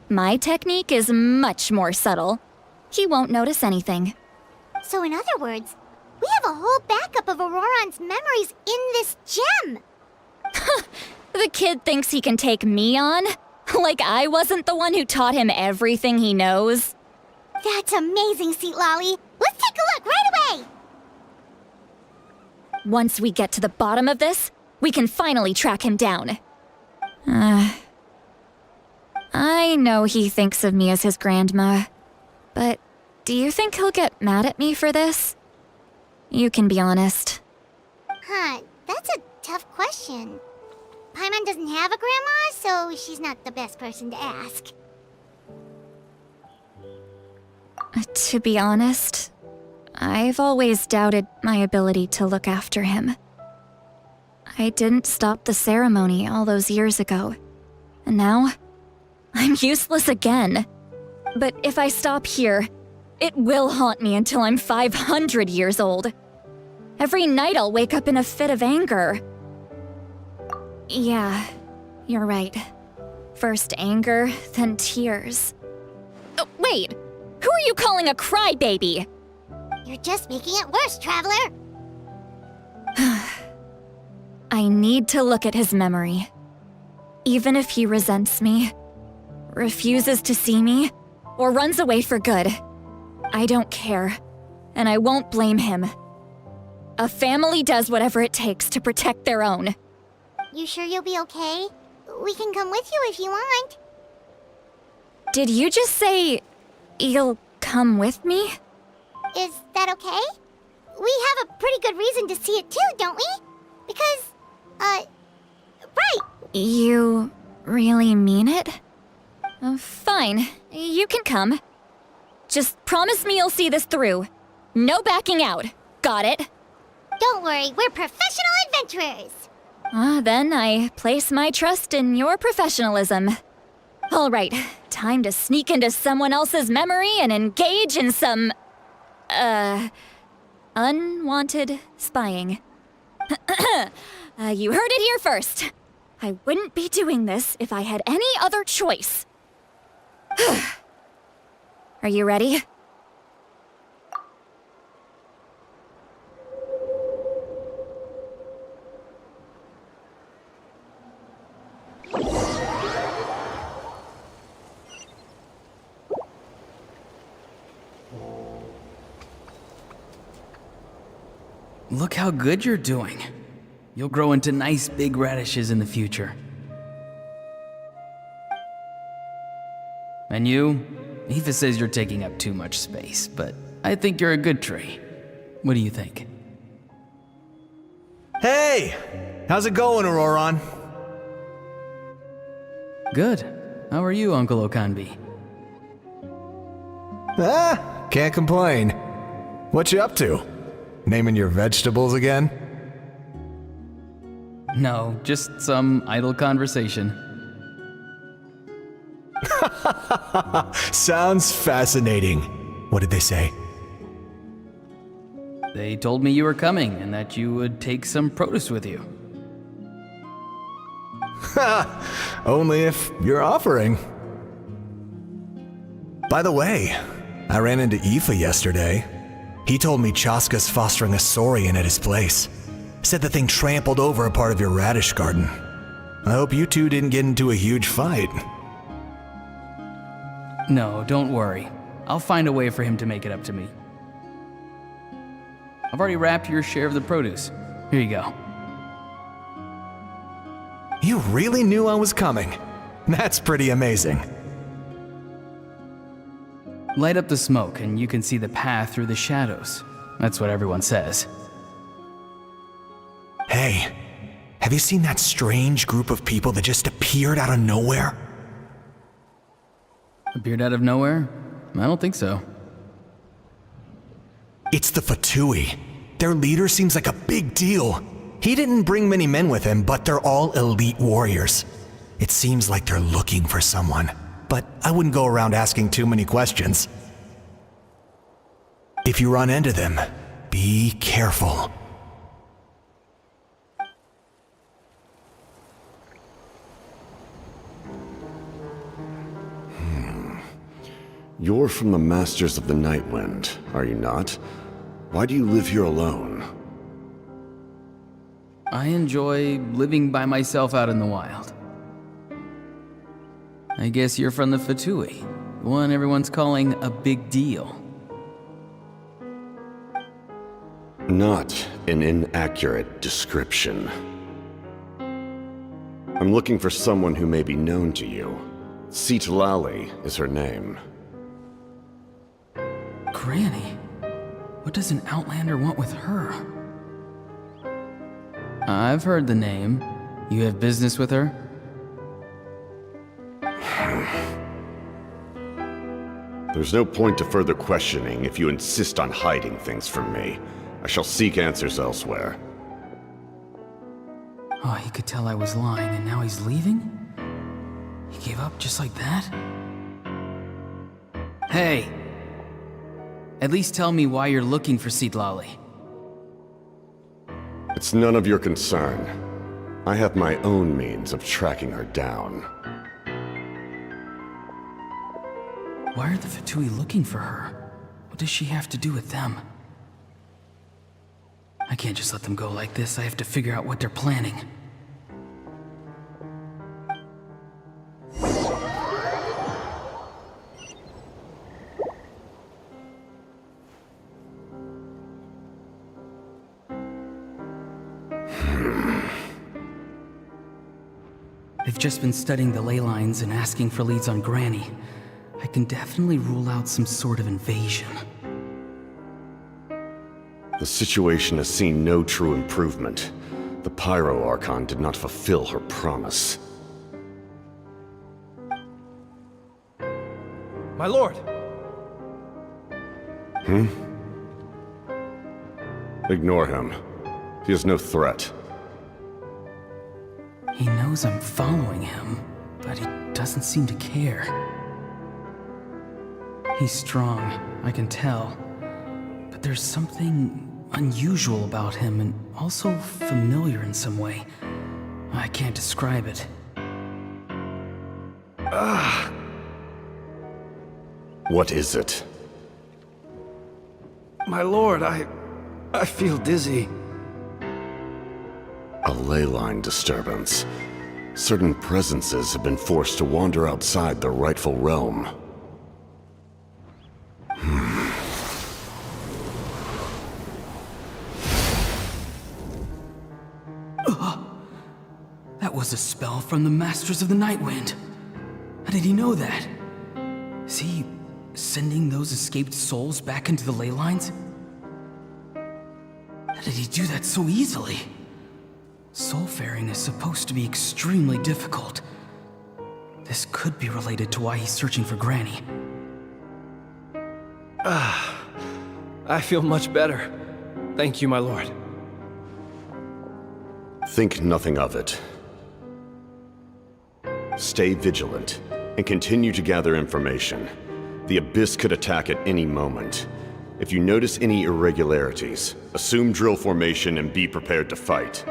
My technique is much more subtle. He won't notice anything. So in other words, we have a whole backup of Auroron's memories in this gem. The kid thinks he can take me on? Like I wasn't the one who taught him everything he knows? That's amazing, Xilonen. Let's take a look right away. Once we get to the bottom of this, we can finally track him down. I know he thinks of me as his grandma, but do you think he'll get mad at me for this? You can be honest. Huh, that's a tough question. Paimon doesn't have a grandma, so she's not the best person to ask. To be honest, I've always doubted my ability to look after him. I didn't stop the ceremony all those years ago, and now I'm useless again. But if I stop here, it will haunt me until I'm 500 years old. Every night I'll wake up in a fit of anger. Yeah, you're right. First anger, then tears. Oh, wait! Who are you calling a crybaby? You're just making it worse, Traveler. I need to look at his memory. Even if he resents me, refuses to see me, or runs away for good, I don't care, and I won't blame him. A family does whatever it takes to protect their own. You sure you'll be okay? We can come with you if you want. Did you just say you'll come with me? Is that okay? We have a pretty good reason to see it too, don't we? Because, right! You really mean it? Fine, you can come. Just promise me you'll see this through. No backing out. Got it? Don't worry, we're professional adventurers. Then I place my trust in your professionalism. All right, time to sneak into someone else's memory and engage in some, unwanted spying. You heard it here first. I wouldn't be doing this if I had any other choice. Are you ready? Look how good you're doing. You'll grow into nice big radishes in the future. And you? Aoife says you're taking up too much space, but I think you're a good tree. What do you think? Hey! How's it going, Auroron? Good. How are you, Uncle Okanbi? Can't complain. What you up to? Naming your vegetables again? No, just some idle conversation. Sounds fascinating. What did they say? They told me you were coming and that you would take some produce with you. Only if you're offering. By the way, I ran into Aoife yesterday. He told me Chaska's fostering a saurian at his place. Said the thing trampled over a part of your radish garden. I hope you two didn't get into a huge fight. No, don't worry. I'll find a way for him to make it up to me. I've already wrapped your share of the produce. Here you go. You really knew I was coming. That's pretty amazing. Light up the smoke and you can see the path through the shadows. That's what everyone says. Hey, have you seen that strange group of people that just appeared out of nowhere? Appeared out of nowhere? I don't think so. It's the Fatui. Their leader seems like a big deal. He didn't bring many men with him, but they're all elite warriors. It seems like they're looking for someone, but I wouldn't go around asking too many questions. If you run into them, be careful. You're from the Masters of the Nightwind, are you not? Why do you live here alone? I enjoy living by myself out in the wild. I guess you're from the Fatui, the one everyone's calling a big deal. Not an inaccurate description. I'm looking for someone who may be known to you. Xilonen is her name. Granny? What does an Outlander want with her? I've heard the name. You have business with her? There's no point to further questioning if you insist on hiding things from me. I shall seek answers elsewhere. Oh, he could tell I was lying and now he's leaving? He gave up just like that? Hey! At least tell me why you're looking for Xilonen. It's none of your concern. I have my own means of tracking her down. Why are the Fatui looking for her? What does she have to do with them? I can't just let them go like this. I have to figure out what they're planning. They've just been studying the ley lines and asking for leads on Granny. I can definitely rule out some sort of invasion. The situation has seen no true improvement. The Pyro Archon did not fulfill her promise. My lord! Ignore him. He is no threat. He knows I'm following him, but he doesn't seem to care. He's strong, I can tell. But there's something unusual about him and also familiar in some way. I can't describe it. What is it? My lord, I feel dizzy. A ley line disturbance. Certain presences have been forced to wander outside their rightful realm. That was a spell from the Masters of the Nightwind. How did he know that? Is he sending those escaped souls back into the ley lines? How did he do that so easily? Soulfaring is supposed to be extremely difficult. This could be related to why he's searching for Granny. I feel much better. Thank you, my lord. Think nothing of it. Stay vigilant, and continue to gather information. The Abyss could attack at any moment. If you notice any irregularities, assume drill formation and be prepared to fight.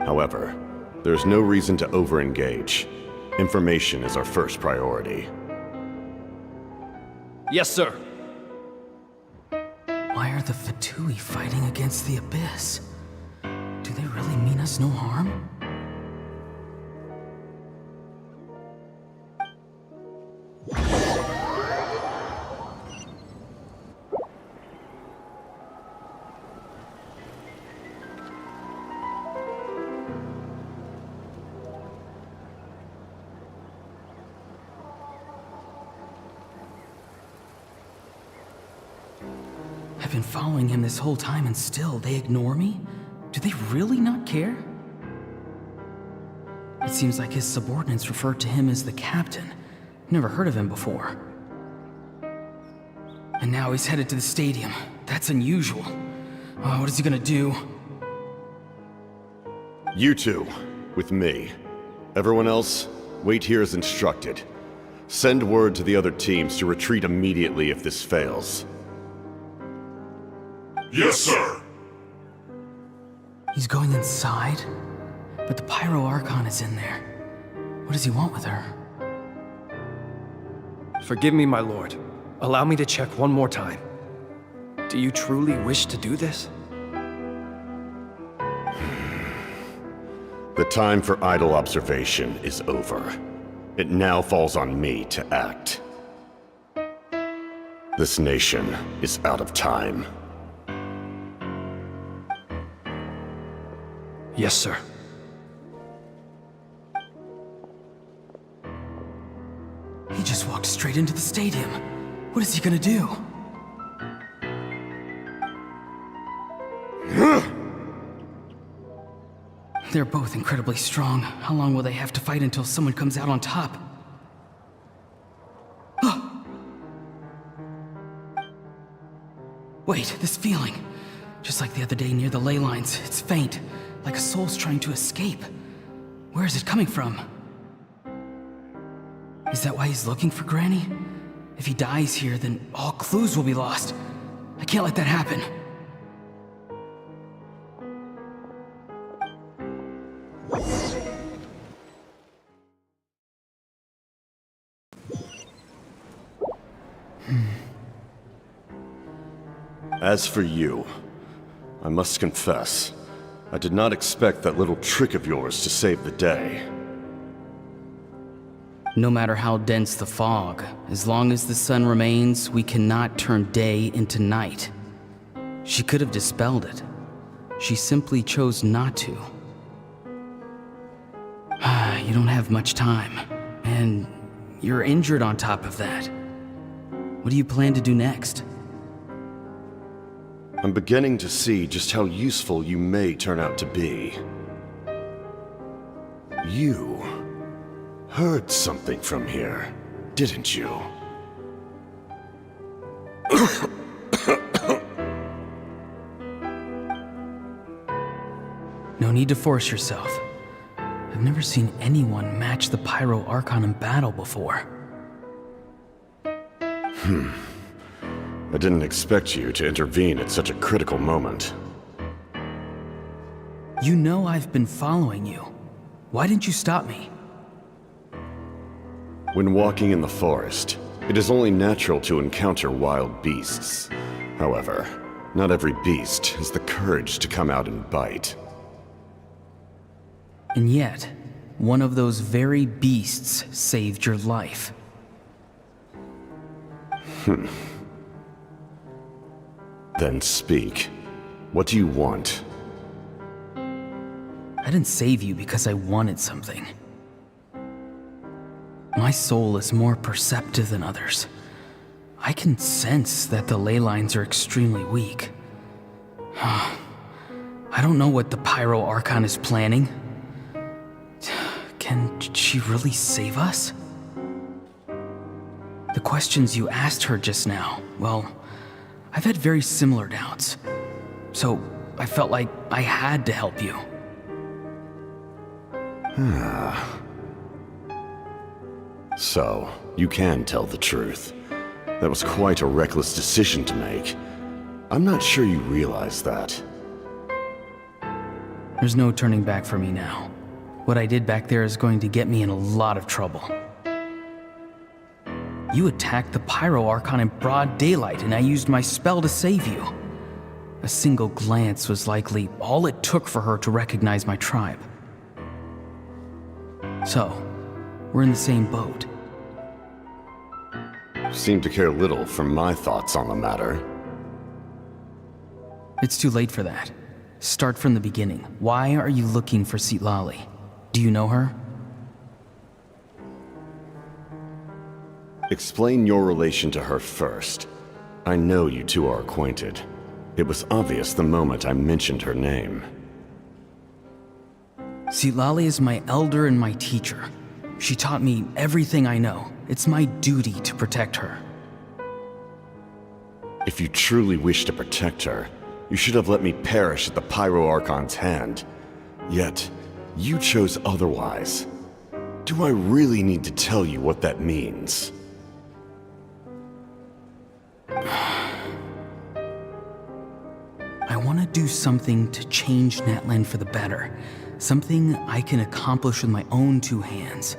However, there's no reason to over-engage. Information is our first priority. Yes, sir. Why are the Fatui fighting against the Abyss? Do they really mean us no harm? I've been following him this whole time and still they ignore me? Do they really not care? It seems like his subordinates refer to him as the captain, Never heard of him before. And now he's headed to the stadium. That's unusual. What is he gonna do? You two, with me. Everyone else, wait here as instructed. Send word to the other teams to retreat immediately if this fails. Yes, sir. He's going inside? But the Pyro Archon is in there. What does he want with her? Forgive me, my lord. Allow me to check one more time. Do you truly wish to do this? The time for idle observation is over. It now falls on me to act. This nation is out of time. Yes, sir. He just walked straight into the stadium. What is he gonna do? They're both incredibly strong. How long will they have to fight until someone comes out on top? Wait, this feeling. Just like the other day near the ley lines, it's faint, like a soul's trying to escape. Where is it coming from? Is that why he's looking for Granny? If he dies here, then all clues will be lost. I can't let that happen. As for you, I must confess, I did not expect that little trick of yours to save the day. No matter how dense the fog, as long as the sun remains, we cannot turn day into night. She could have dispelled it. She simply chose not to. You don't have much time, and you're injured on top of that. What do you plan to do next? I'm beginning to see just how useful you may turn out to be. You heard something from here, didn't you? No need to force yourself. I've never seen anyone match the Pyro Archon in battle before. I didn't expect you to intervene at such a critical moment. You know I've been following you. Why didn't you stop me? When walking in the forest, it is only natural to encounter wild beasts. However, not every beast has the courage to come out and bite. And yet, one of those very beasts saved your life. Then speak. What do you want? I didn't save you because I wanted something. My soul is more perceptive than others. I can sense that the ley lines are extremely weak. I don't know what the Pyro Archon is planning. Can she really save us? The questions you asked her just now, well, I've had very similar doubts. So I felt like I had to help you. So, you can tell the truth. That was quite a reckless decision to make. I'm not sure you realize that. There's no turning back for me now. What I did back there is going to get me in a lot of trouble. You attacked the Pyro Archon in broad daylight, and I used my spell to save you. A single glance was likely all it took for her to recognize my tribe. So, we're in the same boat. You seem to care little for my thoughts on the matter. It's too late for that. Start from the beginning. Why are you looking for Xilonen? Do you know her? Explain your relation to her first. I know you two are acquainted. It was obvious the moment I mentioned her name. Xilonen is my elder and my teacher. She taught me everything I know, It's my duty to protect her. If you truly wish to protect her, you should have let me perish at the Pyro Archon's hand. Yet, you chose otherwise. Do I really need to tell you what that means? I want to do something to change Natlan for the better. Something I can accomplish with my own two hands.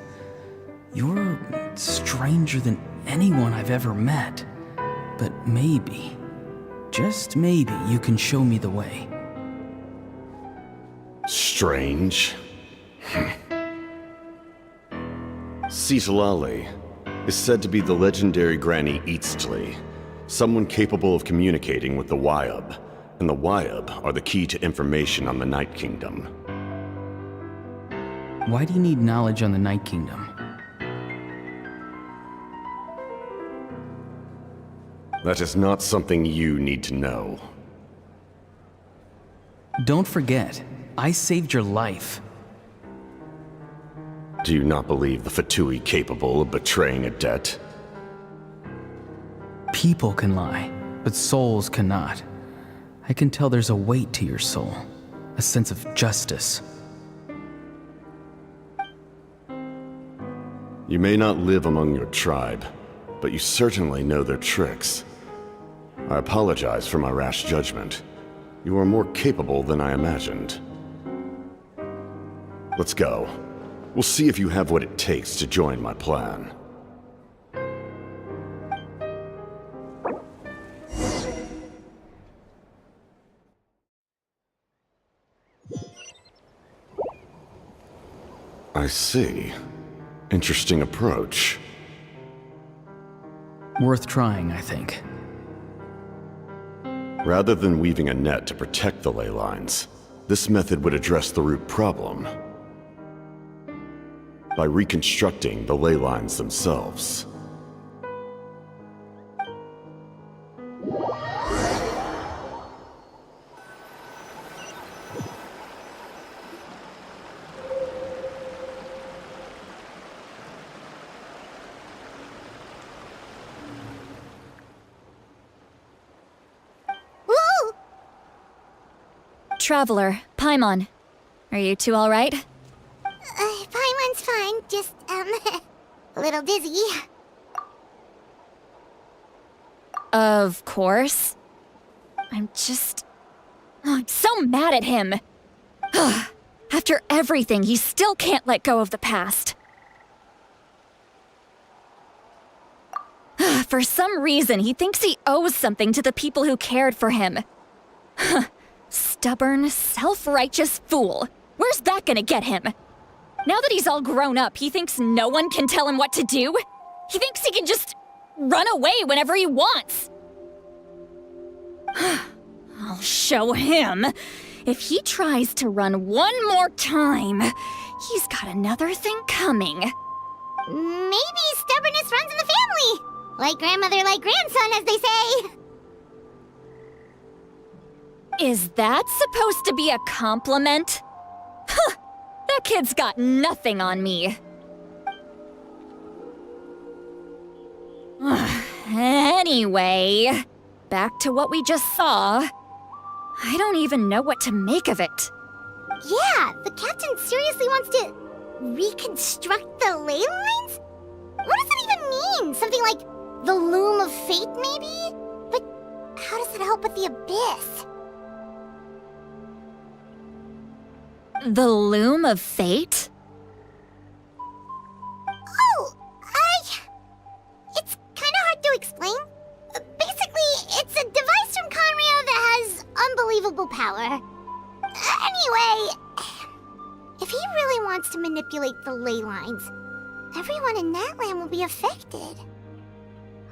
You're stranger than anyone I've ever met. But maybe, just maybe, you can show me the way. Strange? Xilonen is said to be the legendary Granny Eastly, someone capable of communicating with the Wyub, and the Wyub are the key to information on the Night Kingdom. Why do you need knowledge on the Night Kingdom? That is not something you need to know. Don't forget, I saved your life. Do you not believe the Fatui capable of betraying a debt? People can lie, but souls cannot. I can tell there's a weight to your soul, a sense of justice. You may not live among your tribe, but you certainly know their tricks. I apologize for my rash judgment. You are more capable than I imagined. Let's go. We'll see if you have what it takes to join my plan. I see. Interesting approach. Worth trying, I think. Rather than weaving a net to protect the ley lines, this method would address the root problem by reconstructing the ley lines themselves. Traveler, Paimon. Are you two alright? Paimon's fine, just, a little dizzy. Of course. I'm so mad at him. After everything, he still can't let go of the past. For some reason, he thinks he owes something to the people who cared for him. Stubborn, self-righteous fool. Where's that gonna get him? Now that he's all grown up, he thinks no one can tell him what to do? He thinks he can just run away whenever he wants. I'll show him. If he tries to run one more time, he's got another thing coming. Maybe stubbornness runs in the family. Like grandmother, like grandson, as they say. Is that supposed to be a compliment? Huh! That kid's got nothing on me. Anyway, back to what we just saw. I don't even know what to make of it. Yeah, the captain seriously wants to reconstruct the ley lines? What does that even mean? Something like the loom of fate, maybe? But how does that help with the abyss? The loom of fate? Oh, it's kinda hard to explain. Basically, it's a device from Conrio that has unbelievable power. Anyway, if he really wants to manipulate the ley lines, everyone in Natlan will be affected.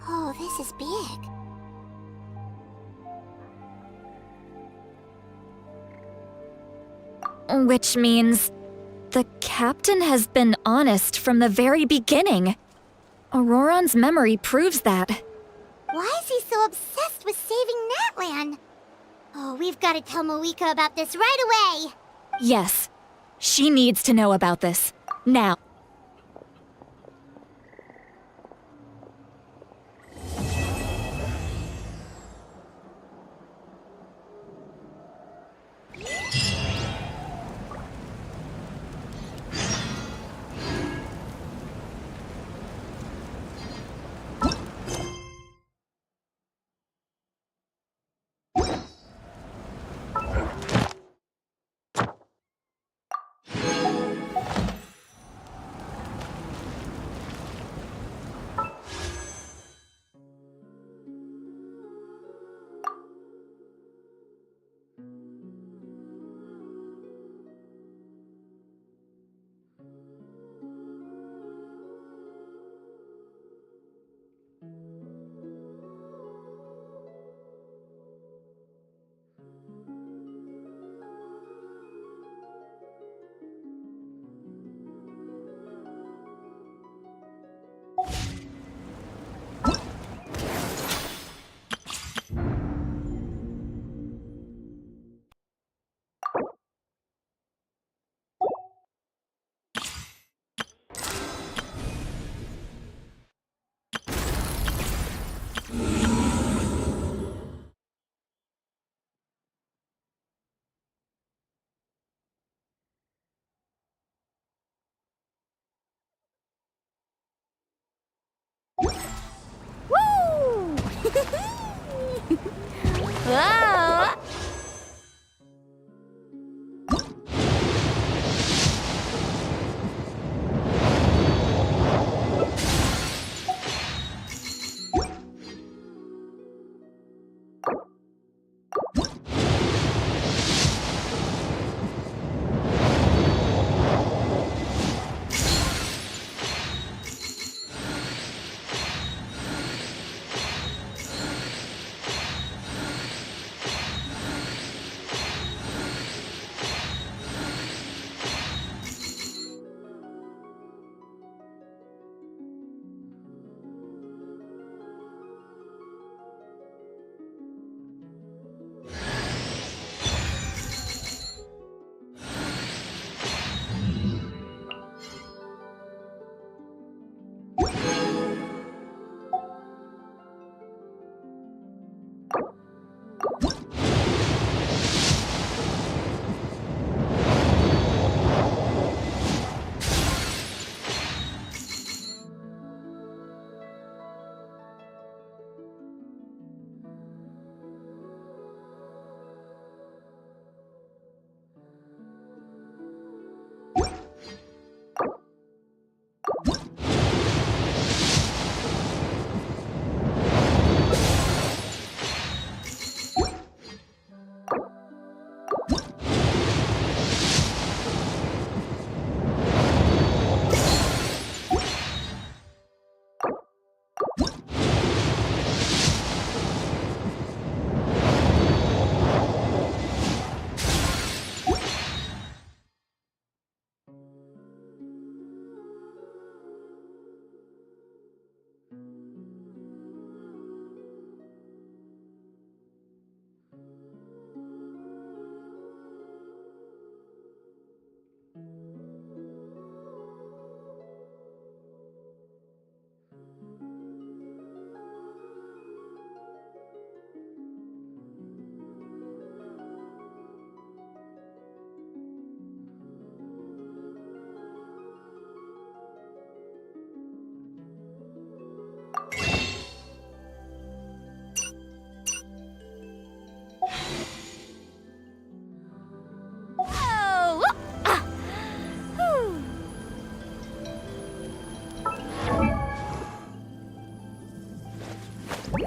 Oh, this is big. Which means the captain has been honest from the very beginning. Auroron's memory proves that. Why is he so obsessed with saving Natlan? Oh, we've got to tell Moeka about this right away. Yes, she needs to know about this. Now.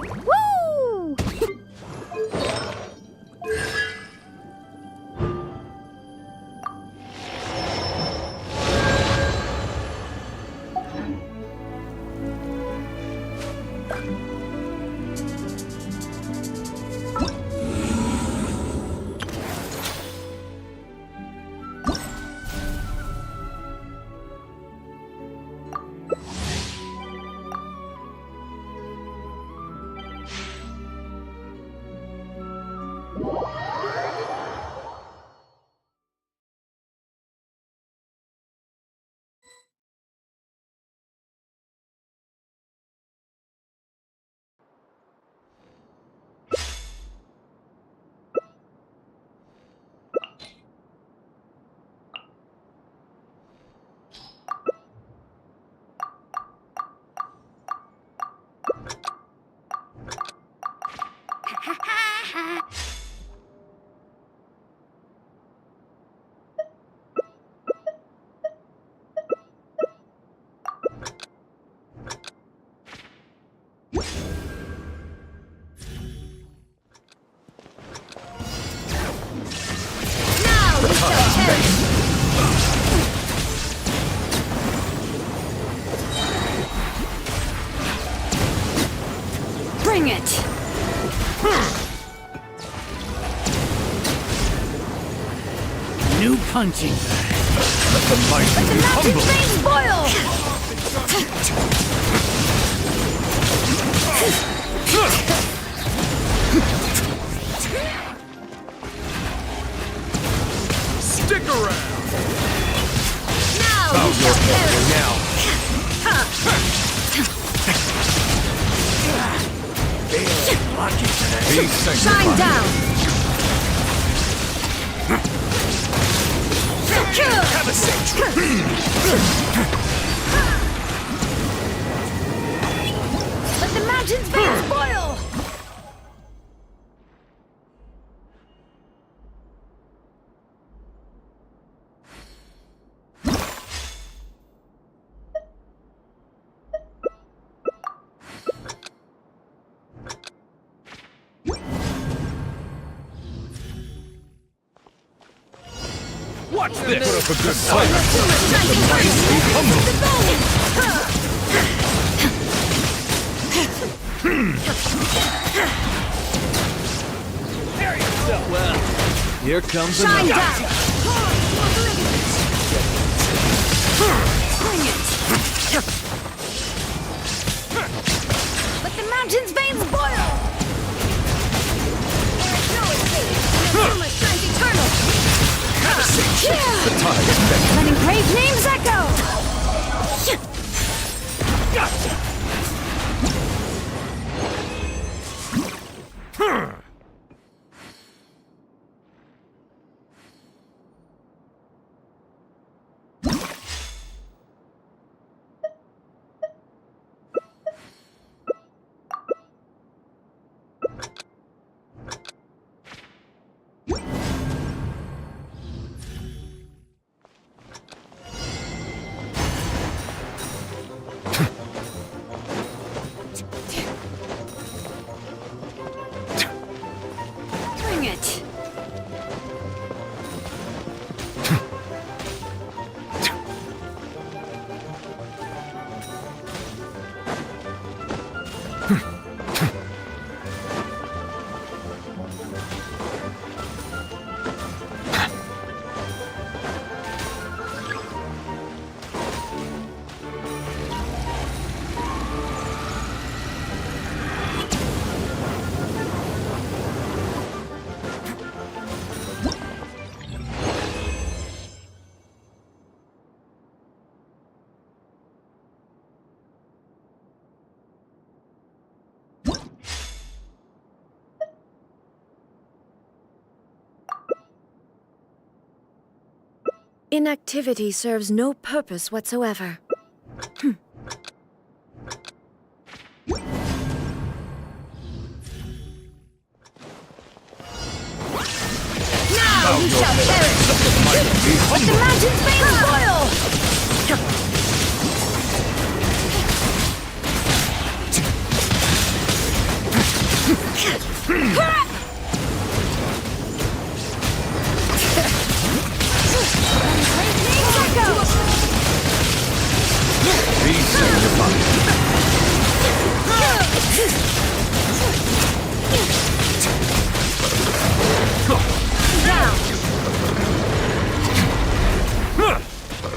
Whoa! Bring it! New punching bag. Let the mighty be humble. Veins boil! Stick around. Now Bow you your shall head perish! now. Be sanctified. Shine down! Have a seat. Let the mountain's veins boil! Watch this! Put up a good fight. Nicely humble. Well, here comes Shine another. down! Bring it! Let the mountain's veins boil! There's no escape! Inazuma shines eternal! The tide is bent. Letting brave names echo! Bring it! Inactivity serves no purpose whatsoever. Now you shall perish! Let the mountain's veins boil!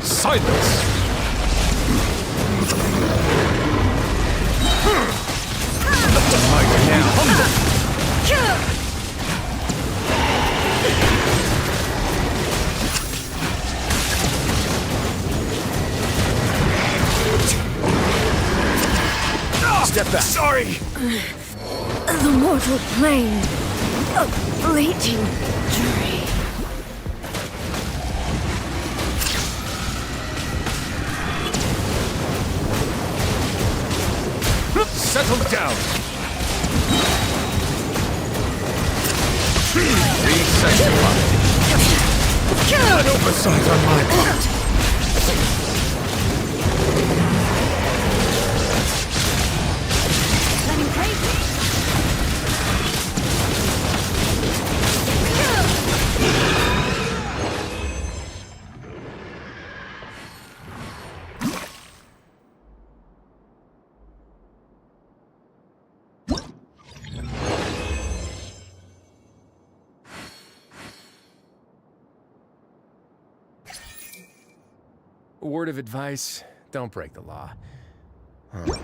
Silence! Let the mighty man humble! Step back. Sorry! The mortal plane. A fleeting dream. Settle down! Reset your body. An oversight on my part. Letting crazy! A word of advice, don't break the law. Huh.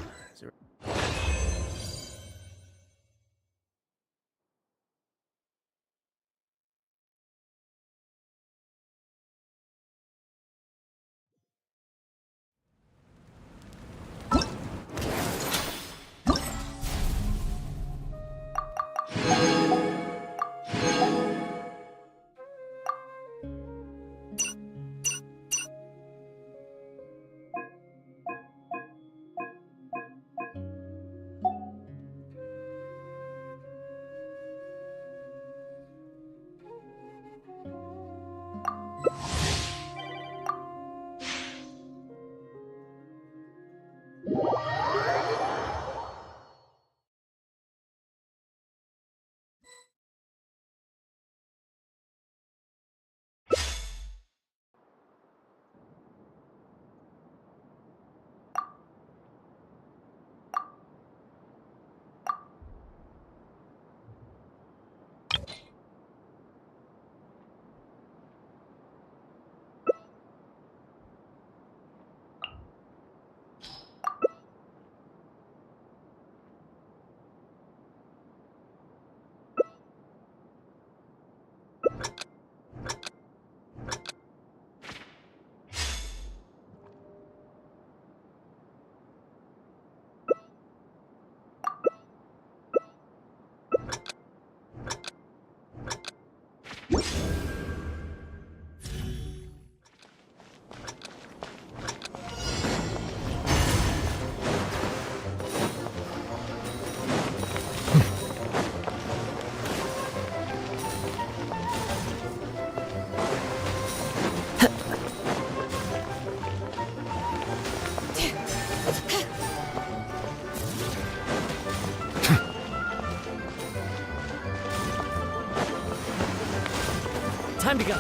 Time to go.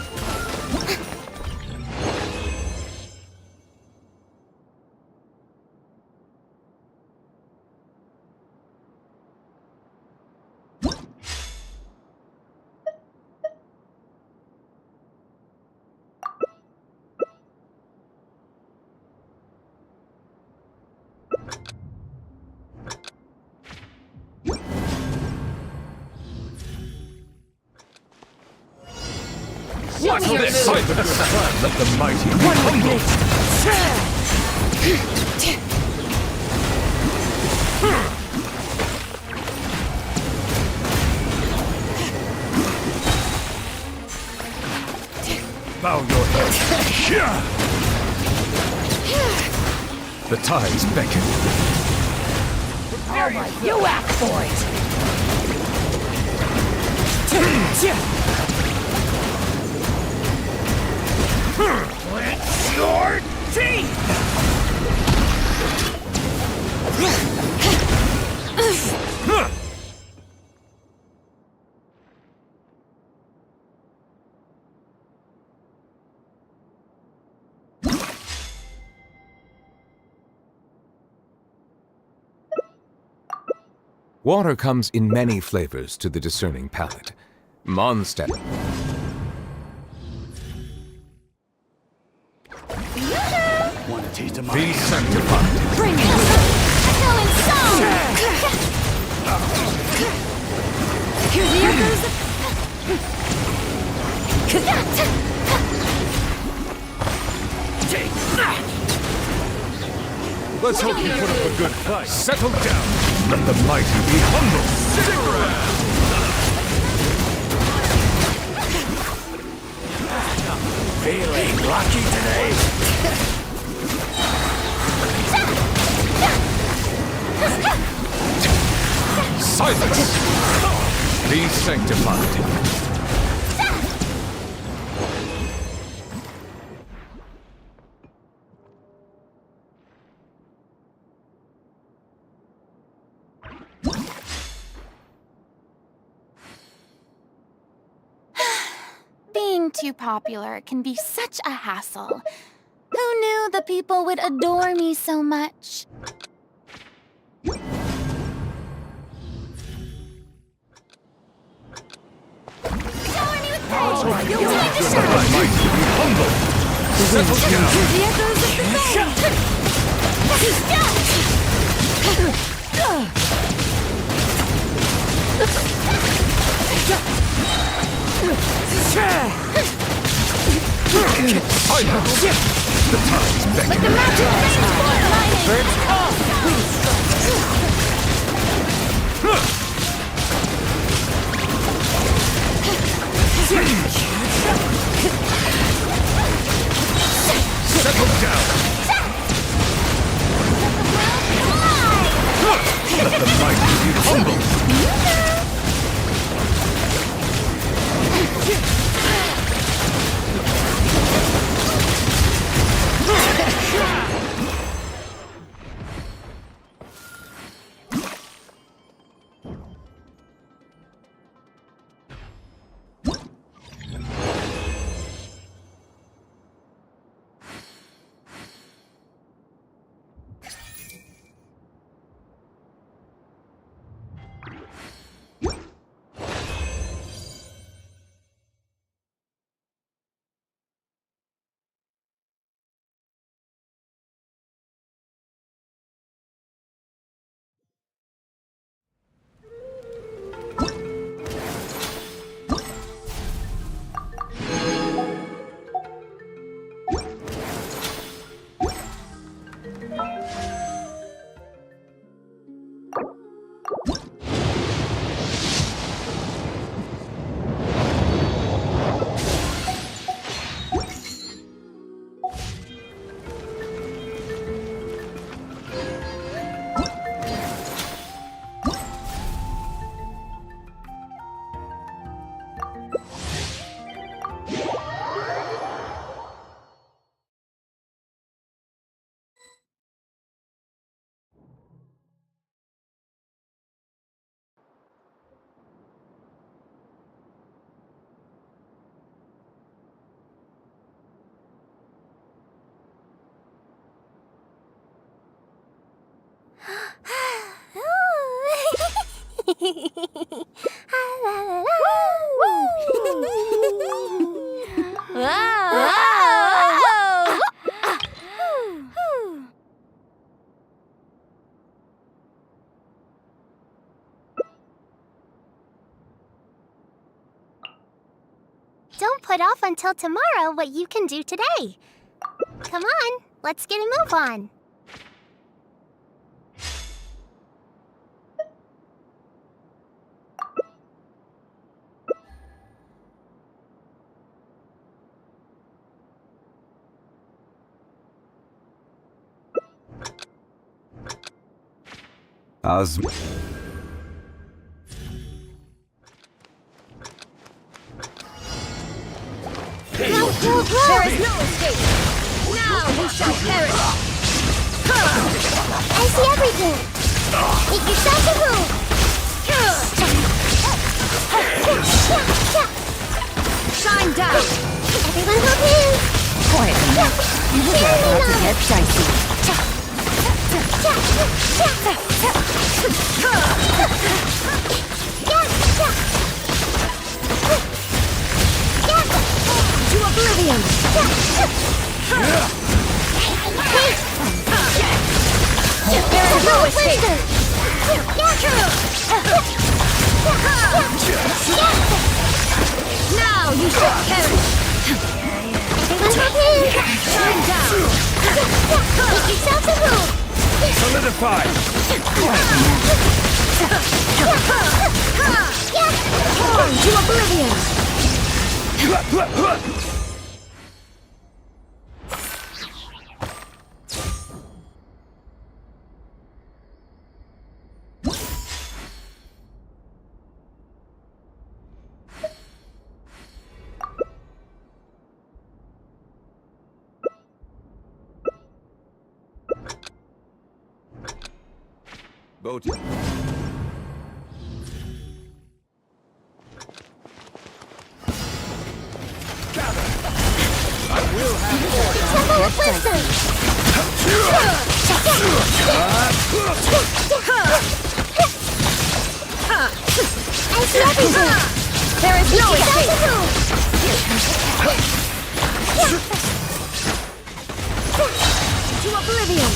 What's this? Let the mighty be humble. Bow your head. The tides beckon. All right, you act for it! What's your teeth? Water comes in many flavors to the discerning palate. Mondstadt. Want a taste of my Be sanctified. Bring it! Echoing song! Hear the echoes! Take that! Let's hope you put up a good fight. Settle down. Let the mighty be humble. Stick around. Feeling lucky today? Silence! Be sanctified. Being too popular can be such a hassle. Who knew the people would adore me so much? Shower me with praise! Time to shine! Humble. Settle down. The echoes of the The tides beckon. Like the magic rainbow! Birds call! Settle down. Let the mighty be humble. Don't put off until tomorrow what you can do today. Come on, let's get a move on. There is no escape! Now you shall perish! I see everything! Make yourself a move! Shine down! Everyone help him! Quiet now. You're about to get dicey. To oblivion! There is no escape! Now you shall perish! Everyone help him! Shine down! Make yourself a move! Solidified! Torn to oblivion! Boat. I see everything! There is no escape! To oblivion!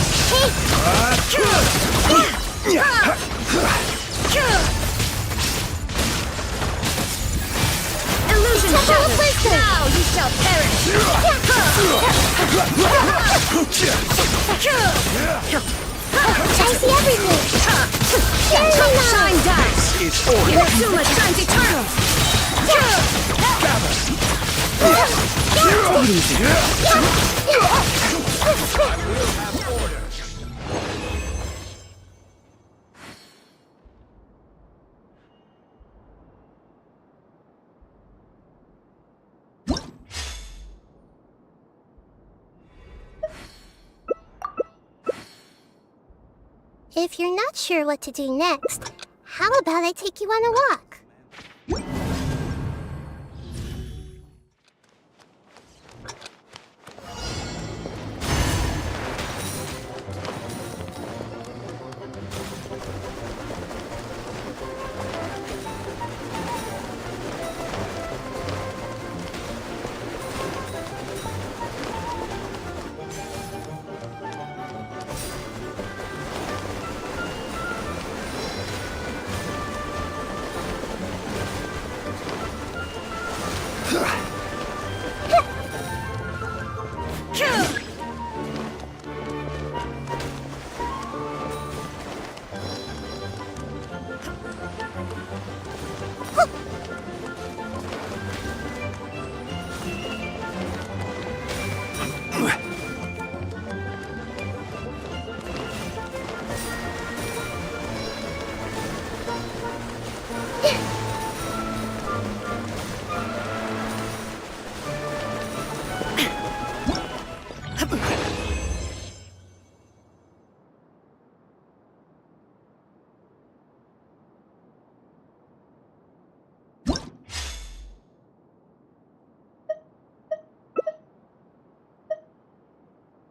Illusion shattered! Now you shall perish! I see everything! Shine down! It's order. Inazuma shines eternal! If you're not sure what to do next, how about I take you on a walk?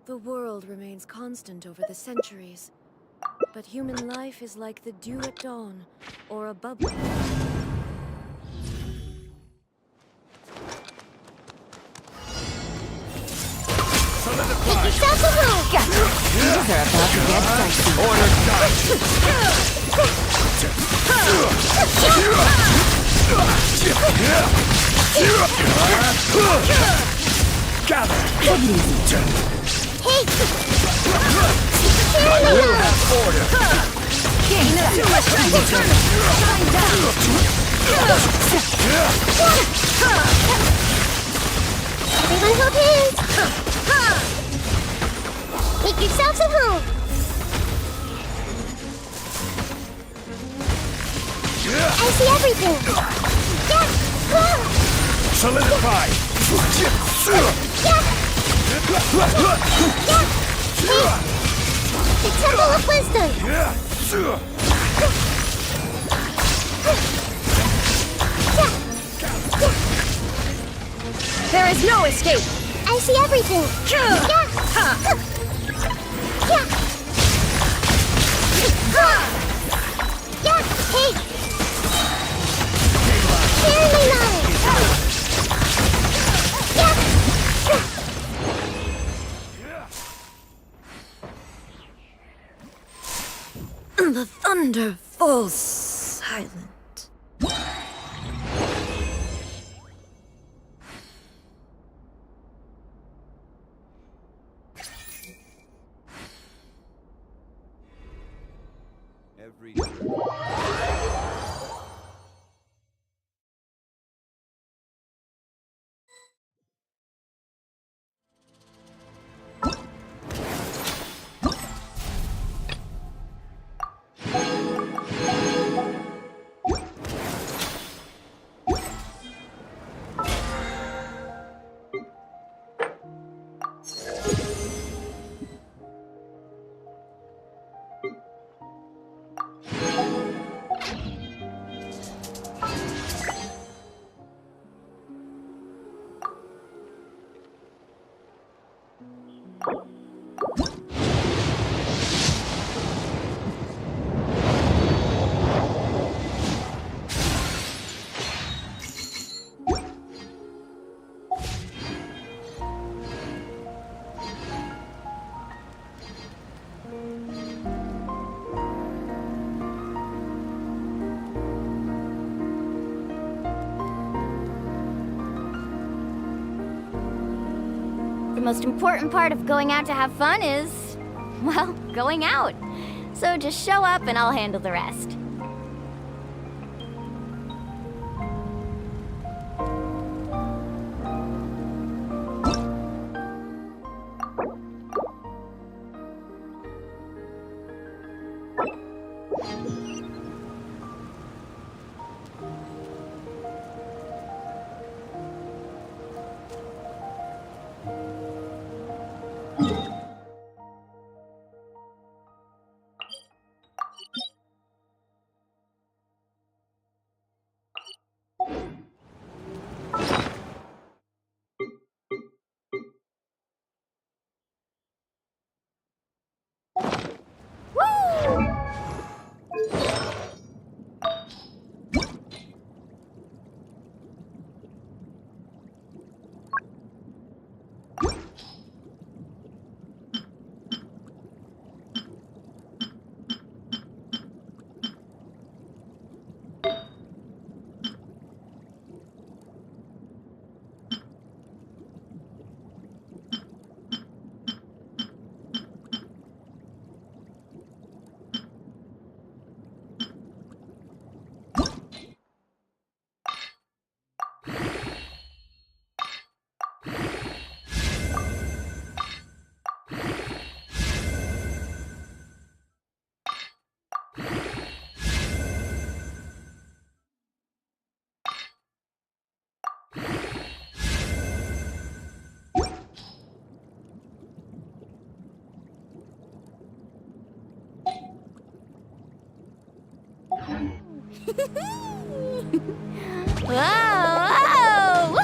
The world remains constant over the centuries. But human life is like the dew at dawn, or a bubble. Make yourself a move! These are about to get dicey. Order Gather! Take it easy. Hey! I will have order! Too much time to turn. Shine down. Everyone hold hands! Make yourselves at home! I see everything! Solidify! The Temple of Wisdom! There is no escape. I see everything! Hey! Share my knowledge! The thunder falls silent. The most important part of going out to have fun is, well, going out. So just show up and I'll handle the rest. Whoa!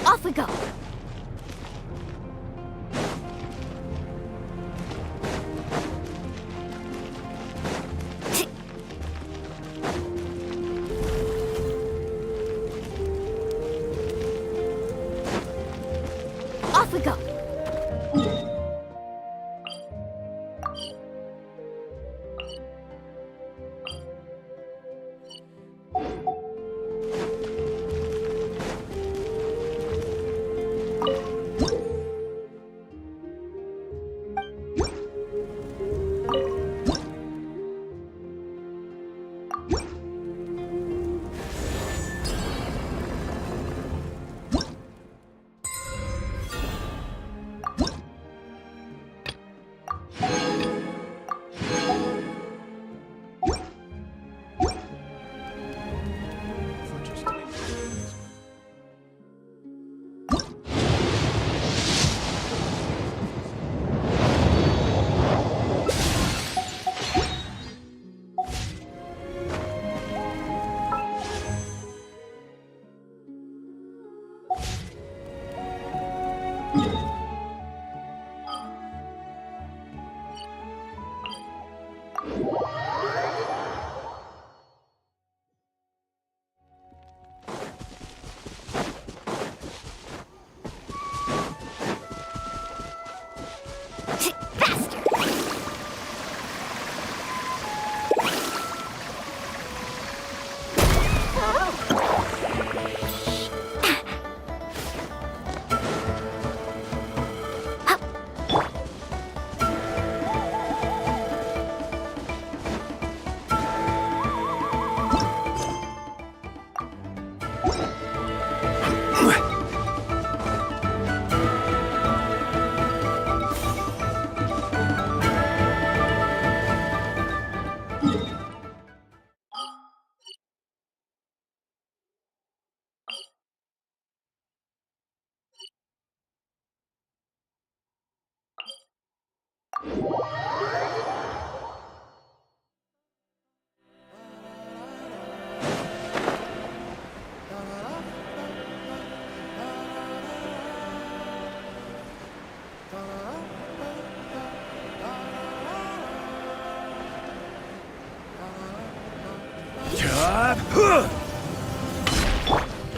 Off we go! Off we go!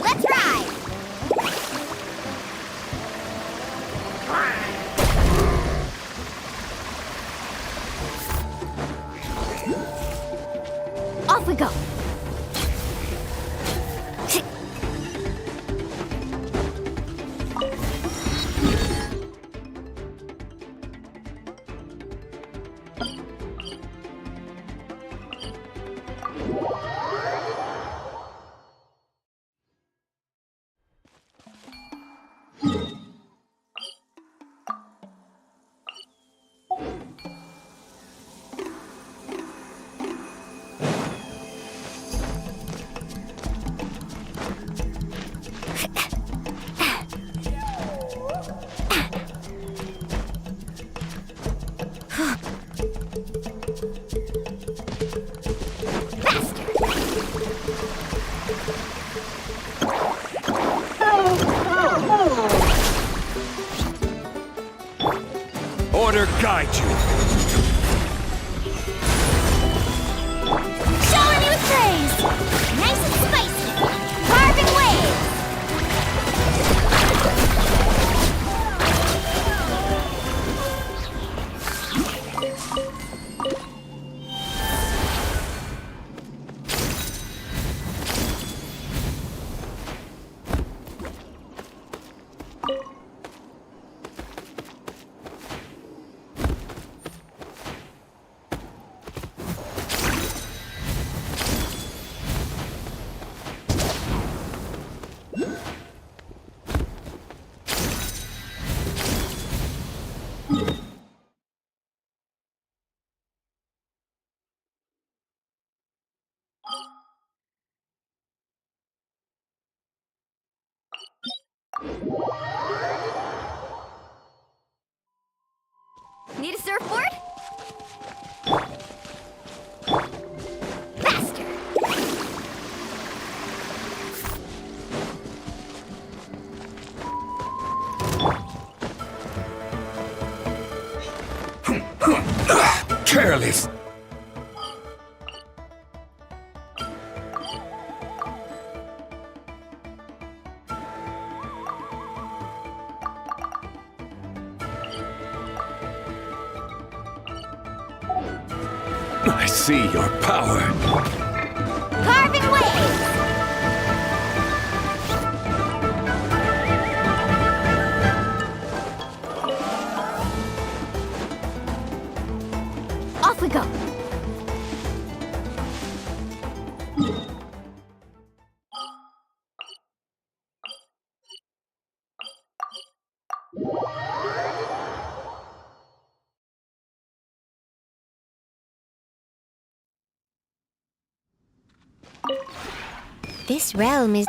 Let's ride! Off we go! Order guide you. Showing you praise! Nice and spicy! Carving waves! Need a surfboard? tireless. I see your power. Carving waves! Off we go. This realm is...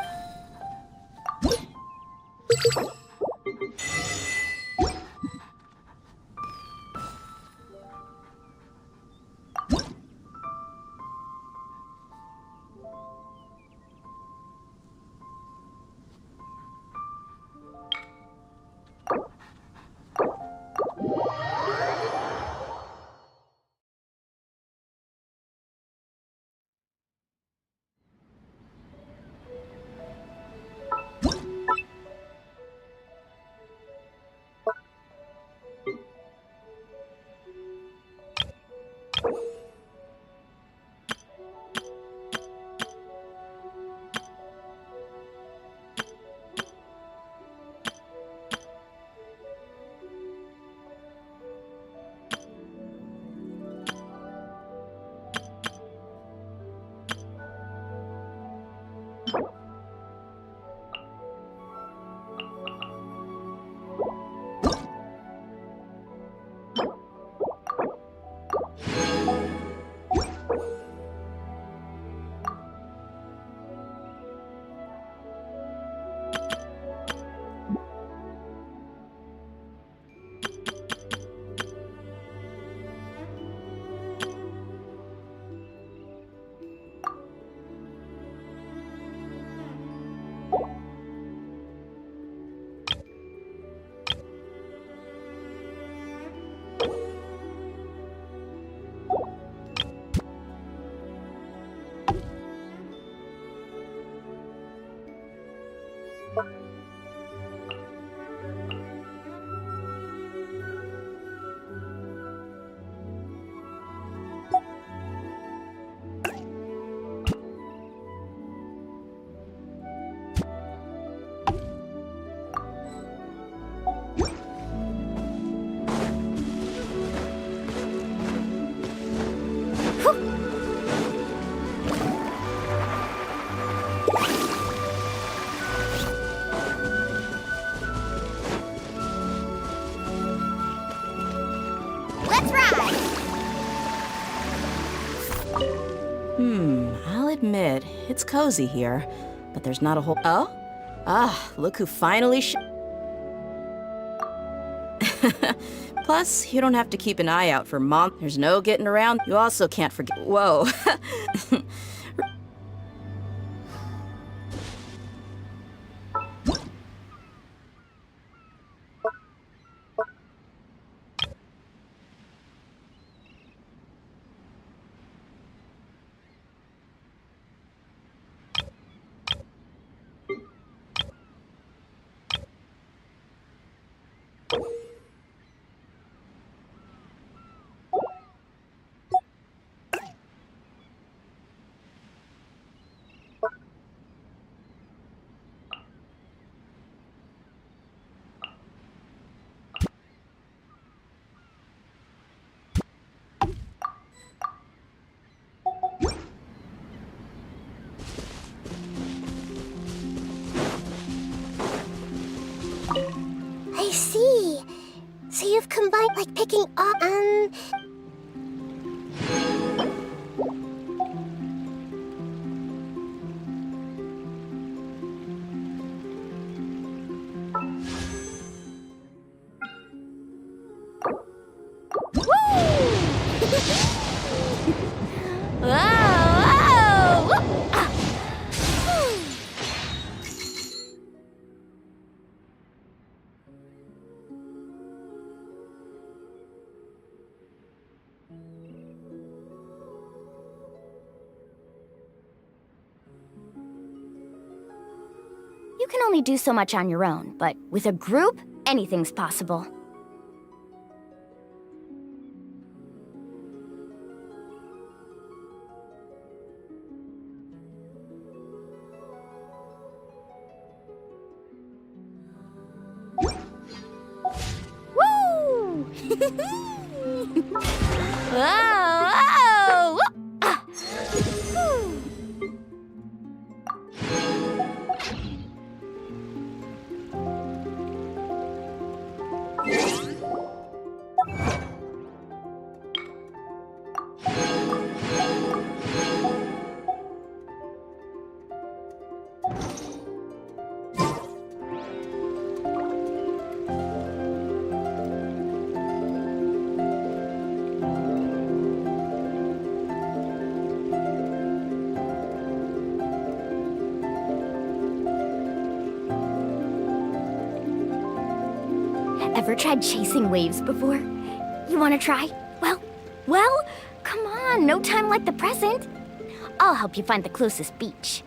I'll admit, it's cozy here, but there's not a whole— Oh? Ah, look who finally Plus, you don't have to keep an eye out for There's no getting around. You also can't forget— Whoa. I see. So you've combined, like, picking up, You can only do so much on your own, but with a group, anything's possible. Woo! Whoa! Whoa! Ah. Whew. Ever tried chasing waves before? You wanna try? Well, come on, no time like the present. I'll help you find the closest beach.